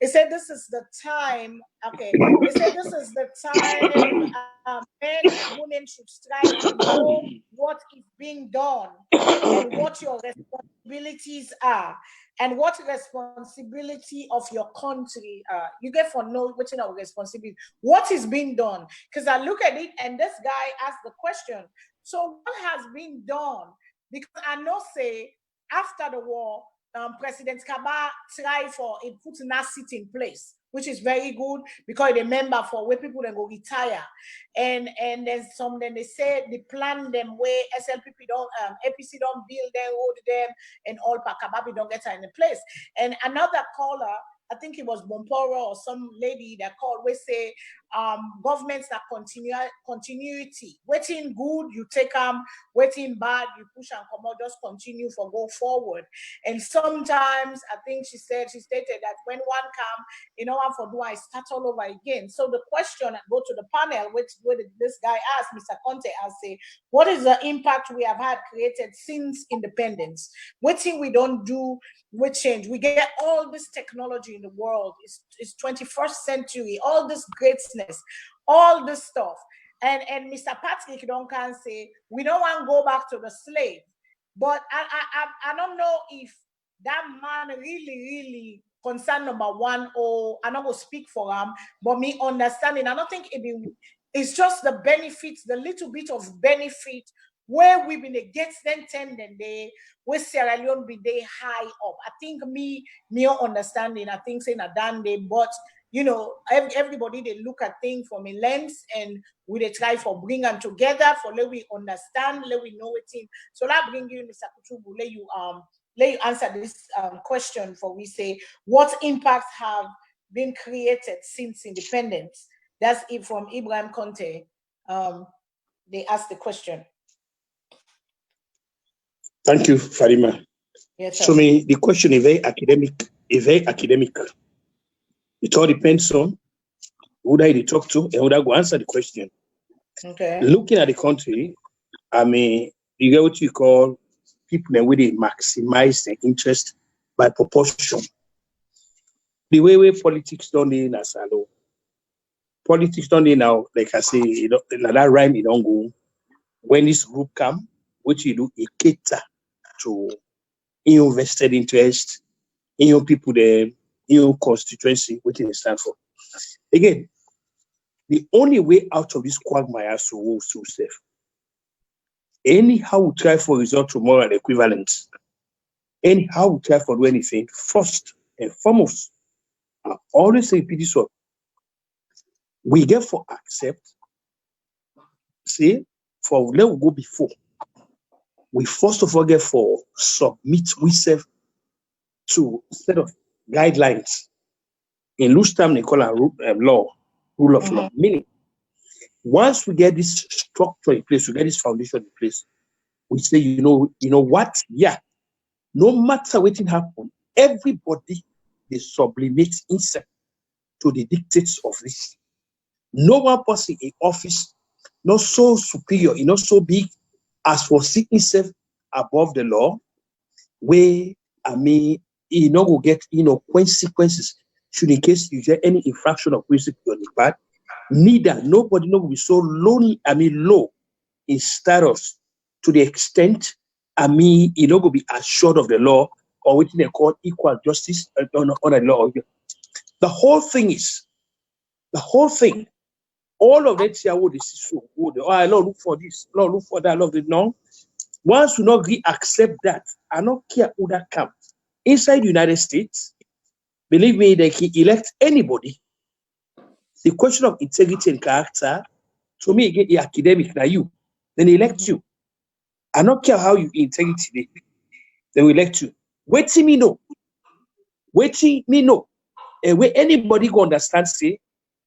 he said this is the time, he said this is the time men and women should strive to know what is being done and what your responsibilities are. And what responsibility of your country you get for know what's our responsibility, what is being done. Because I look at it and this guy asked the question, so what has been done? Because I know say after the war, President Kaba tried for a put a seat in place, which is very good because they member for where people then go retire. And then some then they say they plan them where SLPP don't APC don't build them, hold them, and all Pakababi don't get in the place. And another caller, I think it was Bomporo or some lady that called, we say governments that continuity. Waiting good, you take them, waiting bad, you push and come out, just continue for go forward. And sometimes I think she stated that when one come, you know, for do I start all over again. So the question go to the panel, which this guy asked, Mr. Conte, I say, what is the impact we have had created since independence? Waiting we don't do, we change. We get all this technology in the world. It's 21st century, all this greatness, all this stuff. And Mr. Patrick don't can say, we don't want to go back to the slave. But I don't know if that man really concern number one, or I'm not going to speak for him, but me understanding, I don't think it's just the benefits, the little bit of benefit where we've been against them 10 day, where Sierra Leone be they high up. I think me understanding, I think saying a damn day, but you know, everybody they look at things from a lens and we they try for bring them together for let we understand, let we know it in. So that bring you Mr. Kutubu, let you answer this question for we say what impacts have been created since independence. That's it from Ibrahim Conte. They asked the question. Thank you, Farima. Yes, so the question is very academic. It all depends on who they talk to and who they go answer the question. Okay. Looking at the country, I mean, you get what you call people that really maximize their interest by proportion. The way politics done in as SALONE. Politics done in now, like I say, that rhyme, it don't go. When this group come, what you do, it cater to your vested interest, in your people there, in your constituency, which it stands for. Again, the only way out of this quagmire is to safe. Anyhow we try for result to moral equivalence, anyhow we try for do anything, first and foremost, I always repeat this one. We get for accept, see, for let we go before. We first of all get for submit ourselves to a set of guidelines. In loose term, they call it rule of law. Meaning, Once we get this structure in place, we get this foundation in place, we say, you know what? Yeah, no matter what happen, everybody they sublimate himself to the dictates of this. No one person in office, not so superior, not so big as for seeing himself above the law, where he not will get consequences should in case you get any infraction of principle on the part. Neither nobody will be so low in status to the extent will be assured of the law or what they call equal justice on the law. The whole thing, all of that here, this is so good. Oh, I Lord, look for this, Lord, look for that, Lord, no. Once you not accept that, I don't care who that comes. Inside the United States, believe me, they can elect anybody. The question of integrity and character, to me, again, the academic, now you, then they elect you. I don't care how you integrity, they will elect you. Waiting me know. And where anybody go understand, say,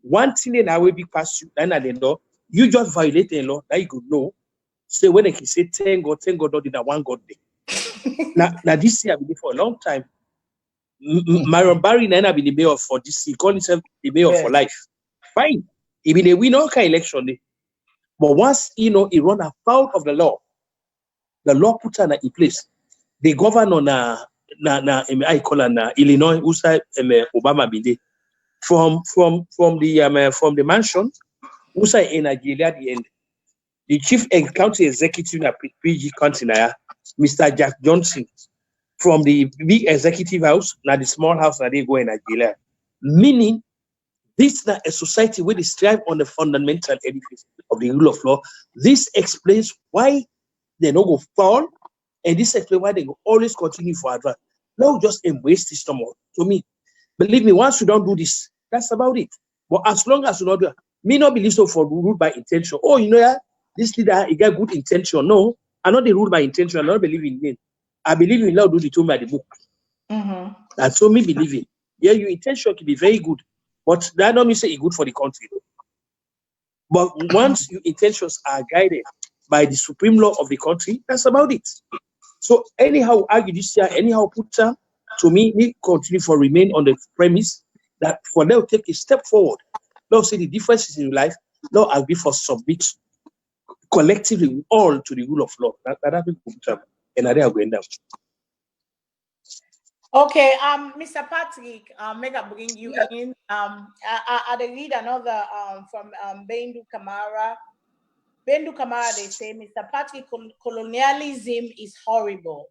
one thing and I will be past you, and I know, you just violate the law, now you could know. So when they say, thank God, not in that one God day. now, this year, I've been for a long time. Marion Barry Nana been the mayor for this. He called himself the mayor for life. Fine. He been a winner election day. But once he run afoul of the law put her in place. The governor I call Illinois, Usa Obama been there. From the mansion, Usa in Nigeria at the end. The chief county executive at PG County, Mr. Jack Johnson, from the big executive house, now the small house that they go in Nigeria. Meaning, this is a society where they strive on the fundamental edifice of the rule of law. This explains why they don't go fall, and this explains why they will always continue for advance. Now just embrace this tomorrow. To me, believe me, once you don't do this, that's about it. But as long as you not do it, me not believe so for rule by intention. Oh, this leader, he got good intention. No, I not the rule by intention. I not believe in him. I believe in law, do the told by the book. Mm-hmm. And so me believing. Yeah, your intention can be very good, but that don't mean say it's good for the country. But once your intentions are guided by the supreme law of the country, that's about it. So anyhow, argue this year, anyhow put to me, we continue for remain on the premise that for them to take a step forward. Now say the differences in your life, now I'll be for submit collectively all to the rule of law. That and I are going down. Okay, Mr. Patrick, Mega bring you in. I read another from Bendu Kamara. Bendu Kamara, they say, Mr. Patrick, colonialism is horrible,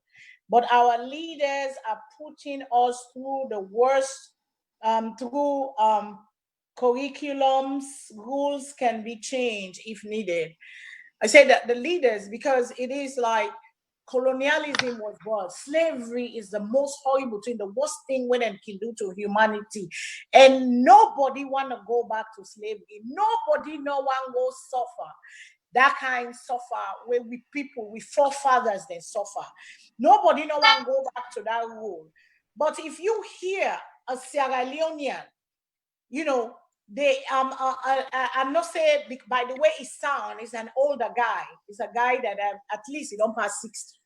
but our leaders are putting us through the worst, through curriculums, rules can be changed if needed. I say that the leaders, because it is like, colonialism was what? Slavery is the most horrible thing, the worst thing women can do to humanity. And nobody want to go back to slavery. Nobody no one go suffer. That kind suffer where we people, we forefathers, they suffer. Nobody no one go back to that rule. But if you hear a Sierra Leonean, they I'm not saying by the way it sounds, it's an older guy. It's a guy that at least he don't pass 60.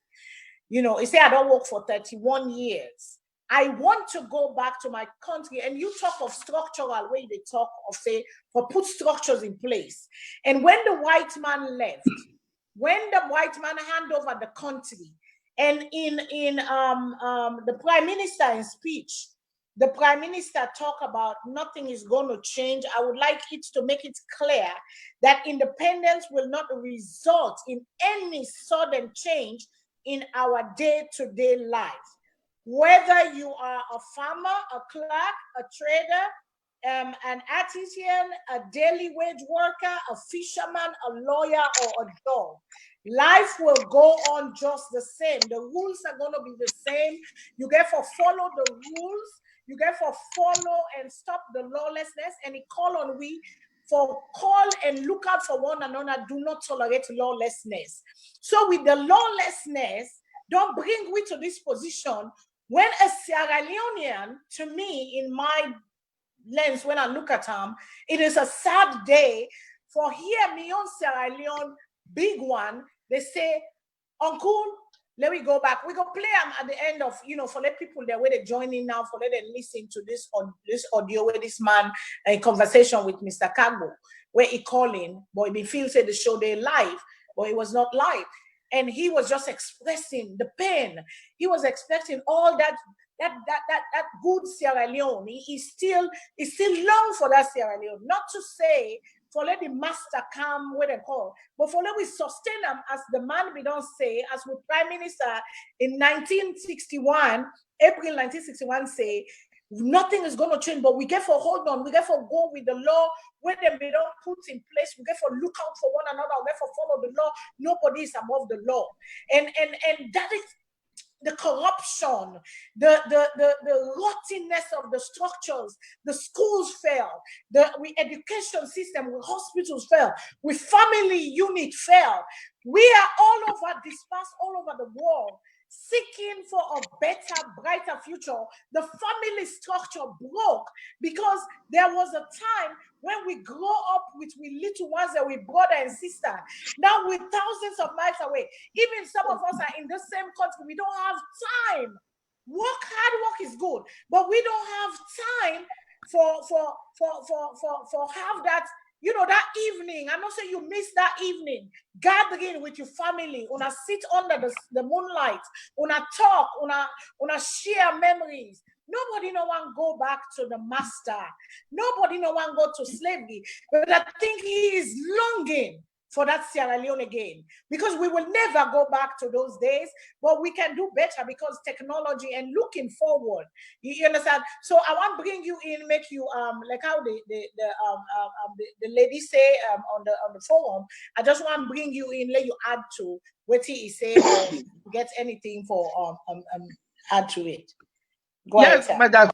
He say I don't work for 31 years. I want to go back to my country. And you talk of structural way they talk of say for put structures in place. And when the white man left, when the white man hand over the country, and in the prime minister in speech, the prime minister talk about nothing is going to change. I would like it to make it clear that independence will not result in any sudden change in our day-to-day life. Whether you are a farmer, a clerk, a trader, an artisan, a daily wage worker, a fisherman, a lawyer, or a dog, life will go on just the same. The rules are going to be the same. You get to follow the rules. You get to follow and stop the lawlessness, and it call on we for call and look out for one another. Do not tolerate lawlessness. So with the lawlessness, don't bring we to this position when a Sierra Leonean, to me, in my lens, when I look at him, it is a sad day For here, me on Sierra Leone, big one, they say, Uncle, let me go back. We go play them at the end of, for let people there where they join in now, for let them listen to this audio where this man a conversation with Mr. Kago, where he calling, but he feels say the show they live, but it was not live. And he was just expressing the pain. He was expressing all that good Sierra Leone. He still long for that Sierra Leone. Not to say for let the master come where they call, but for let we sustain them as the man we don't say, as the Prime Minister in 1961, April 1961 say, nothing is going to change, but we get for hold on, we get for go with the law where them they don't put in place, we get for look out for one another, we get for follow the law. Nobody is above the law. And that is the corruption, the rottiness of the structures, the schools fail, the education system, with hospitals fail, with family unit fail. We are all over dispersed all over the world, seeking for a better, brighter future. The family structure broke because there was a time when we grow up with little ones that we brother and sister. Now we're thousands of miles away. Even some of us are in the same country. We don't have time. Hard work is good, but we don't have time for have that. That evening, I'm not saying you miss that evening, gathering with your family, una sit under the moonlight, una talk, una share memories. Nobody no one go back to the master. Nobody no one go to slavery. But I think he is longing for that Sierra Leone again, because we will never go back to those days, but we can do better because technology and looking forward. You understand? So I want to bring you in, make you like how the lady say on the forum. I just want to bring you in, let you add to what he is saying, or get anything for add to it. Go yes, ahead, Madam.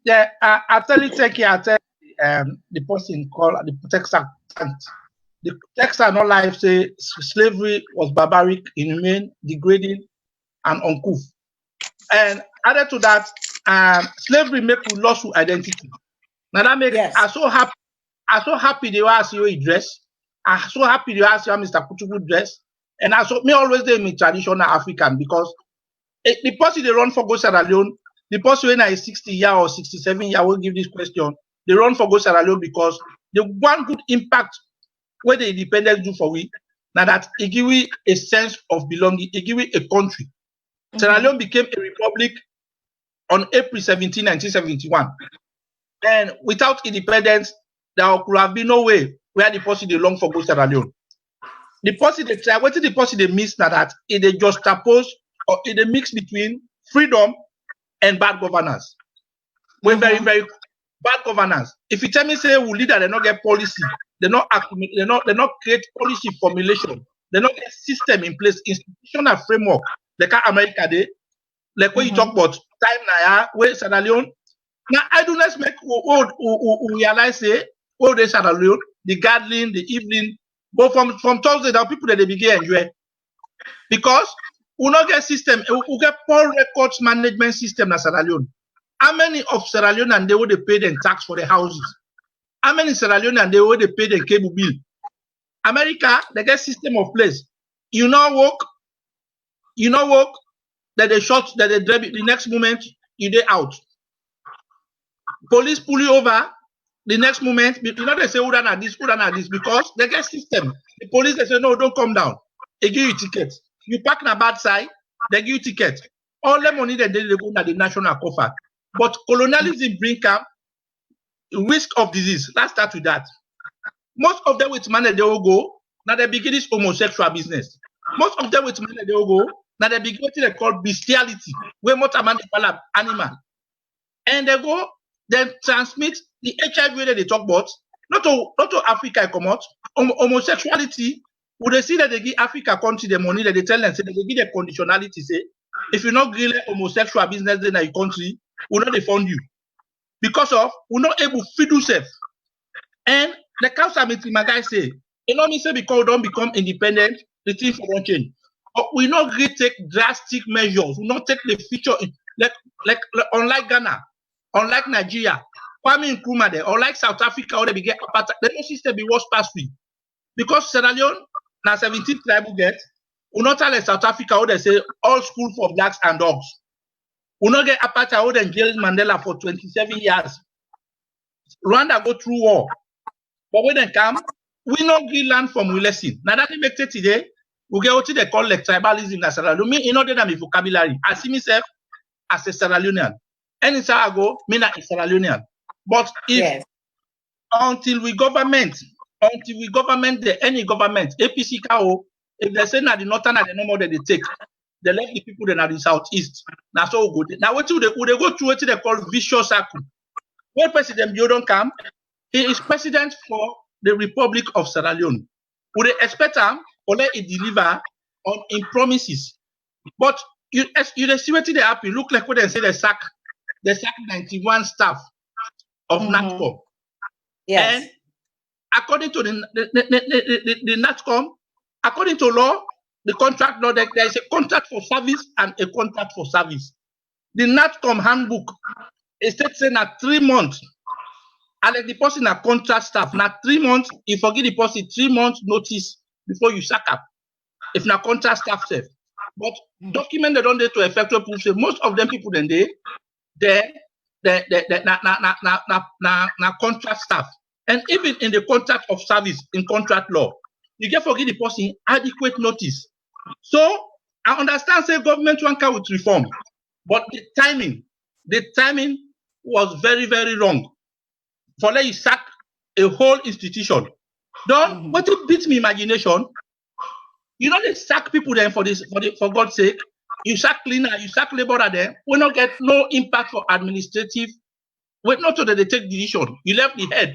Yeah, I tell you, the person called the Texas. The text are not life say slavery was barbaric, inhumane, degrading, and uncouth. And added to that, slavery make you lost your identity. Now that makes I so happy they ask you a dress. I so happy they ask you Mr. Kutubu dress. And I so me always they me traditional African because the person they run for go Sierra Leone, the person when I is 60 year or 67 year will give this question. They run for go Sierra Leone because the one good impact what the independence do for we, now that it give we a sense of belonging, it give we a country. Sierra Leone became a republic on April 17, 1971. And without independence, there could have been no way where the policy they long for go Sierra Leone. The policy they try, what is the policy they miss now that it they juxtapose or it they mix between freedom and bad governance. We're very, very bad governance. If you tell me say we leader they not get policy, they not create policy formulation, they not get system in place, institutional framework, like America they, like when you talk about time now, where Sierra Leone. Now idleness make we realize say all the Sierra Leone, the gathering, the evening, but from Thursday now people that they begin enjoy. Because we not get system, we get poor records management system in Sierra Leone. How many of Sierra Leone and they would pay them tax for the houses? How many Sierra Leone and they would pay the cable bill? America, they get system of place. You know work, that they shot, that they drive it, the next moment you they out. Police pull you over, the next moment, you know they say who done this, because they get system. The police they say no, don't come down. They give you ticket. You park on a bad side, they give you ticket. All the money that they go to the national coffer. But colonialism bring up risk of disease. Let's start with that. Most of them with money they will go, now they begin this homosexual business. Most of them with money they will go, now they begin what they call bestiality, where most animal. And they go, they transmit the HIV that they talk about, not to Africa come out, homosexuality, would they see that they give Africa country the money that they tell them, say they give the conditionality, say, if you not really homosexual business in your country, we'll not fund you. Because of we're not able to feed yourself. And the council meeting, my guy say, you know me say because we don't become independent, the thing for one change. But we not really take drastic measures. We not take the feature like unlike Ghana, unlike Nigeria, Kwame Nkrumah there, unlike South Africa, or they begin apartheid. The system be worse past we. because Sierra Leone, now 17 tribal get, we not tell South Africa how they say all school for blacks and dogs. We not get apartheid and jail Mandela for 27 years. Rwanda go through war. But when they come, we not get land from we lesson. Now that make it today, we get what they call like tribalism in Sierra Leone. Me, you know that my vocabulary. I see myself as a Sierra Leonean. Anytime I go, me not a Sierra Leonean. But if until we government any government, APC KO, if they say that the northern and the normal that they take, they let the people that are the southeast. That's all good. Now what do they go through what they call vicious circle? When President Biodon come, he is president for the Republic of Sierra Leone. Would they expect him or let it deliver on in promises? But you see what they happen. Look like what they say they sack 91 staff of NATCOM. Yes. And according to the NATCOM, according to law, the contract law, there is a contract for service and a contract for service. The NATCOM handbook, it states that 3 months, and the person a contract staff, now 3 months, you forget the person 3 months notice before you sack up. If na contract staff safe. But document they don't do to effectual proof say most of them people then they contract staff. And even in the contract of service in contract law, you get forget the person adequate notice. So I understand say government one can with reform, but the timing was very, very wrong. For let you sack a whole institution. Don't what it beats me imagination. You know they sack people then for God's sake. You sack cleaner, you sack laborer there. We not get no impact for administrative. Wait not so that they take decision. You left the head.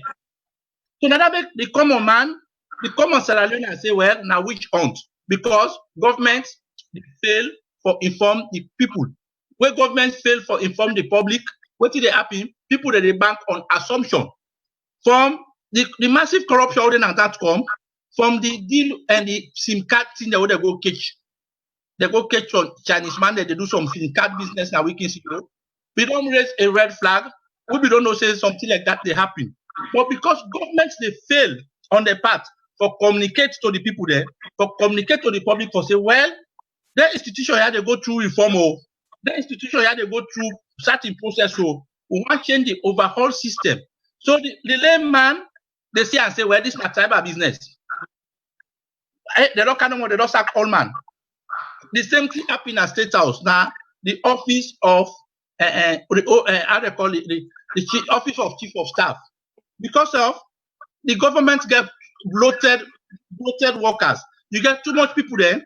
So now that make the common man, the common Sierra Leone and say, well, now which hunt? Because government fail for inform the people. Where government fail for inform the public, what did they happen? People that they bank on assumption. From the massive corruption that come, from the deal and the SIM card thing that they go catch. They go catch on Chinese man that they do some SIM card business now we can see. We don't raise a red flag. We don't know say something like that they happen. But because governments they fail on their part for communicate to the people there, for communicate to the public for say, well, their institution had to go through reform or their institution had to go through certain process so we want to change the overall system. So the layman they see and say, well, this is not cyber business. They don't kind of they don't sack all man. The same thing happened at State House. Now the office of how they call it the office of chief of staff. Because of the government get bloated workers. You get too much people there.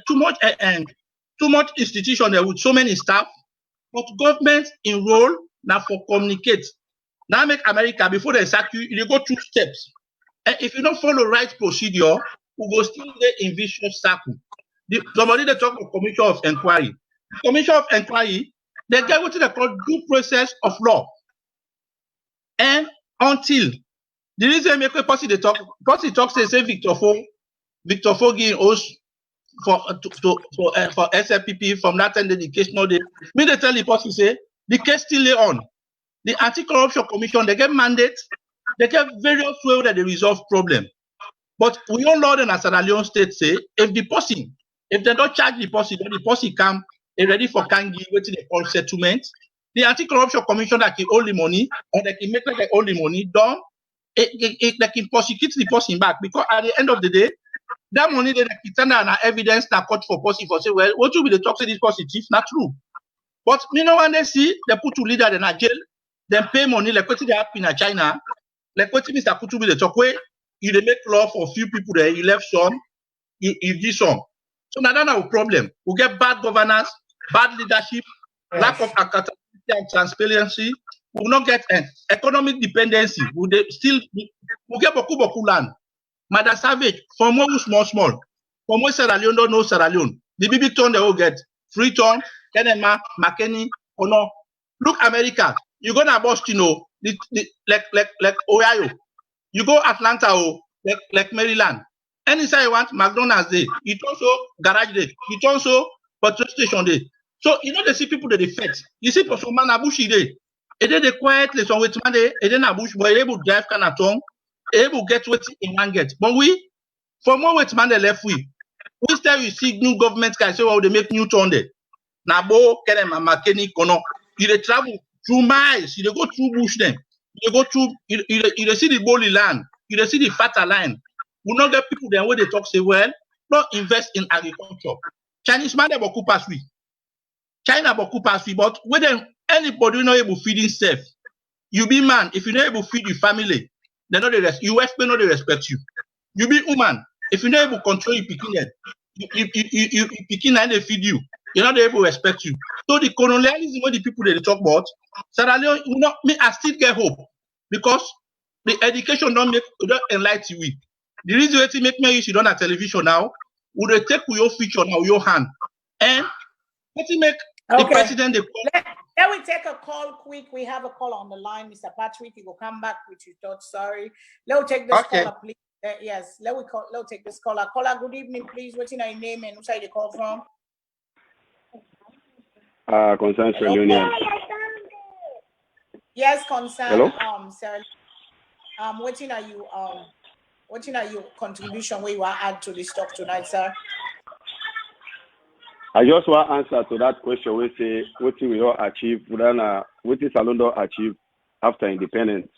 Too much institution there with so many staff. But government enroll now for communicate. Now make America before they sack you, they go through steps. And if you don't follow right procedure, we go still get in vicious circle. Somebody they talk of commission of inquiry. Commission of inquiry, they get what they call due process of law. And until the reason make a person they talk say Victor Fo giving us for SFPP from that time dedicational day. Me they tell the person say the case still lay on. The Anti-Corruption Commission they get mandate, they get various ways that they resolve problem. But we all know in Sierra Leone State say if they don't charge the person come ready for Kangi, what they call settlement. The Anti-Corruption Commission that can hold the money, or they can make like they hold the money, done, they can prosecute the person back. Because at the end of the day, that money they can turn an evidence that court for person for say, well, what will be the talk say this person is not true. But you know when they see they put to leader in a jail, then pay money like what they happen in China, like what Mr. Kutubi the talk way, you they make law for a few people there, you left some, you give some. So now that's our problem. We get bad governance, bad leadership, lack of accountability and transparency. We will not get economic dependency. We get beaucoup land. Mother Savage, from more small. From more Sierra Leone don't know Sierra Leone. The big town they will get. Freetown, Kenema, McKinney, Ono. Look America. You go to Boston, like Ohio. You go Atlanta, like Maryland. Anytime you want, McDonald's day. It also garage day. It also petrol station day. So you know they see people that they fed. You see for some man a bushy day. And then they quietly some with man day, and then a bush boy able to drive can at home. able get what in one get. But we, from one way to man the left we still you see new government can say, well, they make new turned. Nabo, Kerem, and Makeni, Kono. You travel through miles, you go through bush them, you go through, you see the Boli land, you see the fatter line. We not get people there where they talk say, well, not invest in agriculture. Chinese man, they will coop us we. China will coop us we, but when anybody not able to feed himself, you be man, if you're not able to feed your family, they know the US may not respect you. You be woman, if you're not able to control your picking, you picking and they feed you, you're not able to respect you. So the colonialism when the people they talk about, Sierra Leone, you know, me, I still get hope because the education don't enlighten you. The reason why make me use it on a television now, would they take your feature now, your hand, and let me make the president the Let we take a call quick. We have a call on the line, Mr. Patrick. You will come back with your thoughts. Sorry. Let me take this caller, please. Yes, let me take this caller. Caller, good evening, please. What's your name and who's you call from? Concern Colonial. Yes, concern. Hello? Sarah. What are your contribution where you are add to this talk tonight, sir? I just want to answer to that question. We say what we all achieve, what is SALONE achieve after independence.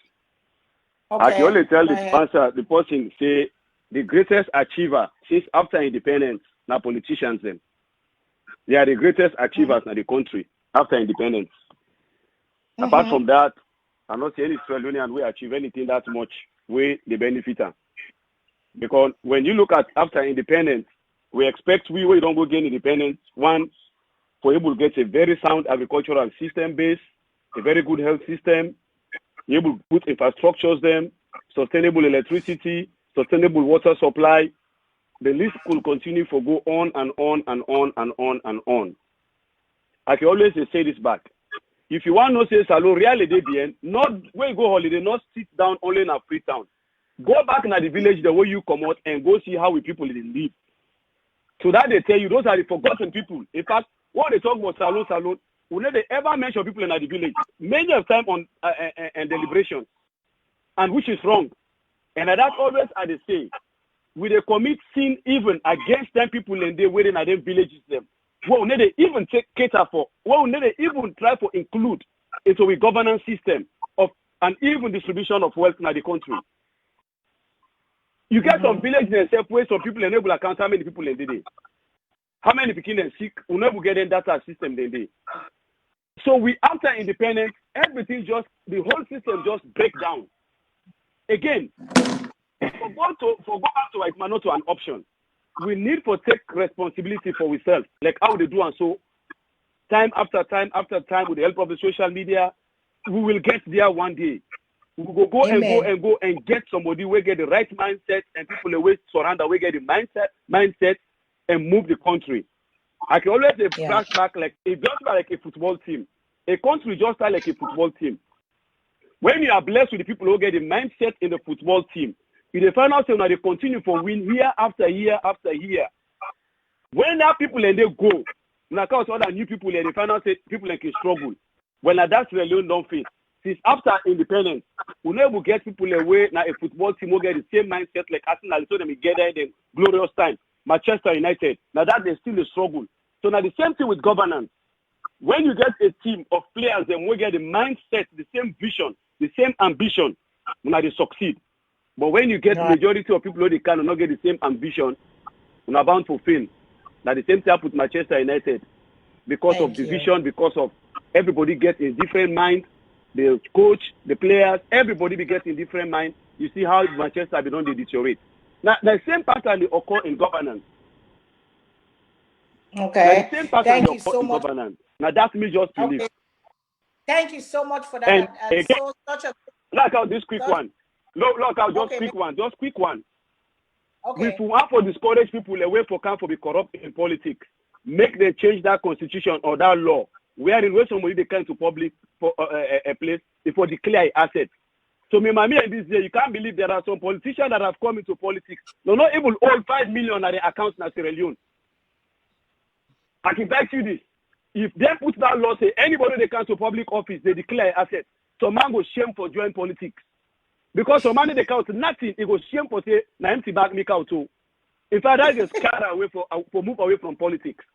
Okay. I can only tell the answer. The person say the greatest achiever since after independence, now politicians them. They are the greatest achievers in the country after independence. Apart from that, I'm not saying Australian we achieve anything that much way the benefiter. Because when you look at after independence, we expect we don't go gain independence. One, for able to get a very sound agricultural system base, a very good health system, able to put infrastructures them, sustainable electricity, sustainable water supply. The list could continue for go on and on and on and on and on. I can always say this back. If you want to say SALONE reality bien, not when you go holiday, not sit down only in a free town. Go back in the village the way you come out and go see how we people live. So that they tell you those are the forgotten people. In fact, when they talk about SALONE, we never ever mention people in the village. Many of time on deliberations, and which is wrong. And that always I they say, we they commit sin even against them people in the way in their villages them. Well, we never even cater for. Well, we never even try to include into a governance system of an even distribution of wealth in the country. You get some villages and separate some people enable account how many people in the day. How many people are sick? We never get in data system in the day. So we after independence, everything just the whole system just break down. Again, for go back to like not to an option. We need to take responsibility for ourselves, like how they do and so time after time after time with the help of the social media, we will get there one day. We will go and get somebody who get the right mindset and people always surround that we get the mindset and move the country. I can always flashback like it's just like a football team. A country just like a football team. When you are blessed with the people who get the mindset in the football team, in the final season, they continue for win year after year after year. When that people and they go, now cause other new people in the final set, people like struggle. When that's the Leon don't face. Since after independence, we never get people away now a football team will get the same mindset like Arsenal, so they get there in the glorious time. Manchester United. Now that they still a struggle. So now the same thing with governance. When you get a team of players, then we get the mindset, the same vision, the same ambition, now they succeed. But when you get the majority of people who they cannot get the same ambition, you're bound to fail. Now the same thing with Manchester United. Because of division, because of everybody gets in different mind, the coach, the players, everybody be getting different mind. You see how Manchester be don't deteriorate. Now the same pattern they occur in governance. Okay. Now, the same pattern Thank they you occur so in much. governance. Now that's me just believe. Okay. Thank you so much for that. And again, such a look out this quick one. Look out just quick one. Just quick one. Okay. If we want to discourage people away for camp for be corrupt in politics, make them change that constitution or that law. Wherein when somebody they come to public for a place before declare asset. So me and this day, you can't believe there are some politicians that have come into politics. They're not able to hold 5 million at the accounts in Sierra Leone. I can tell you this. If they put that law, say anybody they come to public office, they declare asset. So man go shame for joining politics. Because some money they count nothing, it goes shame for say na empty bag make out too. In fact, that is scare away for move away from politics.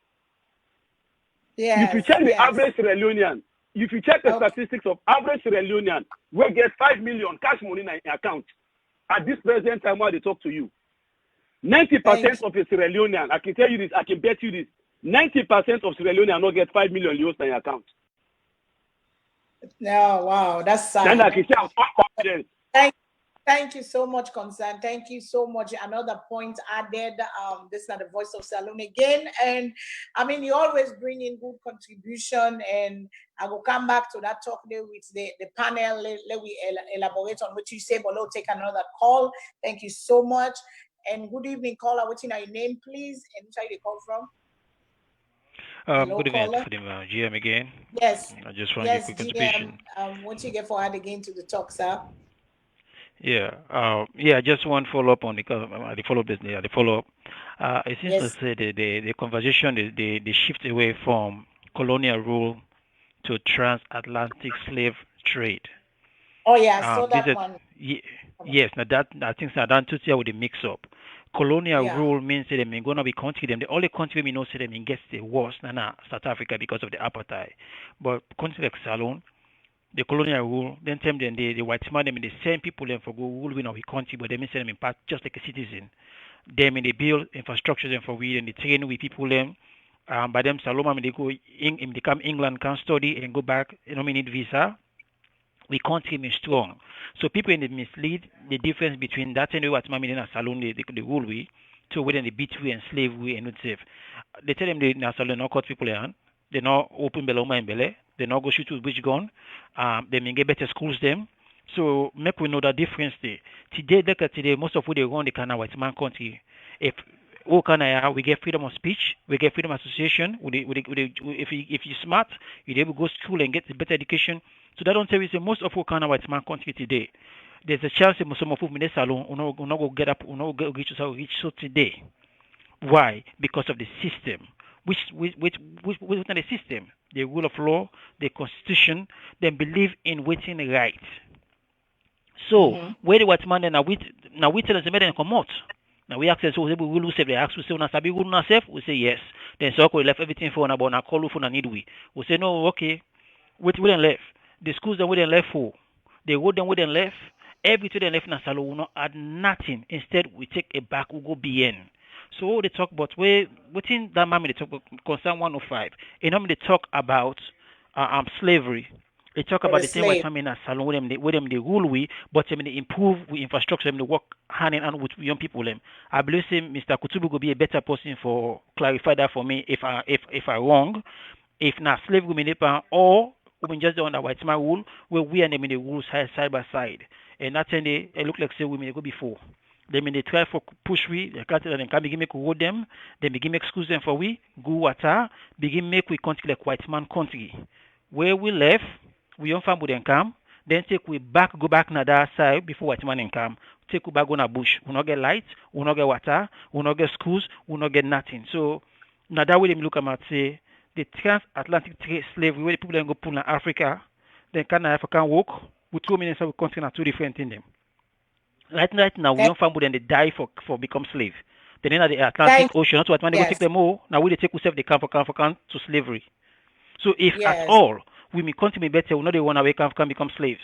Yes, if you check the average Sierra Leonean, if you check the statistics of average Sierra Leonean, we get 5 million cash money in account at this present time while they talk to you. 90% of a Sierra Leonean, I can tell you this, I can bet you this, 90% of Sierra Leonean not get 5 million euros in your account. No, wow, that's sad. Then I can say I'm confident. Thank you so much, Concern. Thank you so much. Another point added. This is not the voice of Salone again. And I mean, you always bring in good contribution. And I will come back to that talk there with the panel. Let we elaborate on what you say, but we'll take another call. Thank you so much. And good evening, caller. What's your name, please? And where you call from? Hello, good evening, GM again. Yes. I just want to give a quick contribution. What you get for add again to the talk, sir? Yeah, I just want to follow up on the follow-up. It seems to say the conversation, the shift away from colonial rule to transatlantic slave trade. Oh yeah, I saw that one. Yes, now that I think that too with the mix-up. Colonial rule means that they're going to be country them. The only country we know say them gets the worst, South Africa because of the apartheid. But country like SALONE, the colonial rule, then the white man, them the same people them for go rule in our country, but they mean them in part just like a citizen. Them in the build infrastructure them for we and they train with people them. By them SALONE, they go in they come England can study and go back, need visa. We country is strong. So people in the mislead the difference between that and what Mammy and SALONE the rule we to within the beat we and slave we and not safe. They tell them they SALONE not cut people on. They not open Beloma and Bele. They not go shoot with which gun. They may get better schools them. So make we know that difference there. Today, most of what they run the kind of white man country. If we get freedom of speech, we get freedom of association. If you're smart, you're able to go to school and get a better education. So that don't tell you say most of what kind of white man country today. There's a chance that some of them in the salon will not go get up, will not go reach so today. Why? Because of the system. Which within the system, the rule of law, the constitution, they believe in waiting right. So where the white man now we tell us the matter and come out. Now we ask us so we will say they ask we say una sabi we una safe, we say yes. Then so we left everything for about na call for na need we. We say no, okay. We then left. The schools that we then left for, the road then we then left, everything then left na SALONE will not add nothing. Instead we take it back, we go BN. So they talk about within that moment they talk about concern 105. And they talk about slavery. They talk about the same way in a SALONE with them they rule we, but they improve we infrastructure, they work hand in hand with young people them. I believe Mr. Kutubu will be a better person for clarify that for me if I wrong. If not slavery mean or we just on the white man rule where we and them in the rules side by side. And that's when they look like say we may go before. They mean they try for push we, they can begin make road them, they begin make schools them for we, go water, begin make we country like white man country. Where we left, we young family then come, then take we back, go back na that side before white man then come. Take we back on a bush. We not get light, we not get water, we not get schools, we not get nothing. So now that way they look at say the transatlantic trade slavery where the people then go pull in Africa, then can African walk with 2 minutes of country are two different in them. Right now, we don't find them they die for become slave. Then in the Atlantic Ocean, that's what when they go take them all. Now we they take yourself they come to slavery. So if at all we may continue better, we know they want to wake up can become slaves.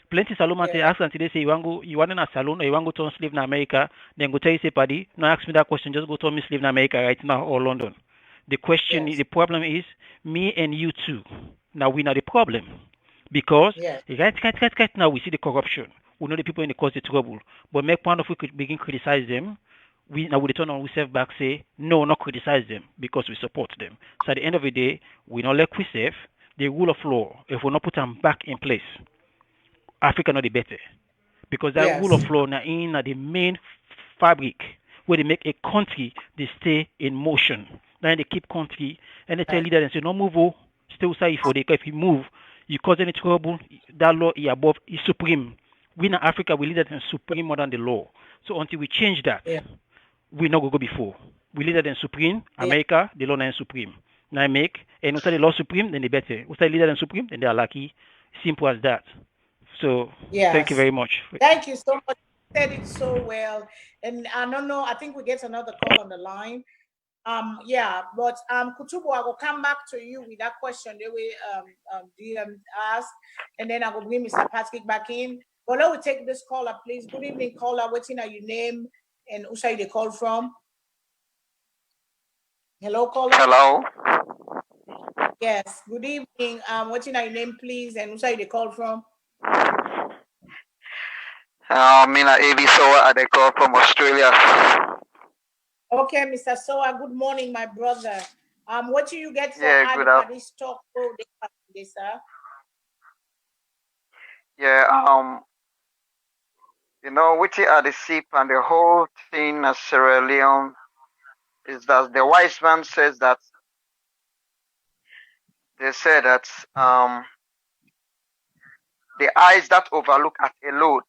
Plenty SALONE say ask and today say you want in a SALONE or you want to go turn slave in America, then go tell you say paddy, no ask me that question, just go turn me slave in America right now or London. The question the problem is me and you too. Now we know the problem. Because right now we see the corruption. We know the people in the cause the trouble. But make one of we could begin criticize them. We now we turn on ourselves back say, no, not criticize them because we support them. So at the end of the day, we not let we save the rule of law. If we not put them back in place, Africa not the better. Because that rule of law now in the main fabric where they make a country they stay in motion. Then they keep country and they tell leaders and say, no move, stay aside for they if you move, you cause any trouble, that law is above, is supreme. We in Africa, we lead that in supreme more than the law. So until we change that, we not go before. We lead that in supreme, America, the law is supreme. Now make, and once the law supreme, then they better. Once they lead that in supreme, then they are lucky. Simple as that. So Yes. thank you very much. Thank you so much. You said it so well. And I don't know, I think we get another call on the line. Yeah, but Kutubu, I will come back to you with that question the way DM asked, and then I will bring Mr. Patrick back in. But let me take this caller, please. Good evening, caller. What's your name and who say they call from? Hello, caller. Hello. Yes. Good evening. What's your name, please, and who say they call from? Mina AB Soa, they call from Australia. Okay, Mr. Soa, good morning, my brother. What do you get for good this talk today, sir? Yeah, you know, which are the SIP and the whole thing of Sierra Leone is that the wise man says that they say that the eyes that overlook at a load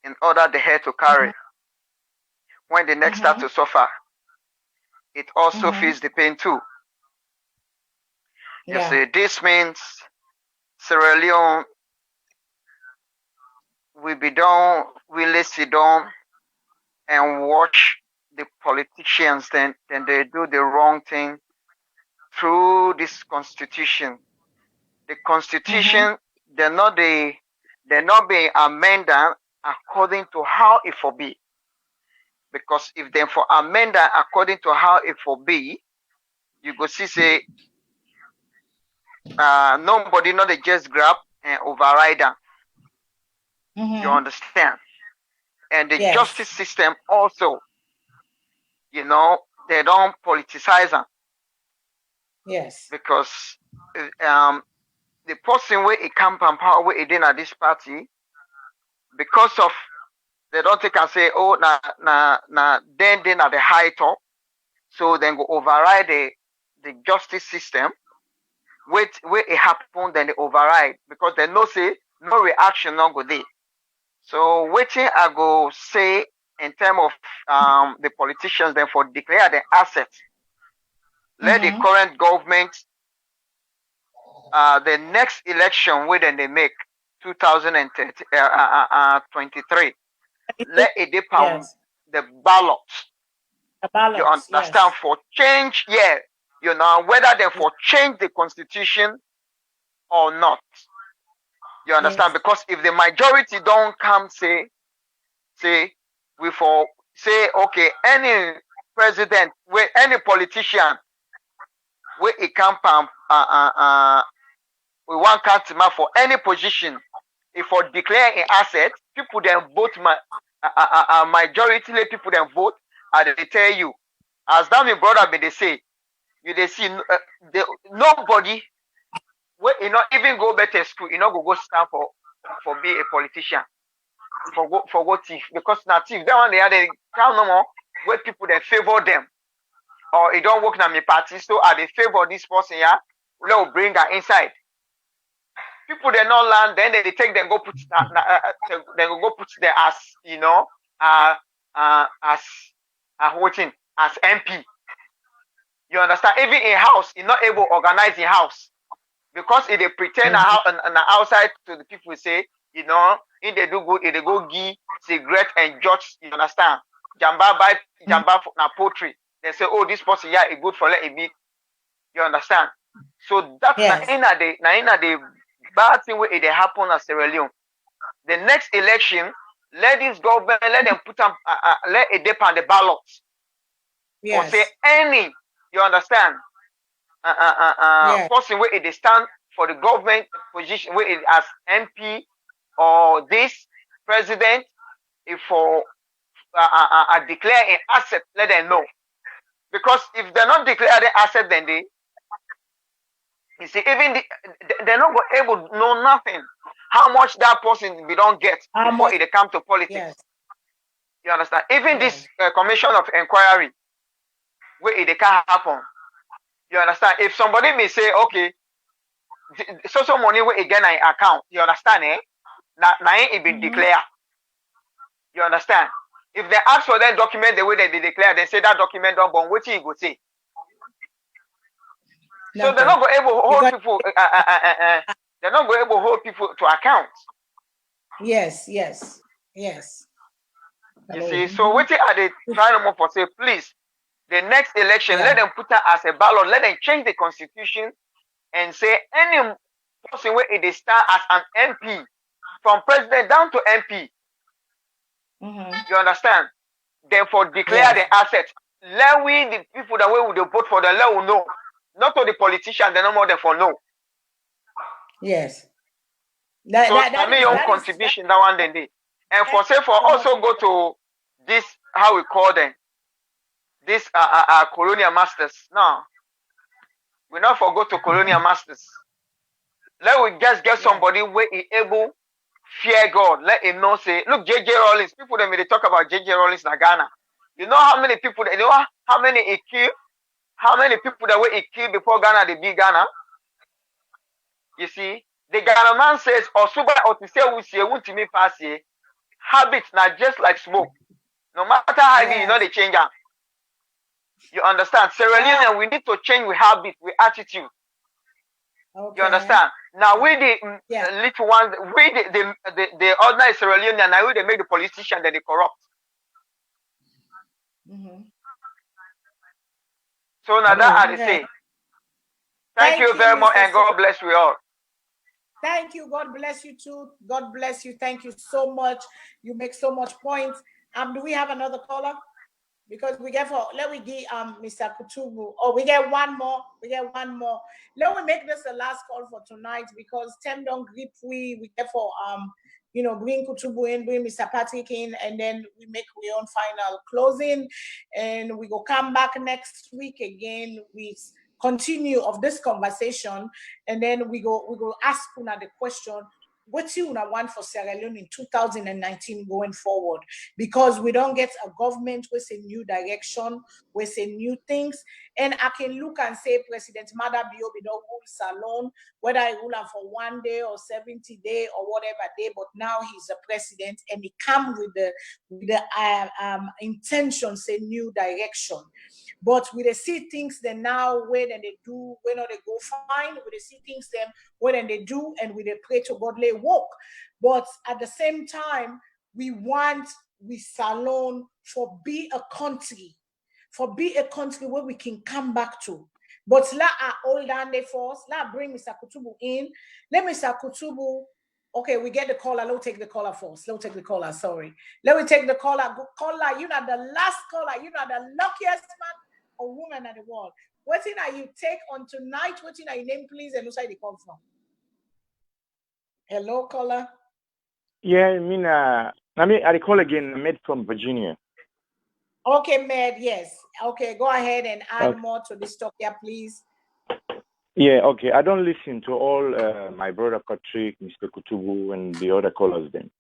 in order the head to carry, when the neck starts to suffer, it also feels the pain too. You see, this means Sierra Leone will be done, will sit down and watch the politicians, then they do the wrong thing through this constitution. The constitution, they're not being amended according to how it will be. Because if they for amend according to how it will be, you go see say nobody not they just grab and override them. You understand? And the justice system also, you know, they don't politicize them. Yes. Because the person where it come from power where it in at this party, because of they don't take and say, oh, then at the high top, so then go override the justice system. Where it happen, then they override because they know say no reaction not go there. So waiting I go say in terms of the politicians then for declare the assets. Let the current government the next election where then they make 2023. Let it depend the ballot. You understand for change, you know, whether they for change the constitution or not. You understand? Because if the majority don't come say we for say okay, any president where any politician where it come from we want customer for any position, if for declare an asset, people then vote majority let people then vote, and they tell you, as that my brother be they say, you they see nobody where you not even go better school, you know go stand for be a politician, for go thief, because now thief that one they count no more where people they favor them, or it don't work na me party, so are they favor this person here, will bring her inside. People they not land, then they take them go put they go put their as you know as voting as MP. You understand? Even in house, you're not able to organize in house because if they pretend on the outside to the people say, you know, if they do good, if they go give cigarette and judge, you understand? Jamba buy jamba for na poultry. They say, oh, this person yeah, is good for let it be. You understand? So that's na the bad thing where it happen at Sierra Leone. The next election, let this government let them put them let it depend the ballot. Or say any, you understand? Person where it stand for the government position where it as MP or this president, if for declare an asset, let them know. Because if they're not declare the asset, then they you see, even they're not able to know nothing. How much that person we don't get before it come to politics. You understand? Even this commission of inquiry, where it can happen. You understand? If somebody may say, okay, so money where again I account. You understand? Now it been declared. You understand? If they ask for that document the way they declare, they say that document don't but what you go say. So they're not able to hold people. They're not able to hold people to account. Yes. You see, so what are they trying to for say, please, the next election, let them put her as a ballot, let them change the constitution and say any person where it is start as an MP, from president down to MP. You understand? Therefore, declare the assets. Let we, the people that we would vote for, the let we know. Not to the politicians, they no more than for no. Yes. That is your contribution that one day. And for say for also go to this, how we call them, this colonial masters. No. We not forgo to colonial masters. Let we just get somebody where he able fear God. Let him know say, look, J.J. Rollins, people that may they talk about J.J. Rollins in Ghana. You know how many people, you know how many he killed? How many people that were he killed before Ghana, the big Ghana? You see, the Ghana man says, Osuba Otise Wusie Wuntimi Pasi, habits not just like smoke. No matter how heavy, you know they change them. You understand? Sierra Leone, we need to change with habits, with attitude. Okay. You understand? Now we the little ones, we the ordinary Sierra Leone, now we they make the politicians that they corrupt. So now that I say, thank you very much, and God bless you all. Thank you. God bless you too. God bless you. Thank you so much. You make so much points. Do we have another caller? Because we get let me give Mr. Kutubu. Oh, we get one more. Let me make this the last call for tonight because Tem don't grip we get for bring Kutubu in, bring Mr. Patrick in, and then we make our own final closing, and we go come back next week again with continue of this conversation, and then we go ask Una the question, what you want for Sierra Leone in 2019 going forward? Because we don't get a government with a new direction, with a new things. And I can look and say President Madabio don't rule SALONE, whether I rule him for 1 day or 70 days or whatever day, but now he's a president and he come with the intention, say new direction. But we see things then now when they do, when they go fine, we see things them when they do, and we pray to God lay walk. But at the same time, we want SALONE for be a country where we can come back to. But la hold on the force, la bring Mr. Kutubu in. Let Mr. Kutubu. Okay, we get the caller. Let's take the caller first. Let's take the caller. Sorry. Let me take the caller. Caller, you know the last caller. You know the luckiest man or woman at the world. What thing are you take on tonight? What thing are your name, please, and where they come from? Hello, caller. Yeah, I call again. Med from Virginia. Okay, Med. Yes. Okay, go ahead and add more to this talk here, please. Yeah. Okay. I don't listen to all my brother Patrick, Mr. Kutubu, and the other callers. Then.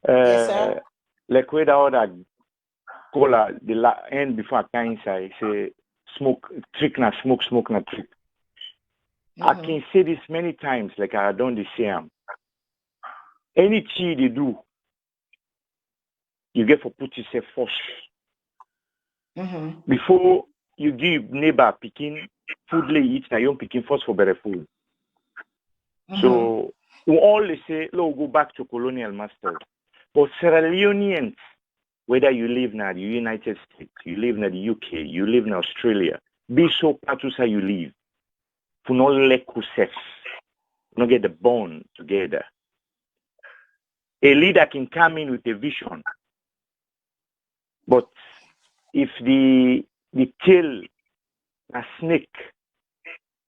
Yes, sir. Like with the other caller, the end before I can say smoke trick na smoke na trick. I can say this many times. Like I done the same. Anything they do, you get for put yourself first. Before you give neighbor picking food lay eat, now you picking first for better food. So we always say, "Look, go back to colonial masters." But Sierra Leoneans, whether you live in the United States, you live in the UK, you live in Australia, be so proud to say you live. For no lack of sex, not get the bond together. A leader can come in with a vision, but if the tail a snake,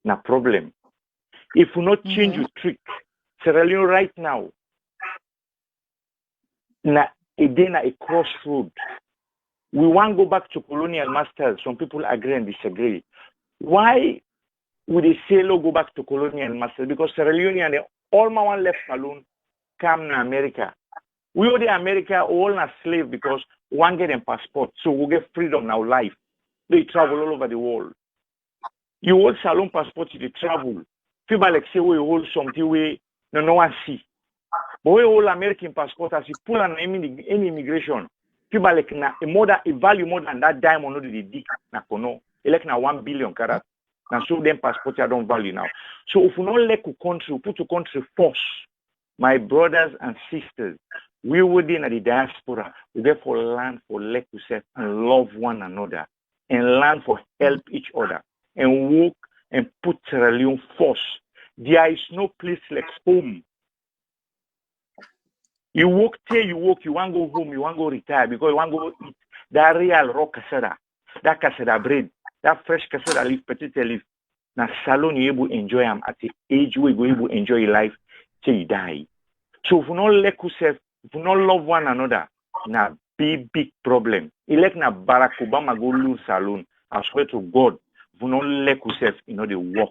no problem. If we not change your trick, Sierra Leone right now, na a crossroad. We want to go back to colonial masters. Some people agree and disagree. Why would they say, go back to colonial masters? Because Sierra Leone and all my one left alone come to America. We owe the America all a slave because one get a passport. So we get freedom now life. They travel all over the world. You hold SALONE passport, they travel. People like say we hold something we no one see. But we hold American passport as you pull on any immigration. People like a value more than that diamond they dig na kono. Like na 1 billion karat. Now so them passport I don't value now. So if we not let a country, put a country first. My brothers and sisters, we within the diaspora, we therefore learn for let yourself and love one another and learn for help each other and work and put Sierra Leone first. There is no place like home. You work till you work, you want to go home, you want to go retire because you want to go eat that real raw cassava, that cassava bread, that fresh cassava leaf, potato leaf. Now, salon you able to enjoy them at the age where you able to enjoy your life till you die. So if you not like yourself, if you not love one another, na big problem. Elect na Barack Obama go lose salon. I swear to God, if you not like yourself, you know they work.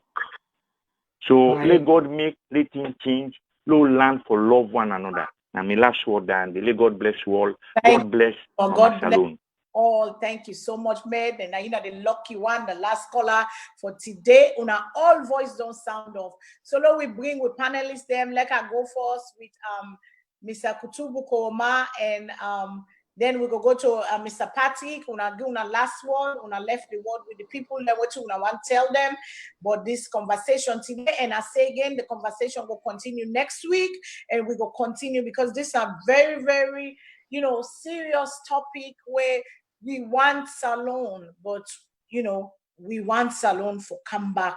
So let God make things change. Let land for love one another. Now my last word and let God bless you all. God bless Mama Salone. All thank you so much, man. And you know the lucky one, the last caller for today. Una all voice don't sound off. So now we bring with panelists them. Like I go first with Mr. Kutubu Koroma, and then we go to Mr. Patrick. Una do una last word. Una left the word with the people that what you want to tell them. But this conversation today, and I say again, the conversation will continue next week, and we will continue because this is a very, very serious topic where we want Salone, but we want Salone for come back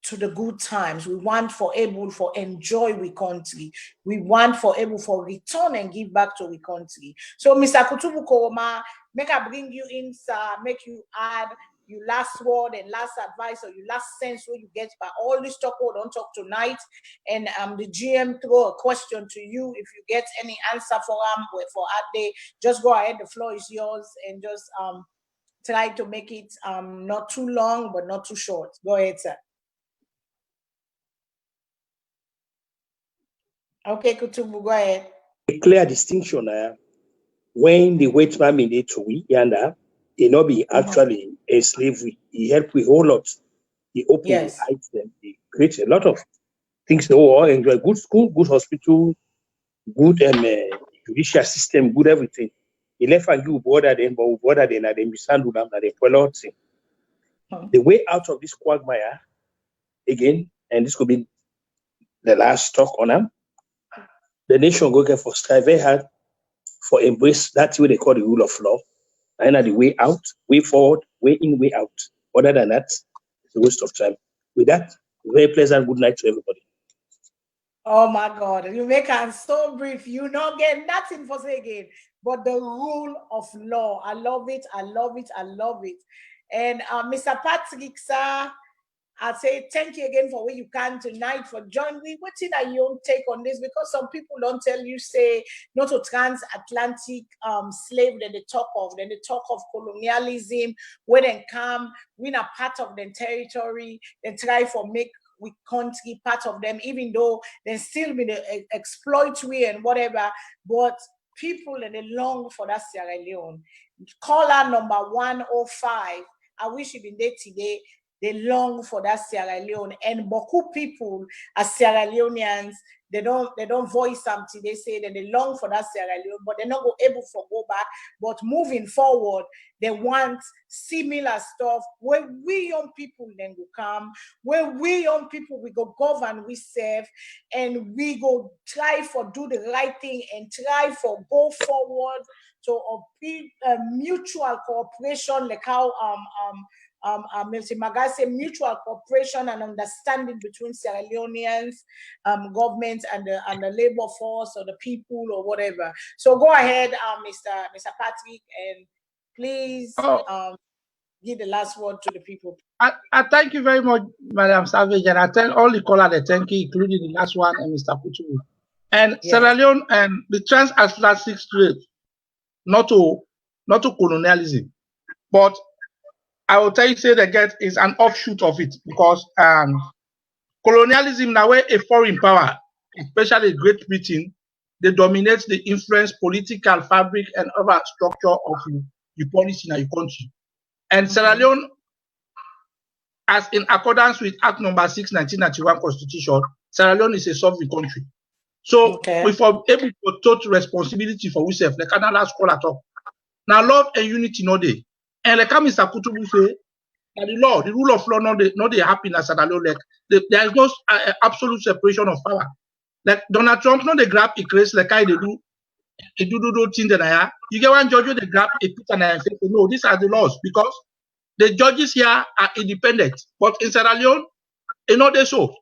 to the good times. We want for able for enjoy we country. We want for able for return and give back to we country. So Mr. Kutubu Koroma, make I bring you in, sir, make you add your last word and last advice or your last sense where you get by all this talk we don't talk tonight. And the GM throw a question to you. If you get any answer for Ade, just go ahead. The floor is yours, and just try to make it not too long but not too short. Go ahead, sir. Okay, Kutubu, go ahead. A clear distinction when the white man in it we yanda, it not be actually a slavery. He helped with a whole lot. He opened the eyes them. He creates a lot of things they all enjoy. Good school, good hospital, good judicial system, good everything. He left and you border them, but border them and then sand them and they pull out. The way out of this quagmire, again, and this could be the last talk on them. The nation go get for strive very hard for embrace that's what they call the rule of law. And the way out, way forward, way in, way out. Other than that, it's a waste of time. With that, very pleasant good night to everybody. Oh my God, you make us so brief. You don't get nothing for say again, but the rule of law. I love it. I love it. I love it. And Mr. Patrick, sir, I say thank you again for what you can tonight for joining me. What's your own take on this? Because some people don't tell you, say, not a transatlantic slave that they talk of. Then they talk of colonialism, where they come, win a part of their territory, they try for make we country part of them, even though they still be the exploitatory and whatever. But people that they long for that Sierra Leone. Caller number 105. I wish you'd been there today. They long for that Sierra Leone, and beaucoup people as Sierra Leoneans, they don't voice something. They say that they long for that Sierra Leone, but they're not able to go back. But moving forward, they want similar stuff where we young people then go come, where we young people we go govern, we serve, and we go try for do the right thing and try for go forward to a mutual cooperation, like how Milton Magai said, mutual cooperation and understanding between Sierra Leoneans, government and the labor force or the people or whatever. So go ahead, Mr. Patrick, and please give the last word to the people. I thank you very much, Madam Savage, and I tell all the callers that thank you, including the last one and Mr. Kutubu. And Sierra Leone and the transatlantic trade, not to colonialism, but I will tell you, say that is an offshoot of it, because colonialism now where a foreign power, especially Great Britain, they dominate the influence, political fabric, and other structure of your policy in your country. And Sierra Leone, as in accordance with Act Number 6, 1991 Constitution, Sierra Leone is a sovereign country. So we are able to take responsibility for ourselves, like another scholar talk. Now love and unity no day. And like Mr. Kutubu say, that the rule of law, not the happiness at all. Like there is no absolute separation of power. Like Donald Trump, no, they grab a case like I they do thing that I have. You get one judge, they grab a put and I say, no, these are the laws because the judges here are independent. But in Sierra Leone, you know they so.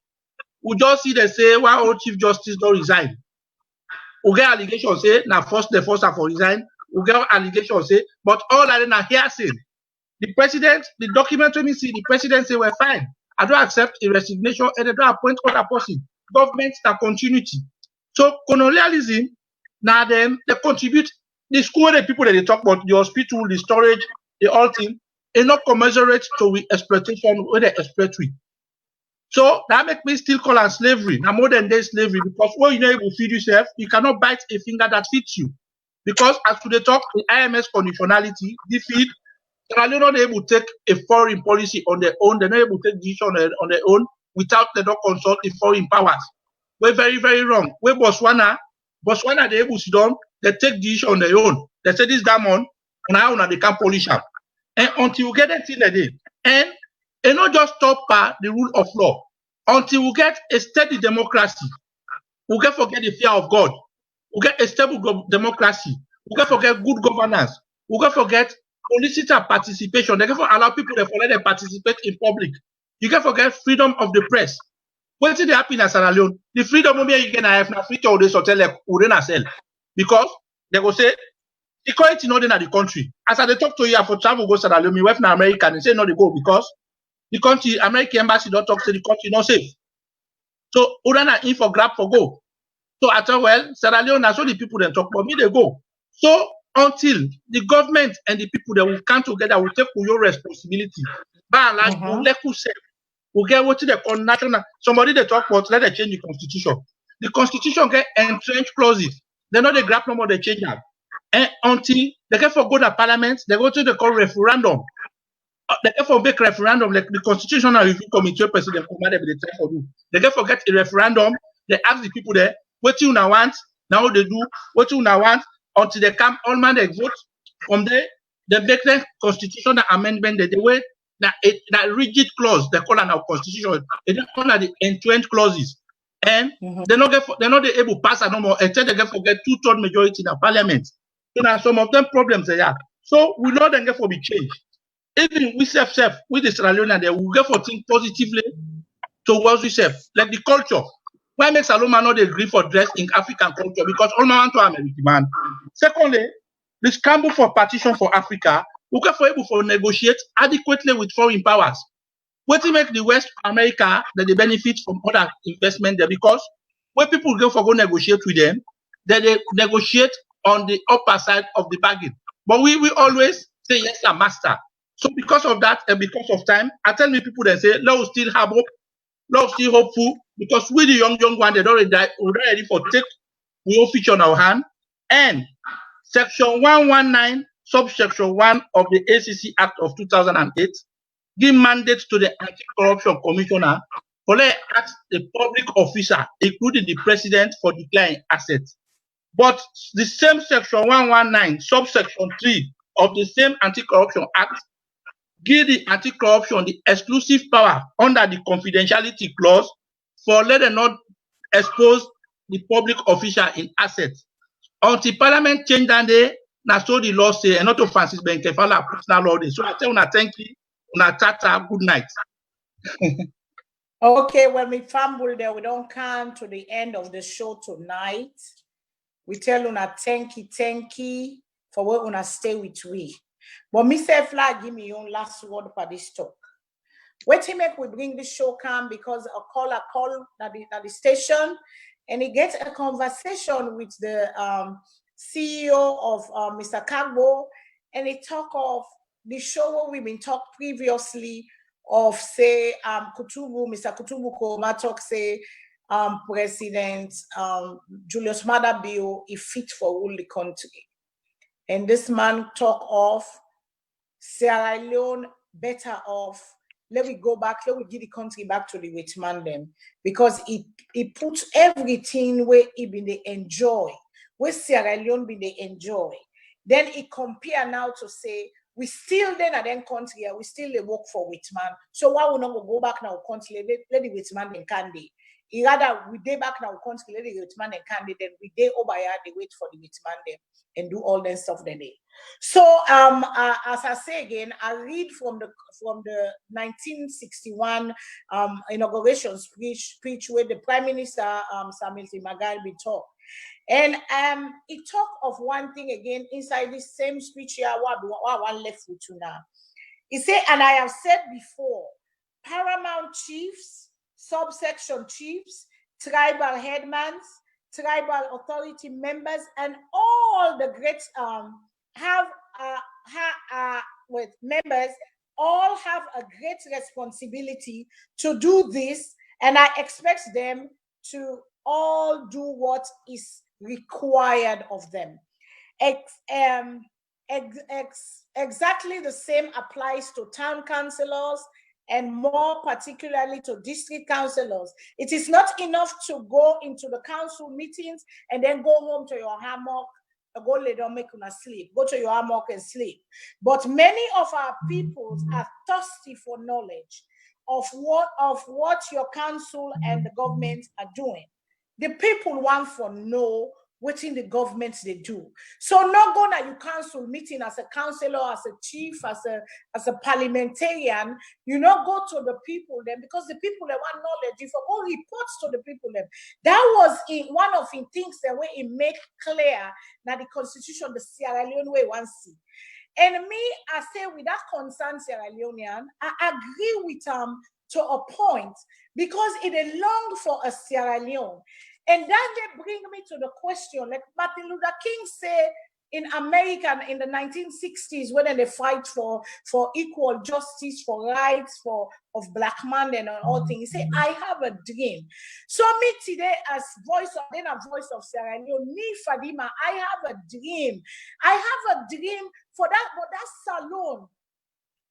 We just see they say why our Chief Justice don't resign. We get allegations say now the first have for resign. We get allegations say, but all that in a hearsay. The president, the document when we see the president say we're fine. I don't accept a resignation and I don't appoint other person. Government that continuity. So colonialism, now them they contribute the school the people that they talk about, the hospital, the storage, the whole thing, is not commensurate to the exploitation where they exploit we. So that make me still call it slavery. Now more than day slavery, because when you're able to feed yourself, you cannot bite a finger that fits you. Because as to the talk, the IMS conditionality, defeat, they're not able to take a foreign policy on their own. They're not able to take decision on their own without they don't consult the foreign powers. We're very, very wrong. We're Botswana, they're able to do, they take decision on their own. They say this damn on now they can't polish up. And until we get that thing they did. And not just stop by the rule of law. Until we get a steady democracy, we can forget the fear of God. We get a stable democracy. We can forget good governance. We can forget political participation. They can allow people to let them participate in public. You can forget freedom of the press. What's the happen in Sierra Leone? The freedom of you can have now free to this hotel like Urena sell. Because they go say security not in the country. As I talk to you for travel go Sierra Leone, me wife na American and say no they go because the country American embassy don't talk to the country not safe. So Urena in for grab for go. So I thought, well, Sierra Leone, that's all the people that talk about me, they go. So until the government and the people that will come together will take your responsibility. By and large, we'll get what they call national. Somebody they talk about, let them change the constitution. The constitution get entrenched clauses. They know they grab no more, they change that. And until they get for go to parliament, they go to the call referendum. They get for make referendum, like the constitutional review committee president commanded the time for do. They get for get a referendum, they ask the people there, what you now want, now they do, what you now want, until they come, all man they vote. From there, they make the constitutional amendment that they way that rigid clause they call an our constitution. They don't call the end-to-end clauses. And they're not able to pass no more until they get for get 2/3 majority in the parliament. So now some of them problems they have. So we know they get for be changed. Even we self with the Sierra Leone, they will get for think positively towards we self, like the culture. Why make SALONE not agree for dress in African culture? Because all man want to American man. Secondly, the scramble for partition for Africa, we can for able to negotiate adequately with foreign powers. What to make the West America that they benefit from other investment there? Because when people go for go negotiate with them, they negotiate on the upper side of the bargain. But we always say yes, sir, master. So because of that and because of time, I tell me people that say, let's still have hope, let's still hopeful, because we the young one, they don't ready for take we all feature on our hand. And Section 119, subsection 1 of the ACC Act of 2008, give mandate to the Anti-Corruption Commissioner for let ask the public officer, including the president, for declaring assets. But the same Section 119, subsection 3 of the same Anti-Corruption Act, give the anti-corruption the exclusive power under the confidentiality clause for let them not expose the public official in assets. Until Parliament change that day, now so the law say, and not to Francis Benkefala personal law day. So I tell you, thank you, tata, good night. Okay, when we fumble there, we don't come to the end of the show tonight. We tell una thank you for what una stay with we. But Mr. Flag, give me your last word for this talk. What he make we bring this show come because a call at the station, and he gets a conversation with the CEO of Mr. Kagbo, and he talk of the show what we've been talked previously of say Mr. Kutubu Koma talk say President Julius Maada Bio is fit for all the country. And this man talk of Sierra Leone better off. Let me go back, let me give the country back to the rich man them. Because it puts everything where it been they enjoy, where Sierra Leone been they enjoy. Then it compare now to say, we still then at then country, we still they work for rich man. So why we not go back now country, let the rich man then can they? Rather, we day back now, country, let the Ritman and candidate, we day over here, they wait for the Ritman them and do all that stuff then. So, as I say again, I read from the 1961 inauguration speech where the Prime Minister Samuel Magai be talk. And he talked of one thing again inside this same speech here, one left with you now. He said, and I have said before, paramount chiefs, subsection chiefs, tribal headmans, tribal authority members, and all the great with members all have a great responsibility to do this, and I expect them to all do what is required of them. Exactly the same applies to town councillors and more particularly to district councillors. It is not enough to go into the council meetings and then go home to your hammock, go lay down, make una sleep, go to your hammock and sleep. But many of our peoples are thirsty for knowledge of what your council and the government are doing. The people want to know what in the government they do. So not go to your council meeting as a councillor, as a chief, as a parliamentarian, you not go to the people then, because the people they want knowledge. If you go reports to the people then. That was one of the things that way it make clear that the constitution, the Sierra Leone way one see. And me, I say with that concern Sierra Leonean, I agree with to a point, because it long for a Sierra Leone. And that they bring me to the question, like Martin Luther King said in America in the 1960s, when they fight for equal justice, for rights of black man and all things. He said, I have a dream. So me today as voice of Sierra Leone, me Fadima, I have a dream. I have a dream for that salon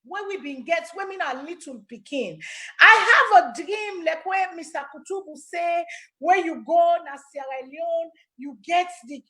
where we been get women are little picking. I have a dream like where Mr. Kutubu say, where you go na Sierra Leone, you get the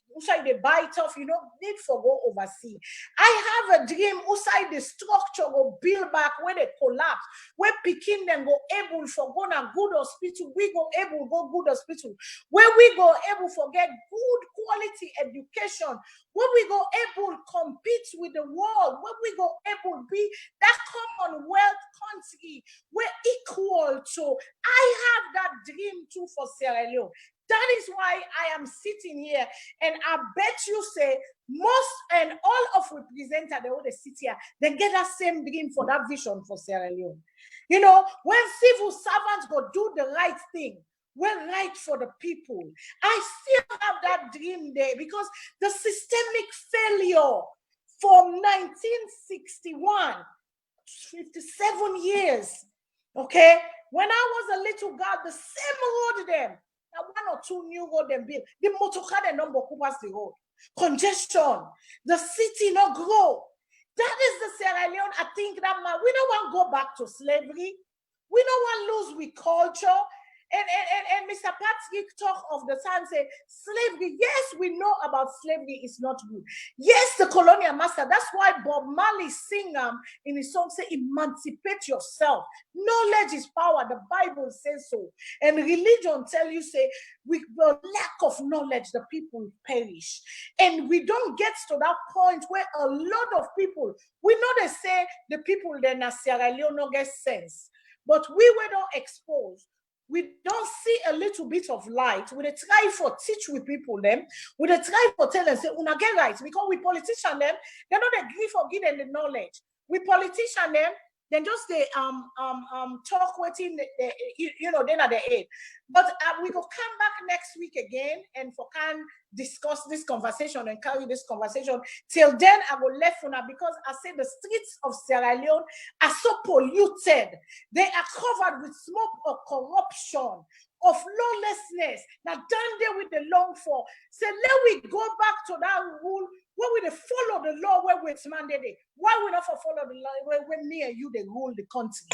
bite off, you know, need for go overseas. I have a dream outside the structure go build back where they collapse, where picking them go able for go na good hospital, we go able go good hospital, where we go able for get good quality education, where we go able compete with the world, where we go able be that Commonwealth country, we're equal to. I have that dream too for Sierra Leone. That is why I am sitting here, and I bet you say most and all of representatives of the city here, they get that same dream for that vision for Sierra Leone. You know, when civil servants go do the right thing, we're right for the people. I still have that dream there, because the systemic failure from 1961, 57 years, okay? When I was a little girl, the same road them, now one or two new road them built. The motorcar and number Coopers the road. Congestion, the city not grow. That is the Sierra Leone. I think that we don't want to go back to slavery. We don't want to lose with culture. And Mr. Patrick talk of the time say slavery. Yes, we know about slavery is not good. Yes, the colonial master. That's why Bob Marley sing in his song say emancipate yourself. Knowledge is power. The Bible says so. And religion tell you say with the lack of knowledge the people perish. And we don't get to that point where a lot of people, we know they say the people then in Sierra Leone no get sense, but we were not exposed. We don't see a little bit of light. We try for teach with people them. We try for tell them say una get right, because we politician them, they don't agree for give them the knowledge. We politician them, then just they talk within then at the end. But we will come back next week again and can discuss this conversation and carry this conversation. Till then, I will left for now, because I say the streets of Sierra Leone are so polluted. They are covered with smoke of corruption, of lawlessness. Now down there with the long for. So let we go back to that rule where we follow the law where we demanded it. Why we not follow the law where me and you they rule the country?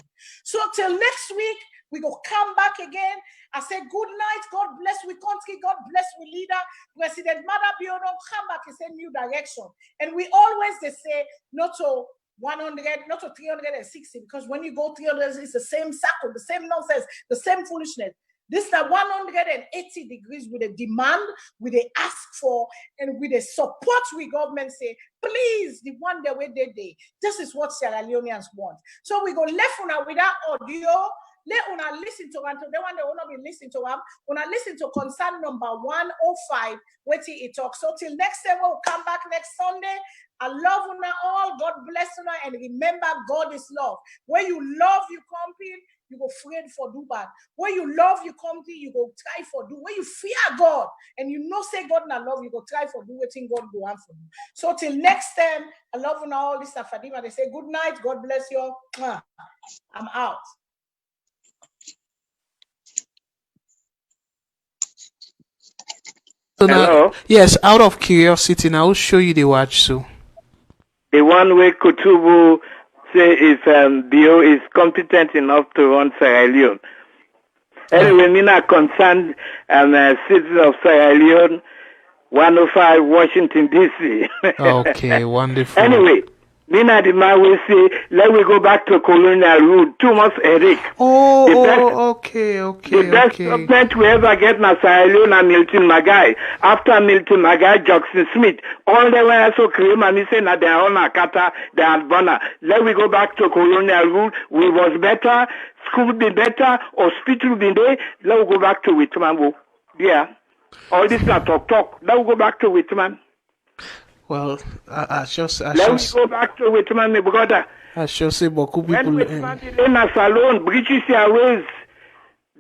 So till next week, we go come back again. I say good night. God bless we country. God bless we leader. President Mada Biono come back and say new direction. And we always they say not to 100, not to 360, because when you go 300, it's the same cycle, the same nonsense, the same foolishness. This is 180 degrees with a demand, with a ask for, and with a support we government say, please, the one that we did. This is what Sierra Leoneans want. So we go left una with that audio. Let una listen to one. The one that will not be listening to them. Una listen to concern number 105. Wait till it talks. So till next time, we'll come back next Sunday. I love una all. God bless una, and remember, God is love. When you love, you compete. You go afraid for do bad. When you love, you come to, you go try for do. When you fear God and you know say God not love, you go try for do what thing God go on for you. So till next time, I love you all this stuff. They say good night. God bless you. I'm out. So now, yes, out of curiosity, now I'll show you the watch. So the one way Kutubu say is Bio is competent enough to run Sierra Leone. Anyway, me not concerned citizen of Sierra Leone, 105 Washington DC. Okay, wonderful. Anyway, me not the man will say, let me go back to Colonial Road. Too much headache. Okay. The best government we ever get na Sierra Leone and Milton Magai. After Milton Magai, Jackson Smith. All the way also create and say na they are on Akata, they are Bona. Let we go back to Colonial Road. We was better, school be better, hospital be there. Let we go back to Whitman. Yeah. All this not talk. Let we go back to Whitman. Well, Let me go back to Whitman, my brother. I shall say beaucoup people. When Whitman is in a salon, British Airways,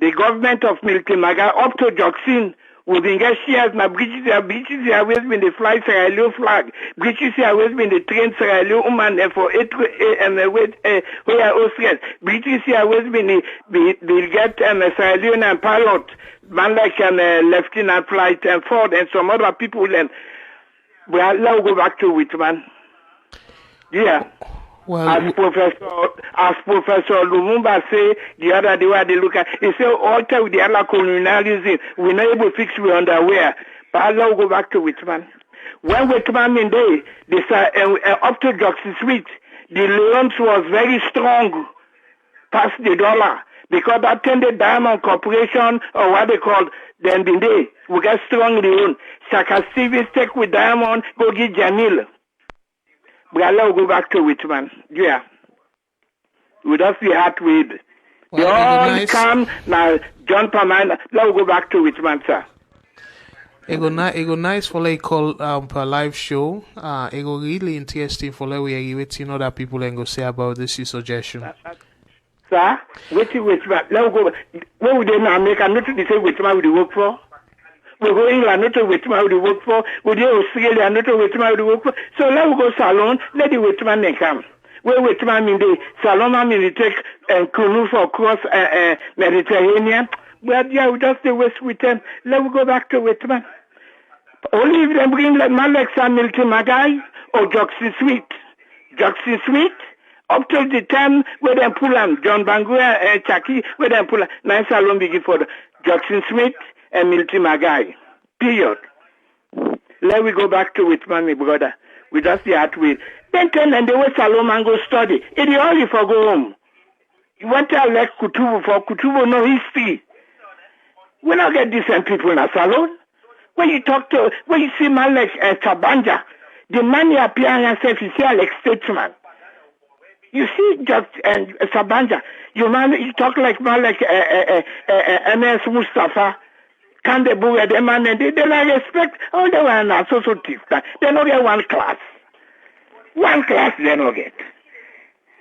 the government of Milton Magai, up to Jackson, we been get shares na British Airways been the fly Sierra Leone flag. British Airways been the train Sierra Leone man for Austrians. British Airways been the get Sierra Leone and pilot, man like Lieutenant Flight and Ford and some other people and well, let's go back to Whitman. Yeah. Well, as Professor Lumumba say the other day, they look at, he say, alter with the other colonialism, we're not able to fix we underwear. But let's go back to Whitman. When Whitman in day, up to Jackson Street, the loans was very strong, past the dollar. Because that attended Diamond Corporation, or what they call then the day, we get strong loan. Shaka Stevens take with Diamond, go get Jamil. But I'll go back to Whitman. Yeah. We don't see heart with. They all come now, John Pamana. Let's go back to Whitman, sir. It go nice for like call per live show. It go really interesting for like we are waiting other people and go say about this suggestion. Sir, wait, let's go. What would they now make? I'm not to say Whitman would work for. We go England, not to Whitman would work for. We go Australia, not to Whitman would work for. So let's go Salone, let the Whitman then come. Where Whitman in the Salone mean take and canoe for across Mediterranean. But yeah, we just stay west with them. Let's go back to Whitman. Only if they bring like Malek Milton Magai or Jackson Sweet. Jackson Sweet. Up till the time where they pull on John Bangura and Chaki, where they pull on nice salon begin for Jackson Smith and Milton Magai. Period. Let we go back to Whitman, my brother. We just the art with. Then and the way Salon man go study. It is only for go home. You want to elect Kutubu for Kutubu no history. We don't get decent people in a salon. When you see man like Chabanja, the man he appear himself is like statesman. You see, just and Sabanja, you talk like man like MS Mustafa, Kandebu, the man, and they don't respect all the one associative. They don't get one class. One class they don't get.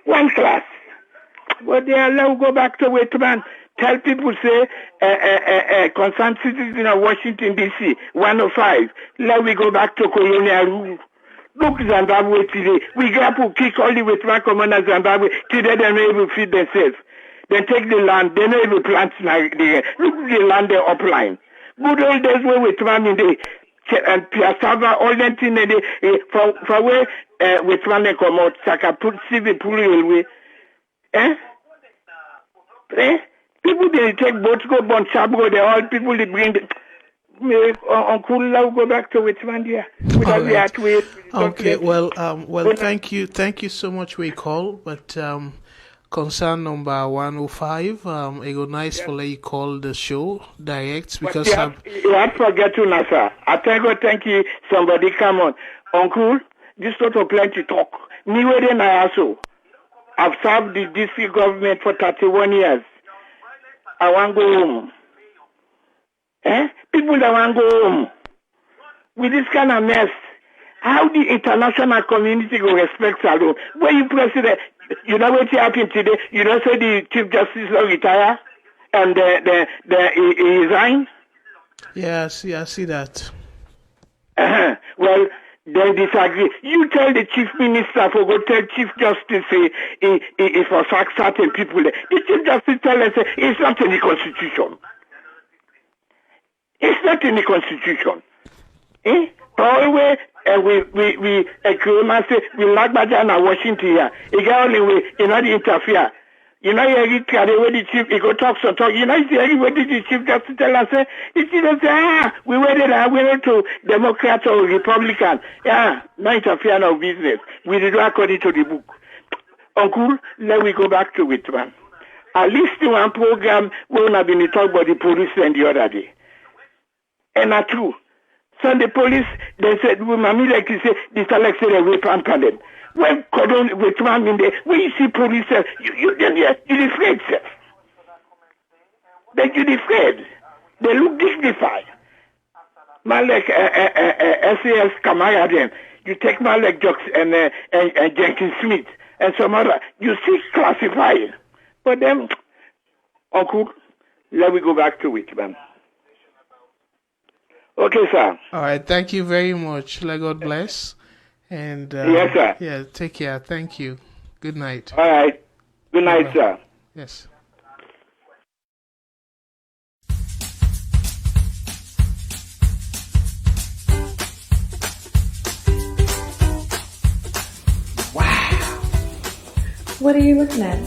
One class. But they allow go back to Whitman. Tell people say concerned citizen of Washington DC 105. Let we go back to Colonial. Look Zimbabwe today. We got to kick all the Whitman commoners Zimbabwe today they're not able to feed themselves. They take the land, they're not able to plant there. Look at the land they're upline. Good old days where Whitman in the and Piassava, all that thing for where Whitman they come out, Sakaput, Civi, Railway. People they take boats, go Bon Chabro, they all people they bring the Uncle Lau go back to Whitman here. Okay, well, thank you so much for your call, but concern number 105. It go nice for you call the show direct because you have to forget to Nasa. I thank you. Somebody come on, Uncle. This sort of plenty talk. Me waiting I also. I've served the district government for 31 years. I want to go home. People that want to go home with this kind of mess. How the international community will respect Salone? When you president, you know what happened today? You know, say the Chief Justice will retire and he resign? Yes, I see that. Well, they disagree. You tell the Chief Minister for go tell Chief Justice he for sack certain people. The Chief Justice tell us it's not in the Constitution. It's not in the Constitution. Always we like Bajana Washington here. It only we not interfere. You know, you get the way the chief, he go talk. You know, everybody the chief just to tell us, he just say, we waited to Democrat or Republican. Yeah, not interfere in our business. We did according to the book. Uncle, let me go back to it, man. At least one program we have been talking about the police and the other day. And not true. So the police, they said, well, Mammy, like you say, this Alex said, rape and talent. When Colonial, with man in there, when you see police, you're afraid, sir. Then you're afraid. They look dignified. Man like SAS Kamara, then you take man like Jocks and Jenkins Smith and some other, you see classified. But then, Uncle, let me go back to it, man. Okay, sir. All right. Thank you very much. Let God bless. And yes, sir. Yeah, take care. Thank you. Good night. All right. Good night, sir. Yes. Wow. What are you looking at?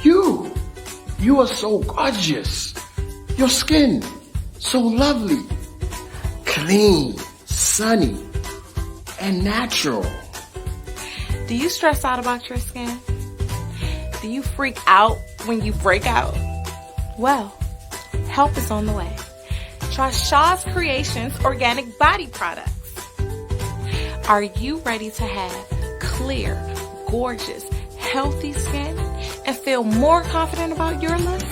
You are so gorgeous. Your skin, so lovely, clean, sunny, and natural. Do you stress out about your skin? Do you freak out when you break out? Well, help is on the way. Try Shaw's Creations organic body products. Are you ready to have clear, gorgeous, healthy skin and feel more confident about your looks?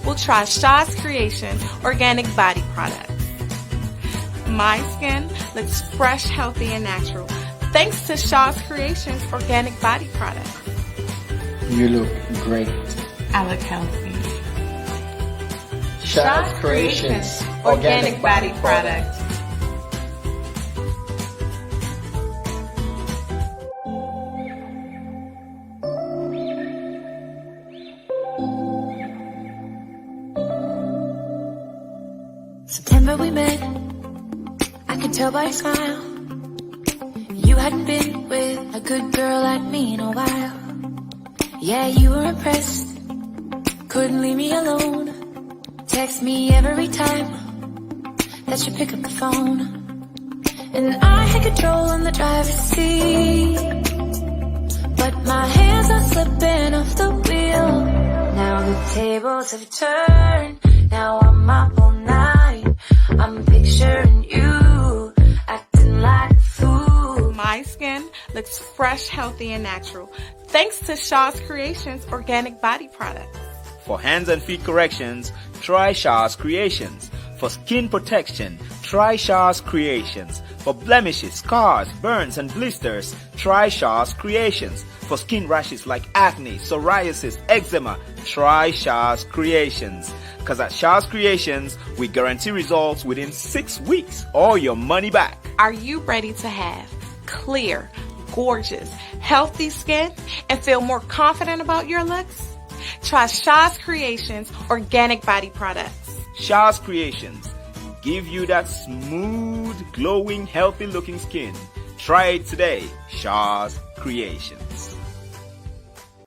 We'll try Shaw's Creations organic body products. My skin looks fresh, healthy, and natural thanks to Shaw's Creations organic body products. You look great. I look healthy. Shaw's Creations organic body products. September we met, I could tell by your smile. You hadn't been with a good girl like me in a while. Yeah, you were impressed, couldn't leave me alone. Text me every time that you pick up the phone. And I had control on the driver's seat, but my hands are slipping off the wheel. Now the tables have turned, now I'm up all night. I'm picturing you acting like a fool. My skin looks fresh, healthy, and natural thanks to Shaw's Creations organic body products. For hands and feet corrections, try Shaw's Creations. For skin protection, try Shaw's Creations. For blemishes, scars, burns, and blisters, try Shaw's Creations. For skin rashes like acne, psoriasis, eczema, try Shaw's Creations. Because at Shaw's Creations, we guarantee results within 6 weeks or your money back. Are you ready to have clear, gorgeous, healthy skin and feel more confident about your looks? Try Shaw's Creations organic body products. Shaw's Creations give you that smooth, glowing, healthy looking skin. Try it today. Shaw's Creations.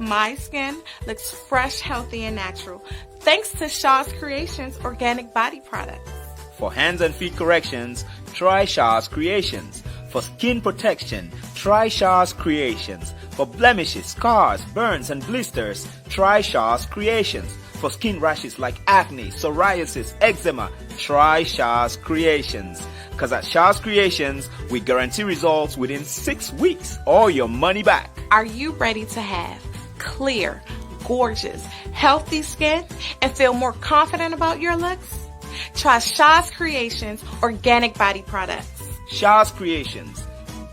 My skin looks fresh, healthy, and natural thanks to Shaw's Creations organic body products. For hands and feet corrections, try Shaw's Creations. For skin protection, try Shaw's Creations. For blemishes, scars, burns, and blisters, try Shah's Creations. For skin rashes like acne, psoriasis, eczema, try Shah's Creations. Because at Shah's Creations, we guarantee results within 6 weeks or your money back. Are you ready to have clear, gorgeous, healthy skin and feel more confident about your looks? Try Shah's Creations organic body products. Shah's Creations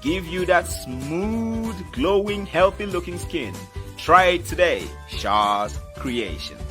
give you that smooth, glowing, healthy looking skin. Try it today. Shah's Creations.